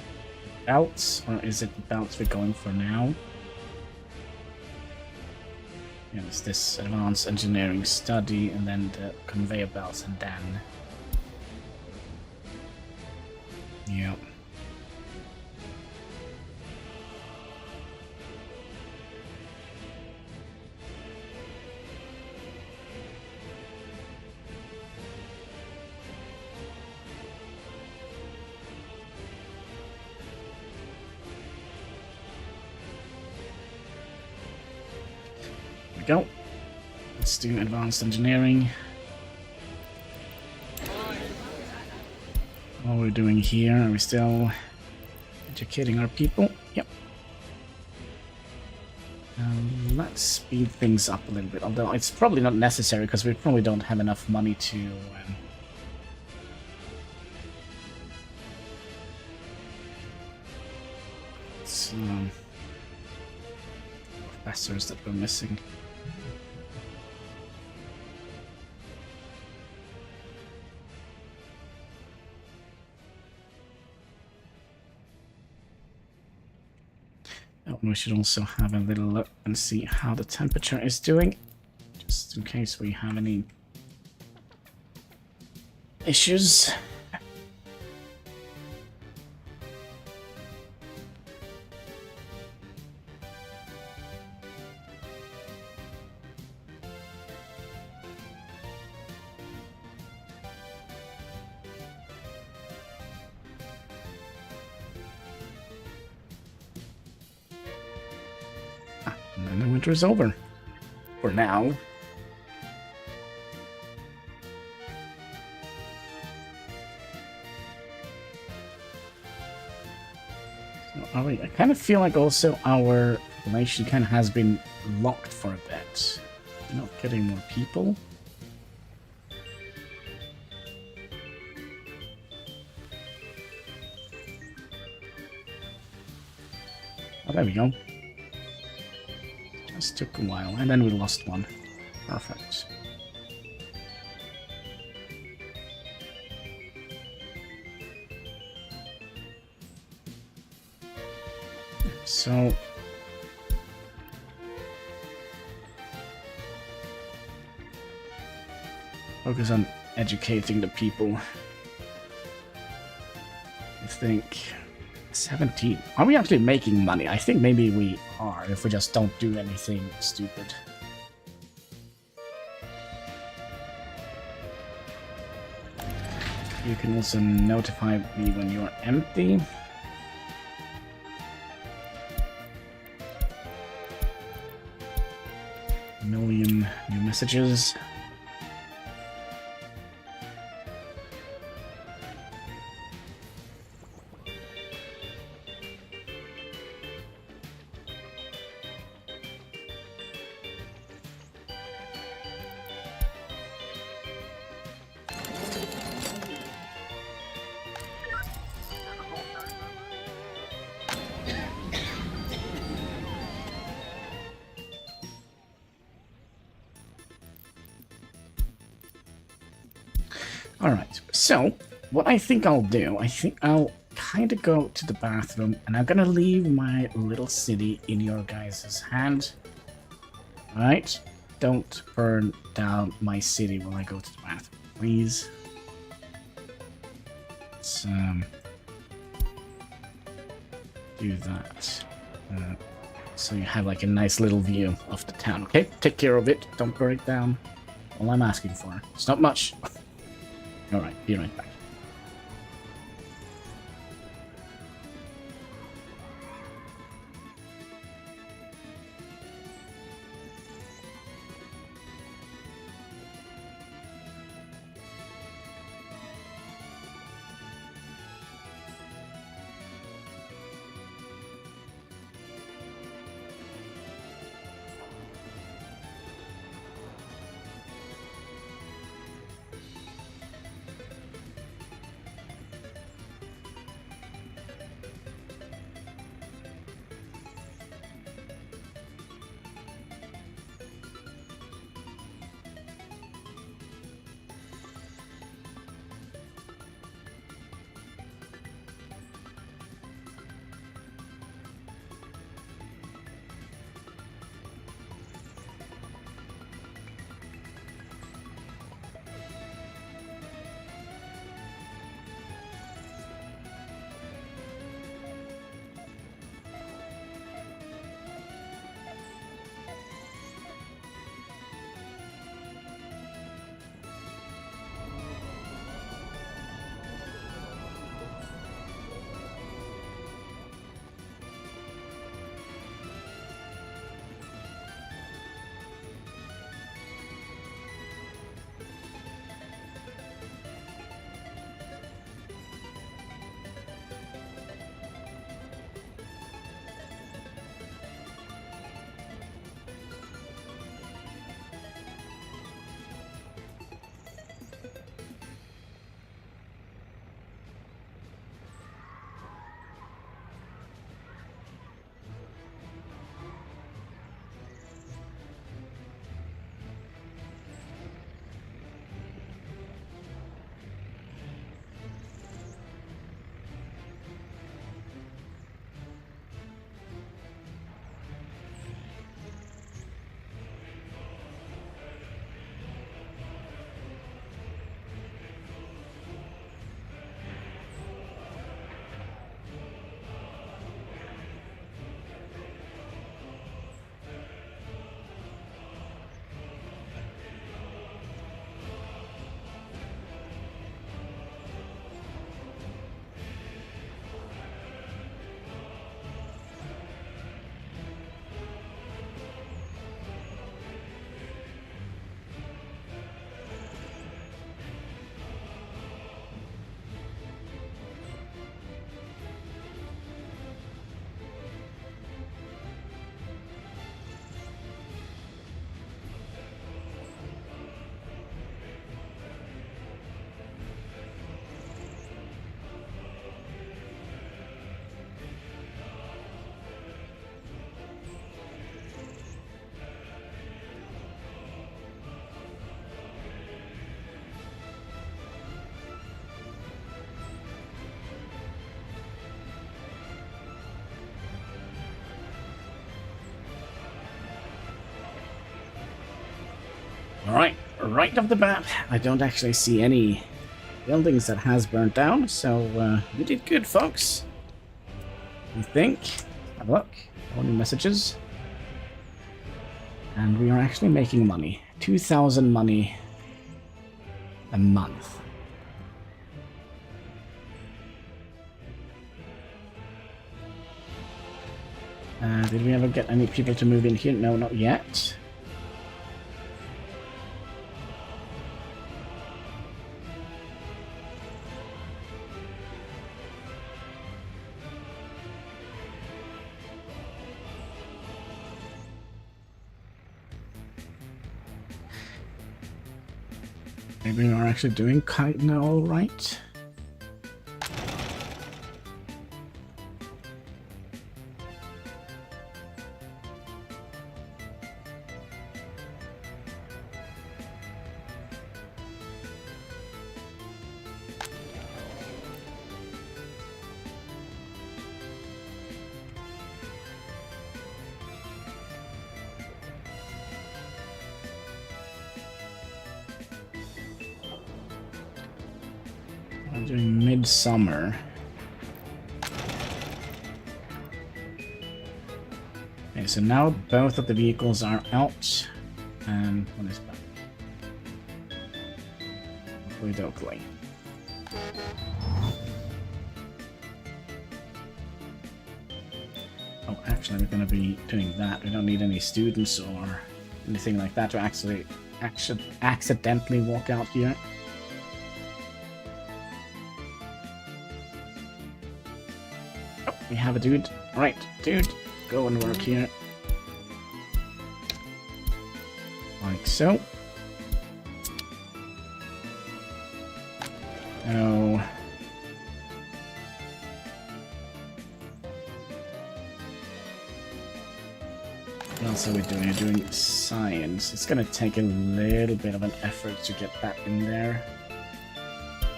belts, or is it the belts we're going for now? Yeah, it's this advanced engineering study and then the conveyor belts and then... Yep. Go. Let's do advanced engineering. What we're doing here, are we still educating our people? Yep. Let's speed things up a little bit, although it's probably not necessary because we probably don't have enough money to professors that we're missing. Oh, we should also have a little look and see how the temperature is doing, just in case we have any issues. And then the winter is over. For now. So I kind of feel like also our population kind of has been locked for a bit. We're not getting more people. Oh, there we go. Just took a while, and then we lost one. Perfect. So... focus on educating the people. I think... 17. Are we actually making money? I think maybe we are, if we just don't do anything stupid. You can also notify me when you're empty. A million new messages. Alright, so what I think I'll do, I think I'll kind of go to the bathroom and I'm gonna leave my little city in your guys' hand. Alright? Don't burn down my city when I go to the bathroom, please. Let's do that. So you have like a nice little view of the town, okay? Take care of it, don't burn it down. All I'm asking for. It's not much. Alright, be right back. Alright, right off the bat, I don't actually see any buildings that has burnt down, so you did good, folks. I think. Have a look. All new messages. And we are actually making money. 2,000 money a month. Did we ever get any people to move in here? No, not yet. Maybe we are actually doing kind of all right. I'm doing midsummer. Okay, so now both of the vehicles are out. And what is that? Hopefully. Oh, actually, we're going to be doing that. We don't need any students or anything like that to actually accidentally walk out here. We have a dude. Alright, dude, go and work here. Like so. Oh. What else are we doing? We're doing science. It's gonna take a little bit of an effort to get that in there.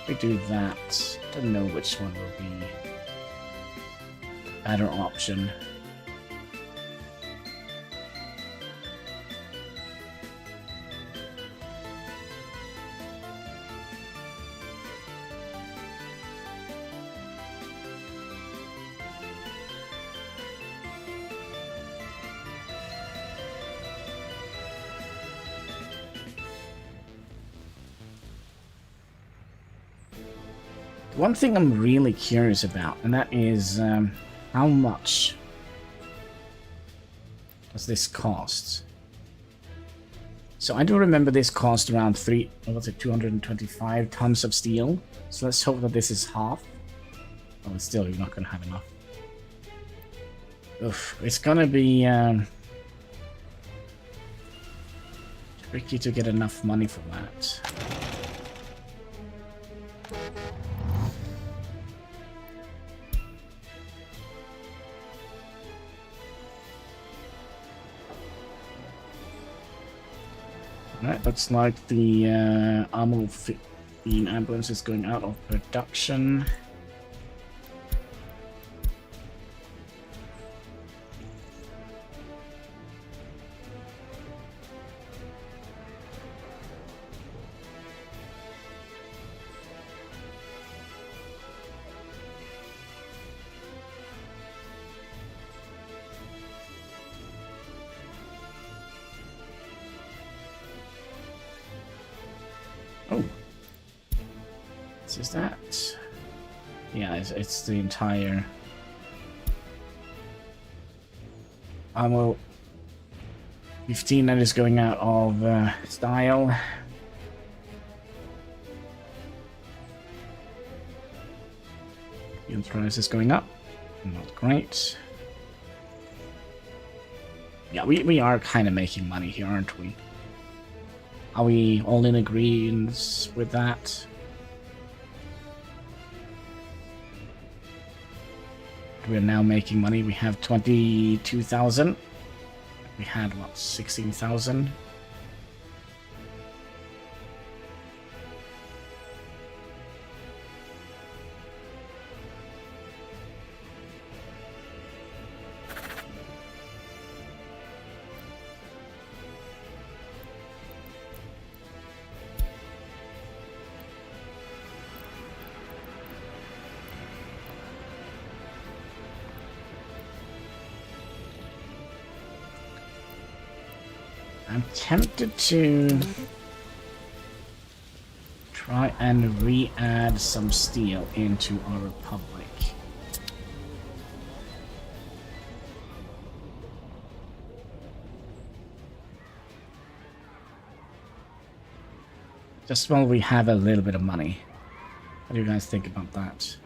If we do that, don't know which one will be better option. One thing I'm really curious about, and that is how much does this cost? So I do remember this cost around 225 tons of steel. So let's hope that this is half. Oh, still, you're not going to have enough. Oof, it's going to be tricky to get enough money for that. Alright, looks like the armor ambulance is going out of production. Oh, is that? Yeah, it's the entire ammo 15 that is going out of style. The price is going up. Not great. Yeah, we are kind of making money here, aren't we? Are we all in agreement with that? We're now making money. We have 22,000. We had, what, 16,000? I'm tempted to try and re-add some steel into our Republic. Just while we have a little bit of money. What do you guys think about that?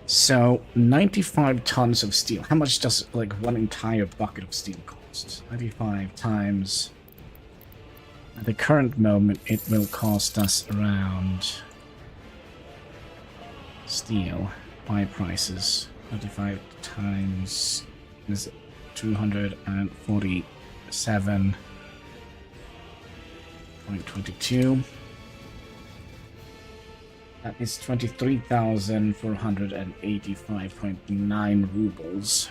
So, 95 tons of steel. How much does, like, one entire bucket of steel cost? 95 times... At the current moment, it will cost us around... Steel. Buy prices. 95 times... Is it 247.22. That is 23,485.9 rubles.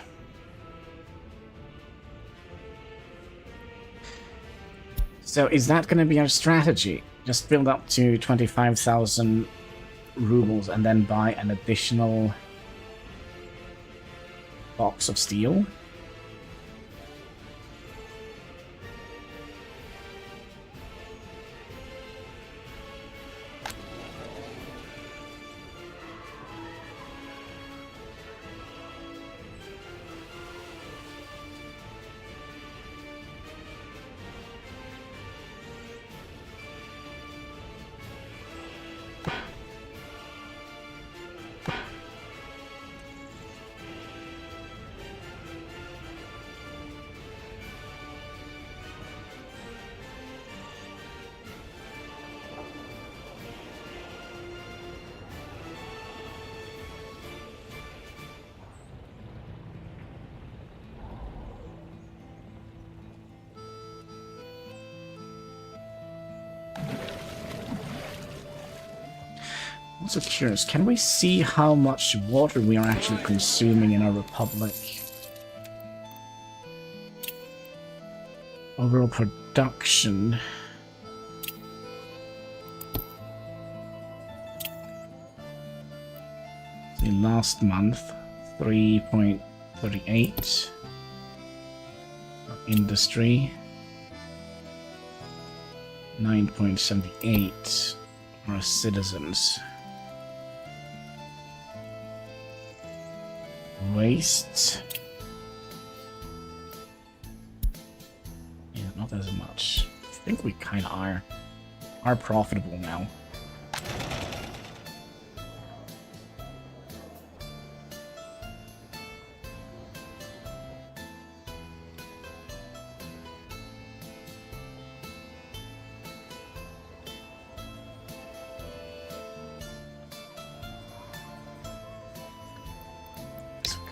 So is that going to be our strategy? Just build up to 25,000 rubles and then buy an additional box of steel? I'm also curious, can we see how much water we are actually consuming in our Republic? Overall production. See, last month, 3.38. Industry. 9.78 are citizens. Waste. Yeah, not as much. I think we kind of are profitable now.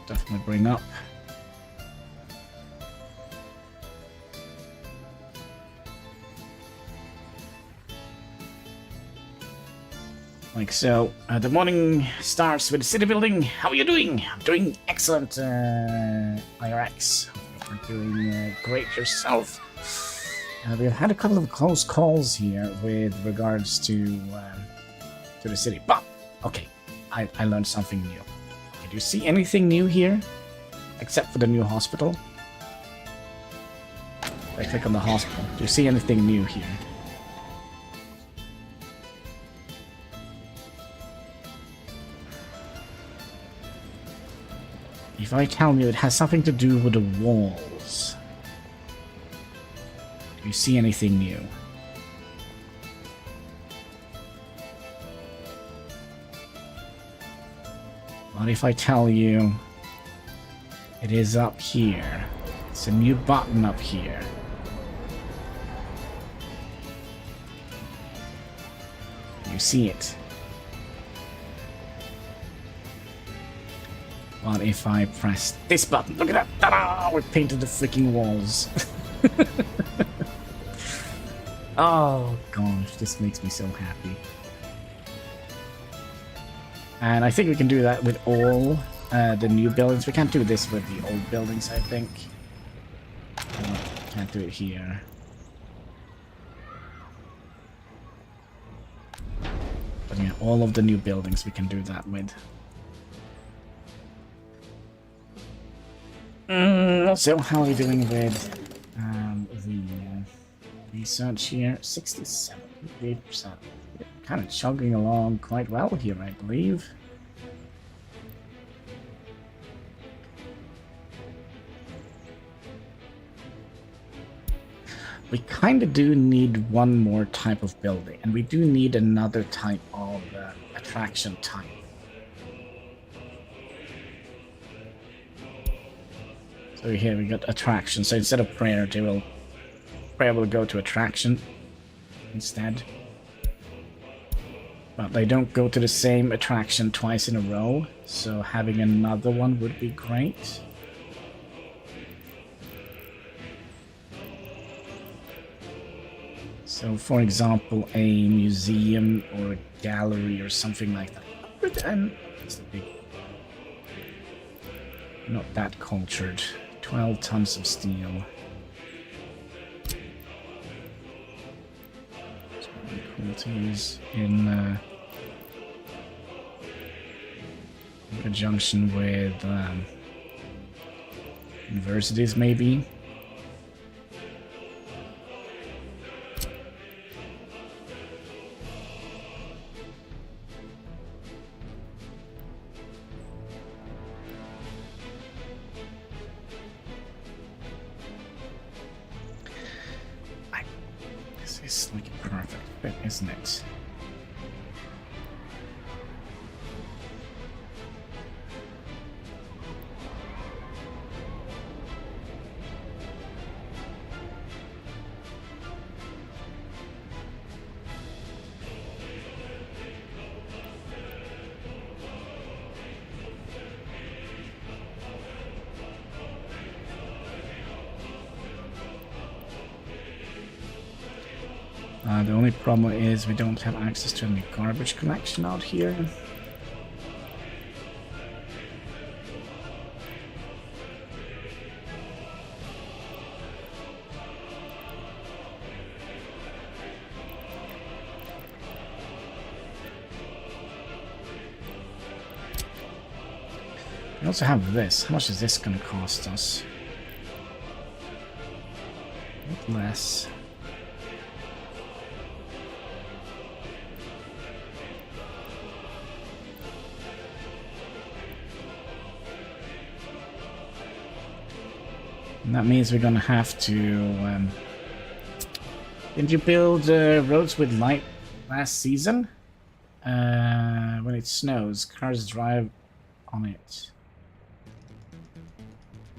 Definitely bring up. Like so. The morning starts with the city building. How are you doing? I'm doing excellent, IRX. You're doing great yourself. We've had a couple of close calls here with regards to the city. But, okay, I learned something new. Do you see anything new here? Except for the new hospital? If I click on the hospital, do you see anything new here? If I tell you it has something to do with the walls, do you see anything new? What if I tell you it is up here? It's a new button up here. You see it? What if I press this button? Look at that! Ta-da! We painted the freaking walls. Oh gosh, this makes me so happy. And I think we can do that with all the new buildings. We can't do this with the old buildings, I think. No, can't do it here. But yeah, all of the new buildings we can do that with. So how are we doing with the research here? 67%. Kind of chugging along quite well here, I believe. We kind of do need one more type of building, and we do need another type of attraction type. So here we got attraction. So instead of prayer, prayer will go to attraction instead. But they don't go to the same attraction twice in a row, so having another one would be great. So, for example, a museum or a gallery or something like that. And it's the big, not that cultured. 12 tons of steel. It's really cool to use in conjunction with universities, maybe. This is like a perfect fit, isn't it? The only problem is we don't have access to any garbage collection out here. We also have this. How much is this going to cost us? A bit less. And that means we're gonna have to. Did you build roads with light last season? When it snows, cars drive on it.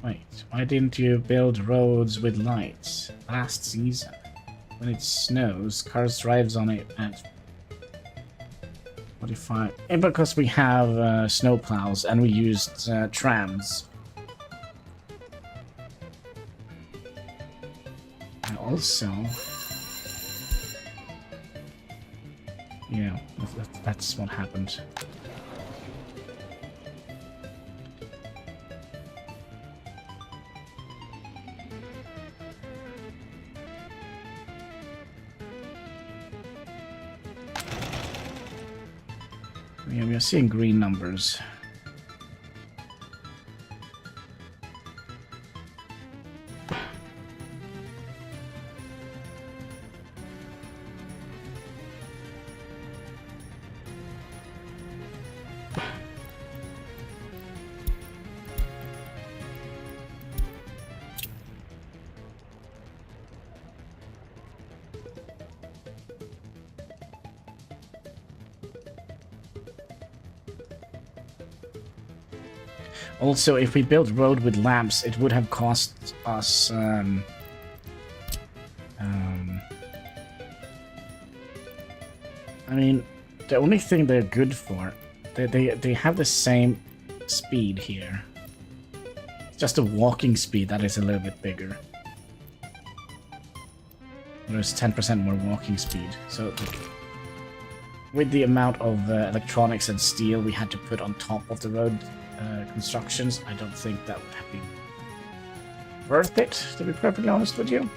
Wait, why didn't you build roads with lights last season? When it snows, cars drives on it at 45. And because we have snow plows and we used trams. And also, yeah, that's what happened. Yeah, we are seeing green numbers. Also, if we built road with lamps, it would have cost us I mean, the only thing they're good for, they have the same speed here. Just the walking speed that is a little bit bigger. There's 10% more walking speed. So with the amount of electronics and steel we had to put on top of the road constructions, I don't think that would have been worth it, to be perfectly honest with you.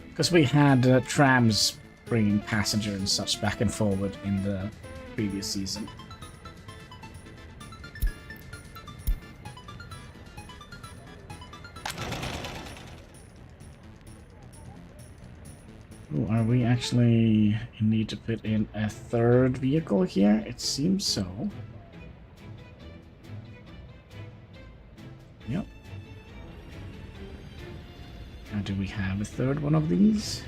Because we had trams bringing passengers and such back and forward in the previous season. Ooh, are we actually need to put in a third vehicle here? It seems so. Yep. Now, do we have a third one of these?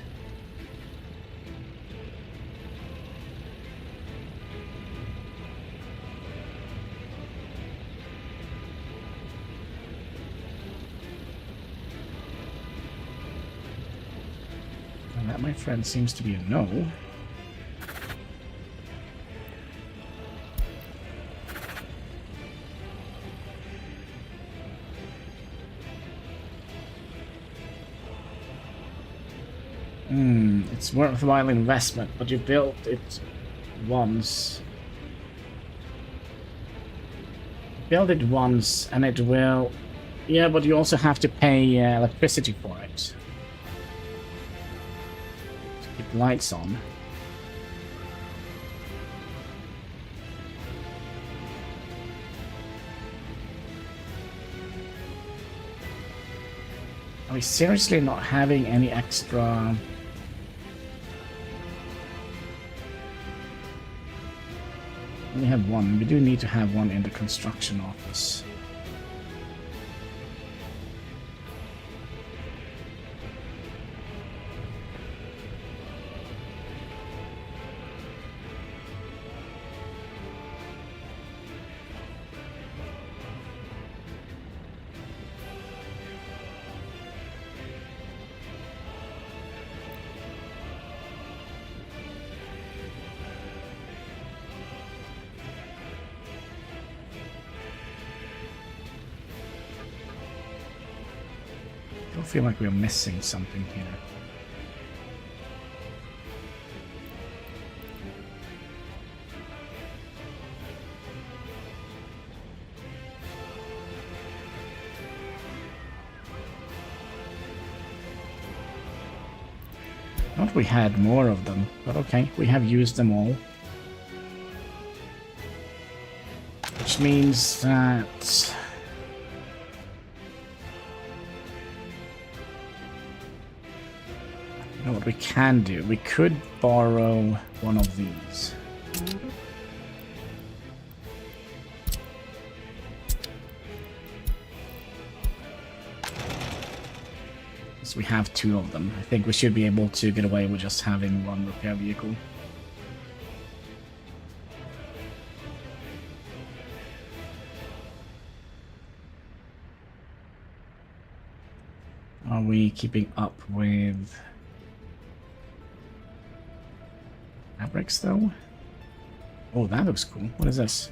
Well, that, my friend, seems to be a no. It's worthwhile investment, but you built it once. Build it once, and it will... Yeah, but you also have to pay electricity for it. To keep lights on. Are we seriously not having any extra... We have one. We do need to have one in the construction office. I feel like we're missing something here. Thought we had more of them, but okay, we have used them all. Which means that... You know what we can do? We could borrow one of these. So we have two of them. I think we should be able to get away with just having one repair vehicle. Are we keeping up with fabrics though? Oh, that looks cool. What is this?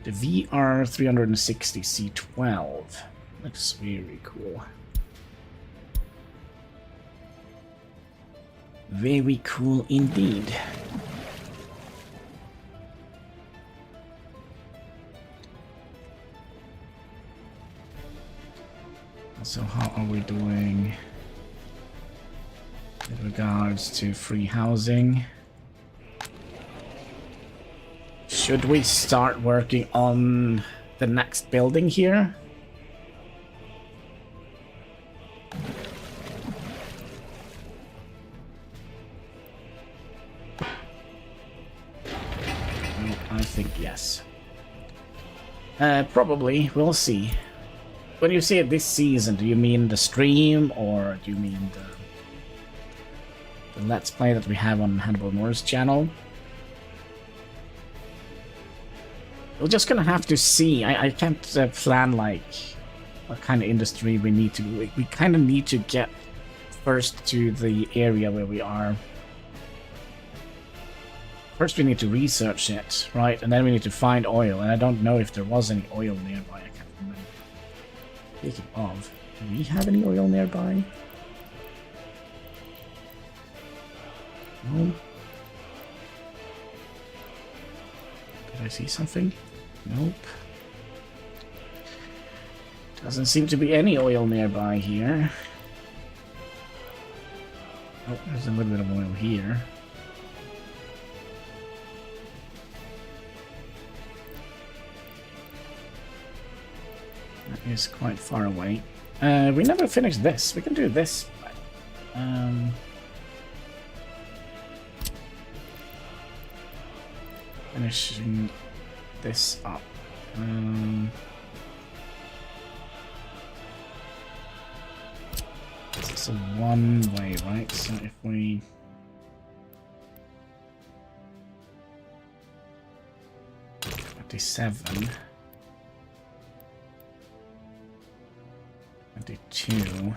The VR360 C12. Looks very cool. Very cool indeed. So how are we doing with regards to free housing? Should we start working on the next building here? I think yes. Probably. We'll see. When you say this season, do you mean the stream or do you mean the Let's Play that we have on HanniballNOR's channel? We're just gonna have to see. I can't plan like what kind of industry we need to. We kind of need to get first to the area where we are. First we need to research it, right? And then we need to find oil. And I don't know if there was any oil nearby. I can't remember. Speaking of, do we have any oil nearby? No. Did I see something? Nope. Doesn't seem to be any oil nearby here. Oh, there's a little bit of oil here. That is quite far away. We never finished this. We can do this. Finishing this up. It's a one way, right? So if we... $27... $22...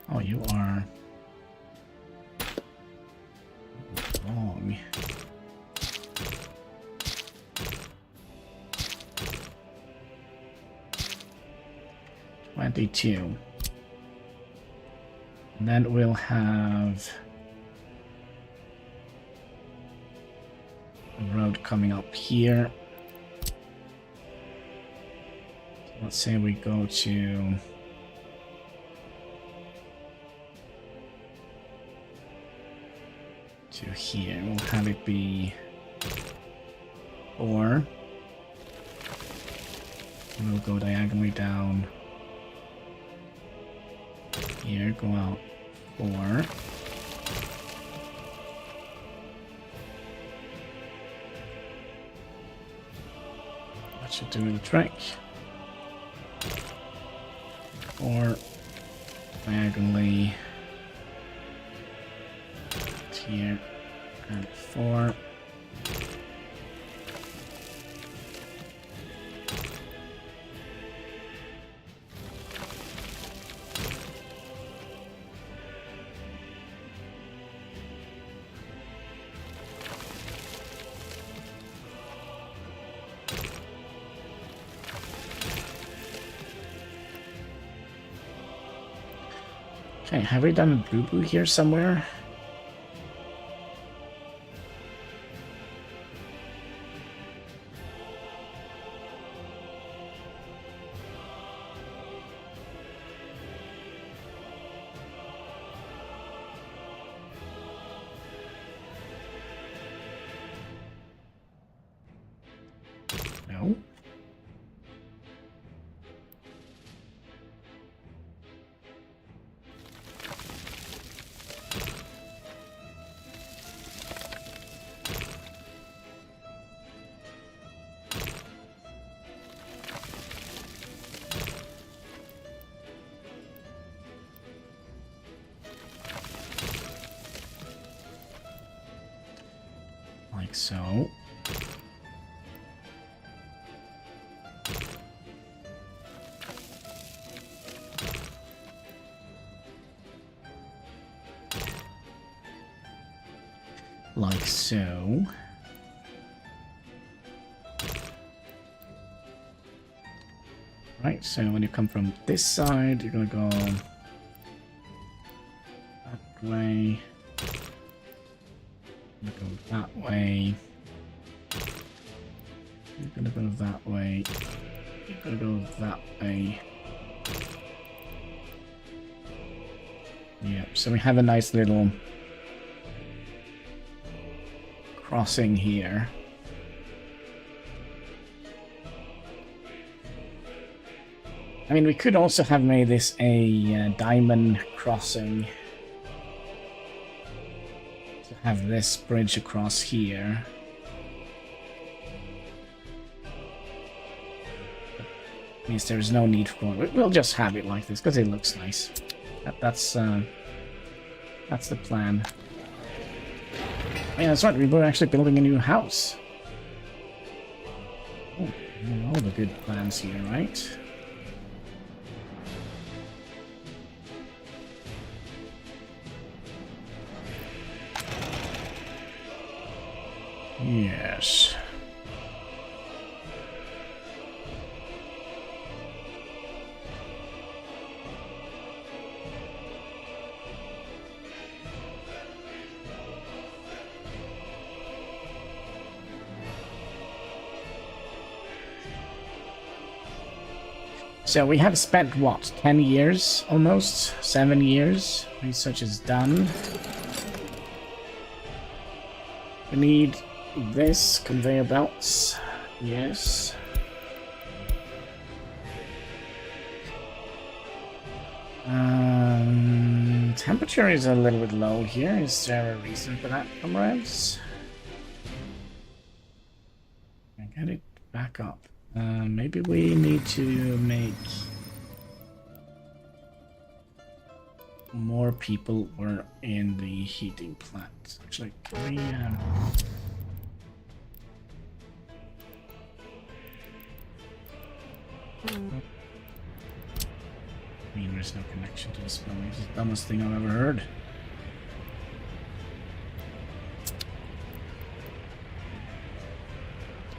Oh, you are wrong. $22. And then we'll have a road coming up here. So let's say we go to here. We'll have it be 4. And we'll go diagonally down here, go out 4. That should do the trick. 4 diagonally here and 4. Okay, have we done a boo-boo here somewhere? No. Like so. Like so. Right, so when you come from this side, you're gonna go that way. You're gonna go that way. You're gonna go that way. You're gonna go that way. Yeah, so we have a nice little crossing here. I mean, we could also have made this a diamond crossing. To have this bridge across here. Means there's no need for it. We'll just have it like this because it looks nice. That's the plan. Yeah, that's right. We were actually building a new house. Oh, all the good plans here, right? Yes. So we have spent, what, 10 years almost? 7 years? Research is done. We need this, conveyor belts. Yes. Temperature is a little bit low here. Is there a reason for that, comrades? Get it back up. Maybe we need to make more people were in the heating plant. Actually, can we, I mean, there's no connection to this building. It's the dumbest thing I've ever heard.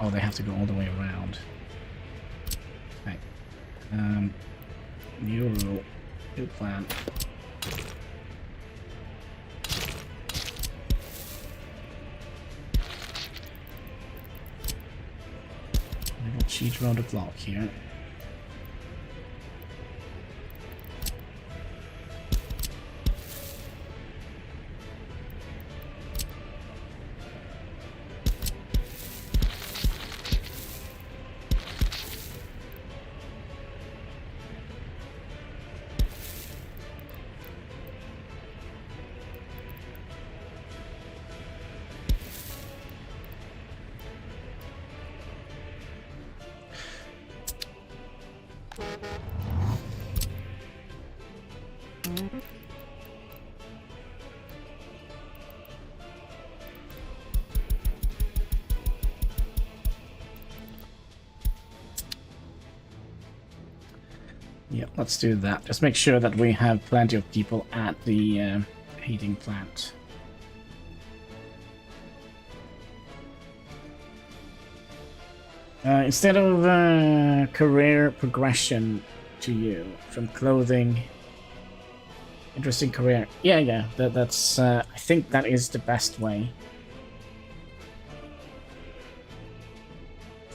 Oh, they have to go all the way around. Okay. New rule. New plan. Little cheat around the clock here. Yeah, let's do that. Just make sure that we have plenty of people at the heating plant. Instead of career progression to you from clothing, interesting career. Yeah, that's. I think that is the best way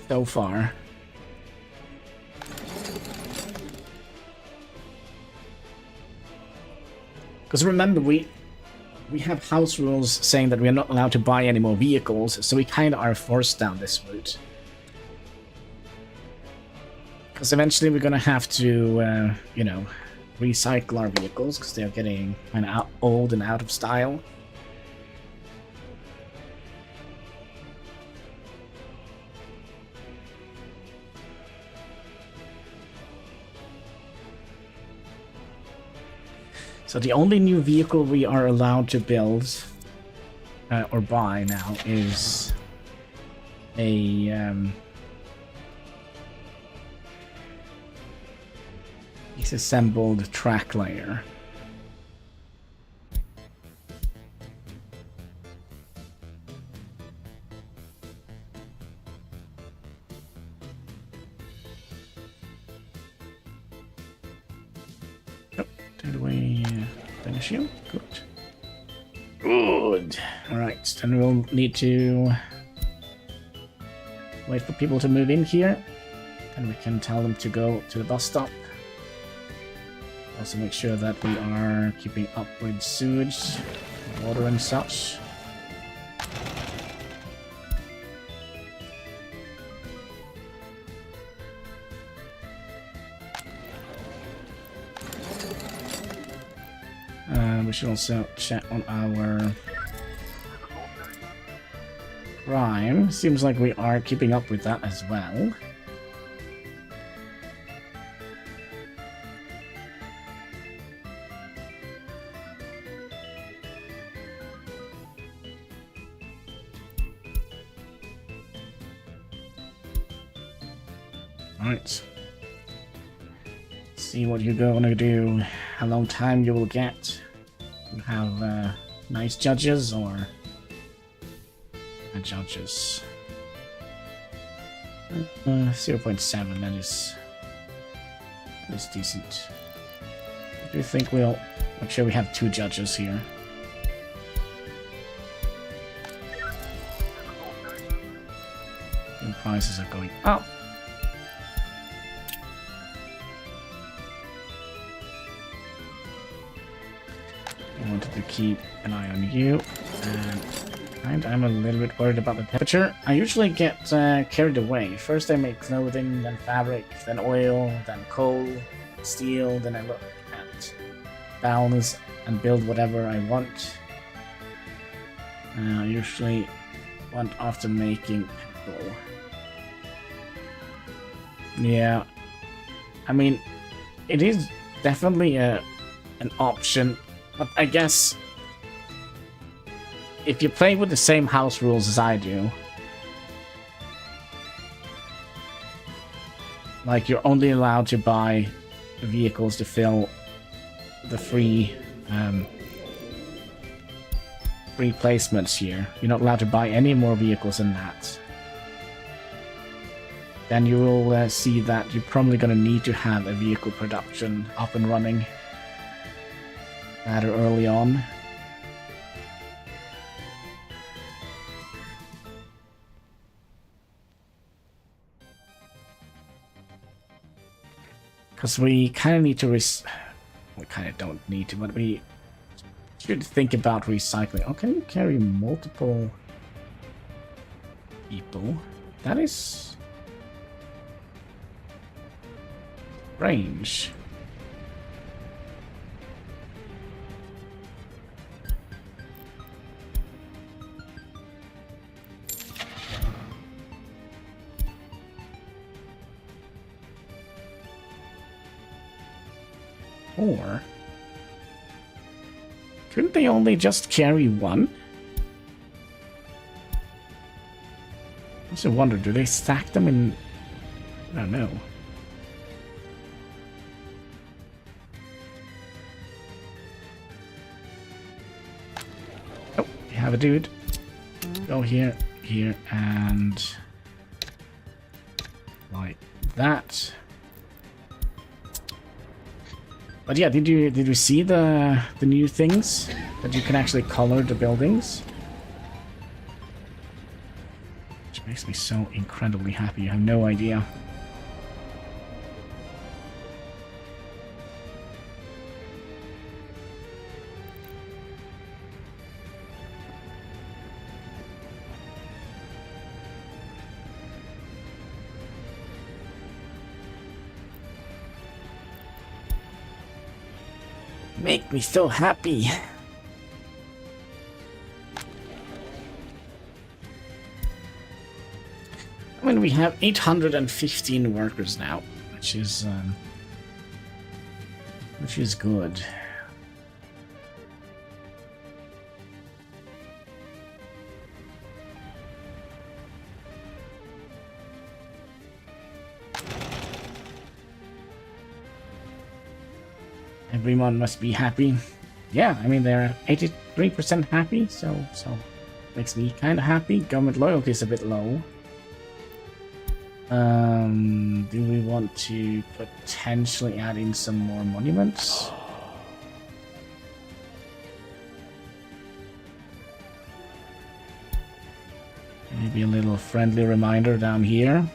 so far. Because remember, we have house rules saying that we are not allowed to buy any more vehicles, so we kind of are forced down this route. Because eventually we're going to have to, you know, recycle our vehicles, because they're getting kind of old and out of style. So the only new vehicle we are allowed to build or buy now is a disassembled track layer. Did we finish you? Good. Good. Alright, then we'll need to wait for people to move in here. And we can tell them to go to the bus stop. Also make sure that we are keeping up with sewage, water and such. We should also check on our crime. Seems like we are keeping up with that as well. Alright. See what you're gonna do. How long time you will get. You have nice judges or bad judges. 0.7, that is decent. I do think we'll make sure we have 2 judges here. And prices are going up. I wanted to keep an eye on you, and I'm a little bit worried about the temperature. I usually get carried away. First I make clothing, then fabric, then oil, then coal, steel, then I look at balance and build whatever I want. I usually want after making petrol. Yeah, I mean, it is definitely an option, but I guess if you play with the same house rules as I do, like you're only allowed to buy vehicles to fill the free placements here. You're not allowed to buy any more vehicles than that. Then you will see that you're probably going to need to have a vehicle production up and running rather early on. Because we kind of need to we kind of don't need to, but we should think about recycling. Oh, can you carry multiple people? That is strange. Or couldn't they only just carry one? I also wonder, do they stack them in? I don't know. Oh, you have a dude. Go here, here, and like that. But yeah, did you see the new things that you can actually color the buildings? Which makes me so incredibly happy. You have no idea. Make me so happy. I mean, we have 815 workers now, which is good. Everyone must be happy. Yeah, I mean, they're 83% happy, so makes me kind of happy. Government loyalty is a bit low. Do we want to potentially add in some more monuments? Maybe a little friendly reminder down here.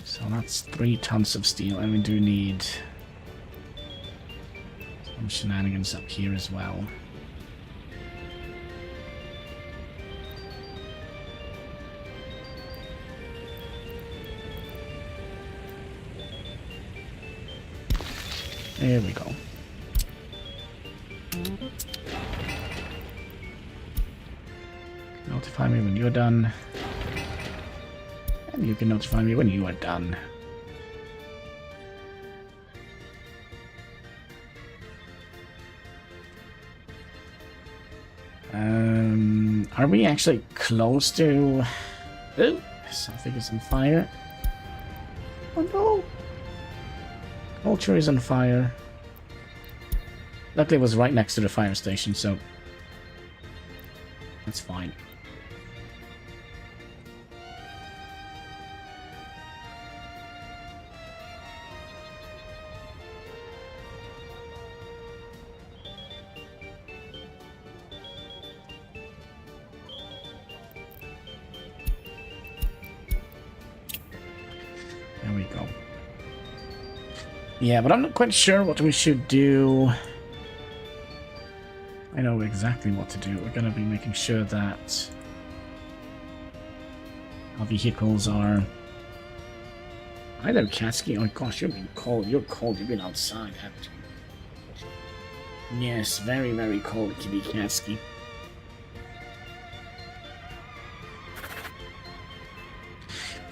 So that's 3 tons of steel, and we do need some shenanigans up here as well. There we go. ever done. And you can notify me when you are done. Are we actually close to... Oh, something is on fire. Oh no! Culture is on fire. Luckily it was right next to the fire station, so... that's fine. There we go. Yeah, but I'm not quite sure what we should do. I know exactly what to do. We're going to be making sure that our vehicles are either casky. Oh gosh, you're being cold. You're cold. You've been outside, haven't you? Yes, very, very cold. It can be casky.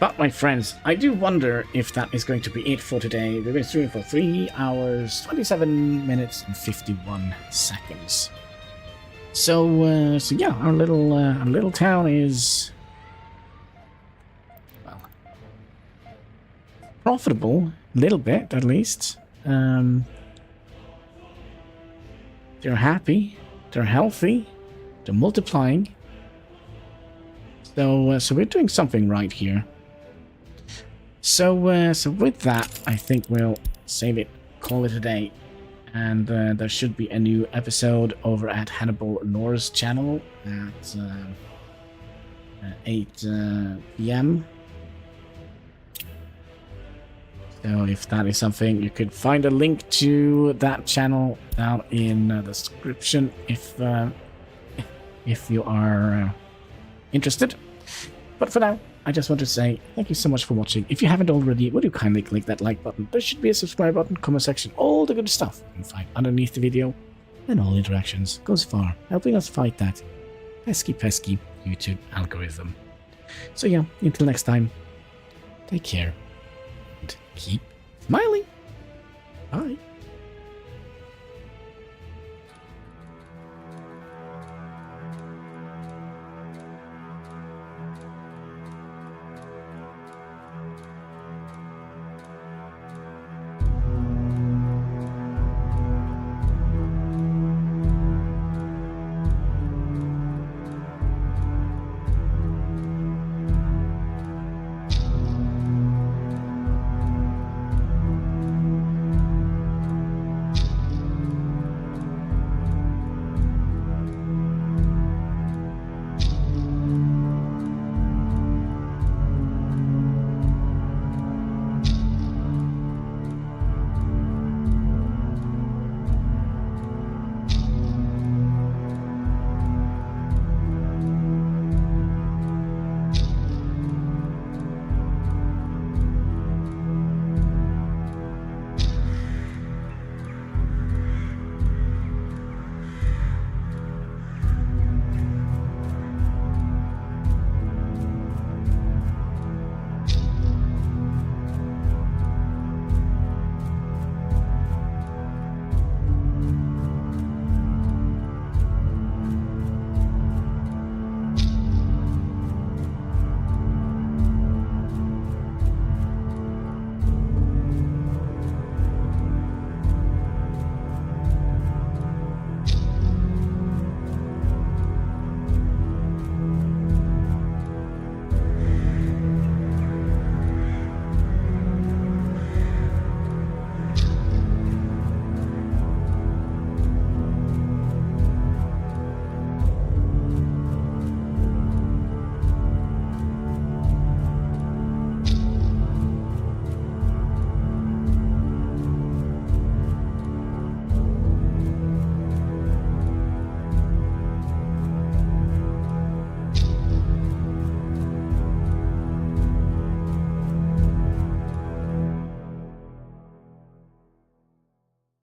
But, my friends, I do wonder if that is going to be it for today. We've been streaming for 3 hours, 27 minutes, and 51 seconds. So yeah, our little town is, well, profitable, a little bit at least. They're happy, they're healthy, they're multiplying. So we're doing something right here. So with that, I think we'll save it, call it a day. And there should be a new episode over at HanniballNOR's channel at 8 p.m. So if that is something, you could find a link to that channel down in the description if you are interested. But for now, I just want to say thank you so much for watching. If you haven't already, would you kindly click that like button? There should be a subscribe button, comment section, all the good stuff you can find underneath the video. And all interactions goes far, helping us fight that pesky YouTube algorithm. So yeah, until next time, take care and keep smiling. Bye.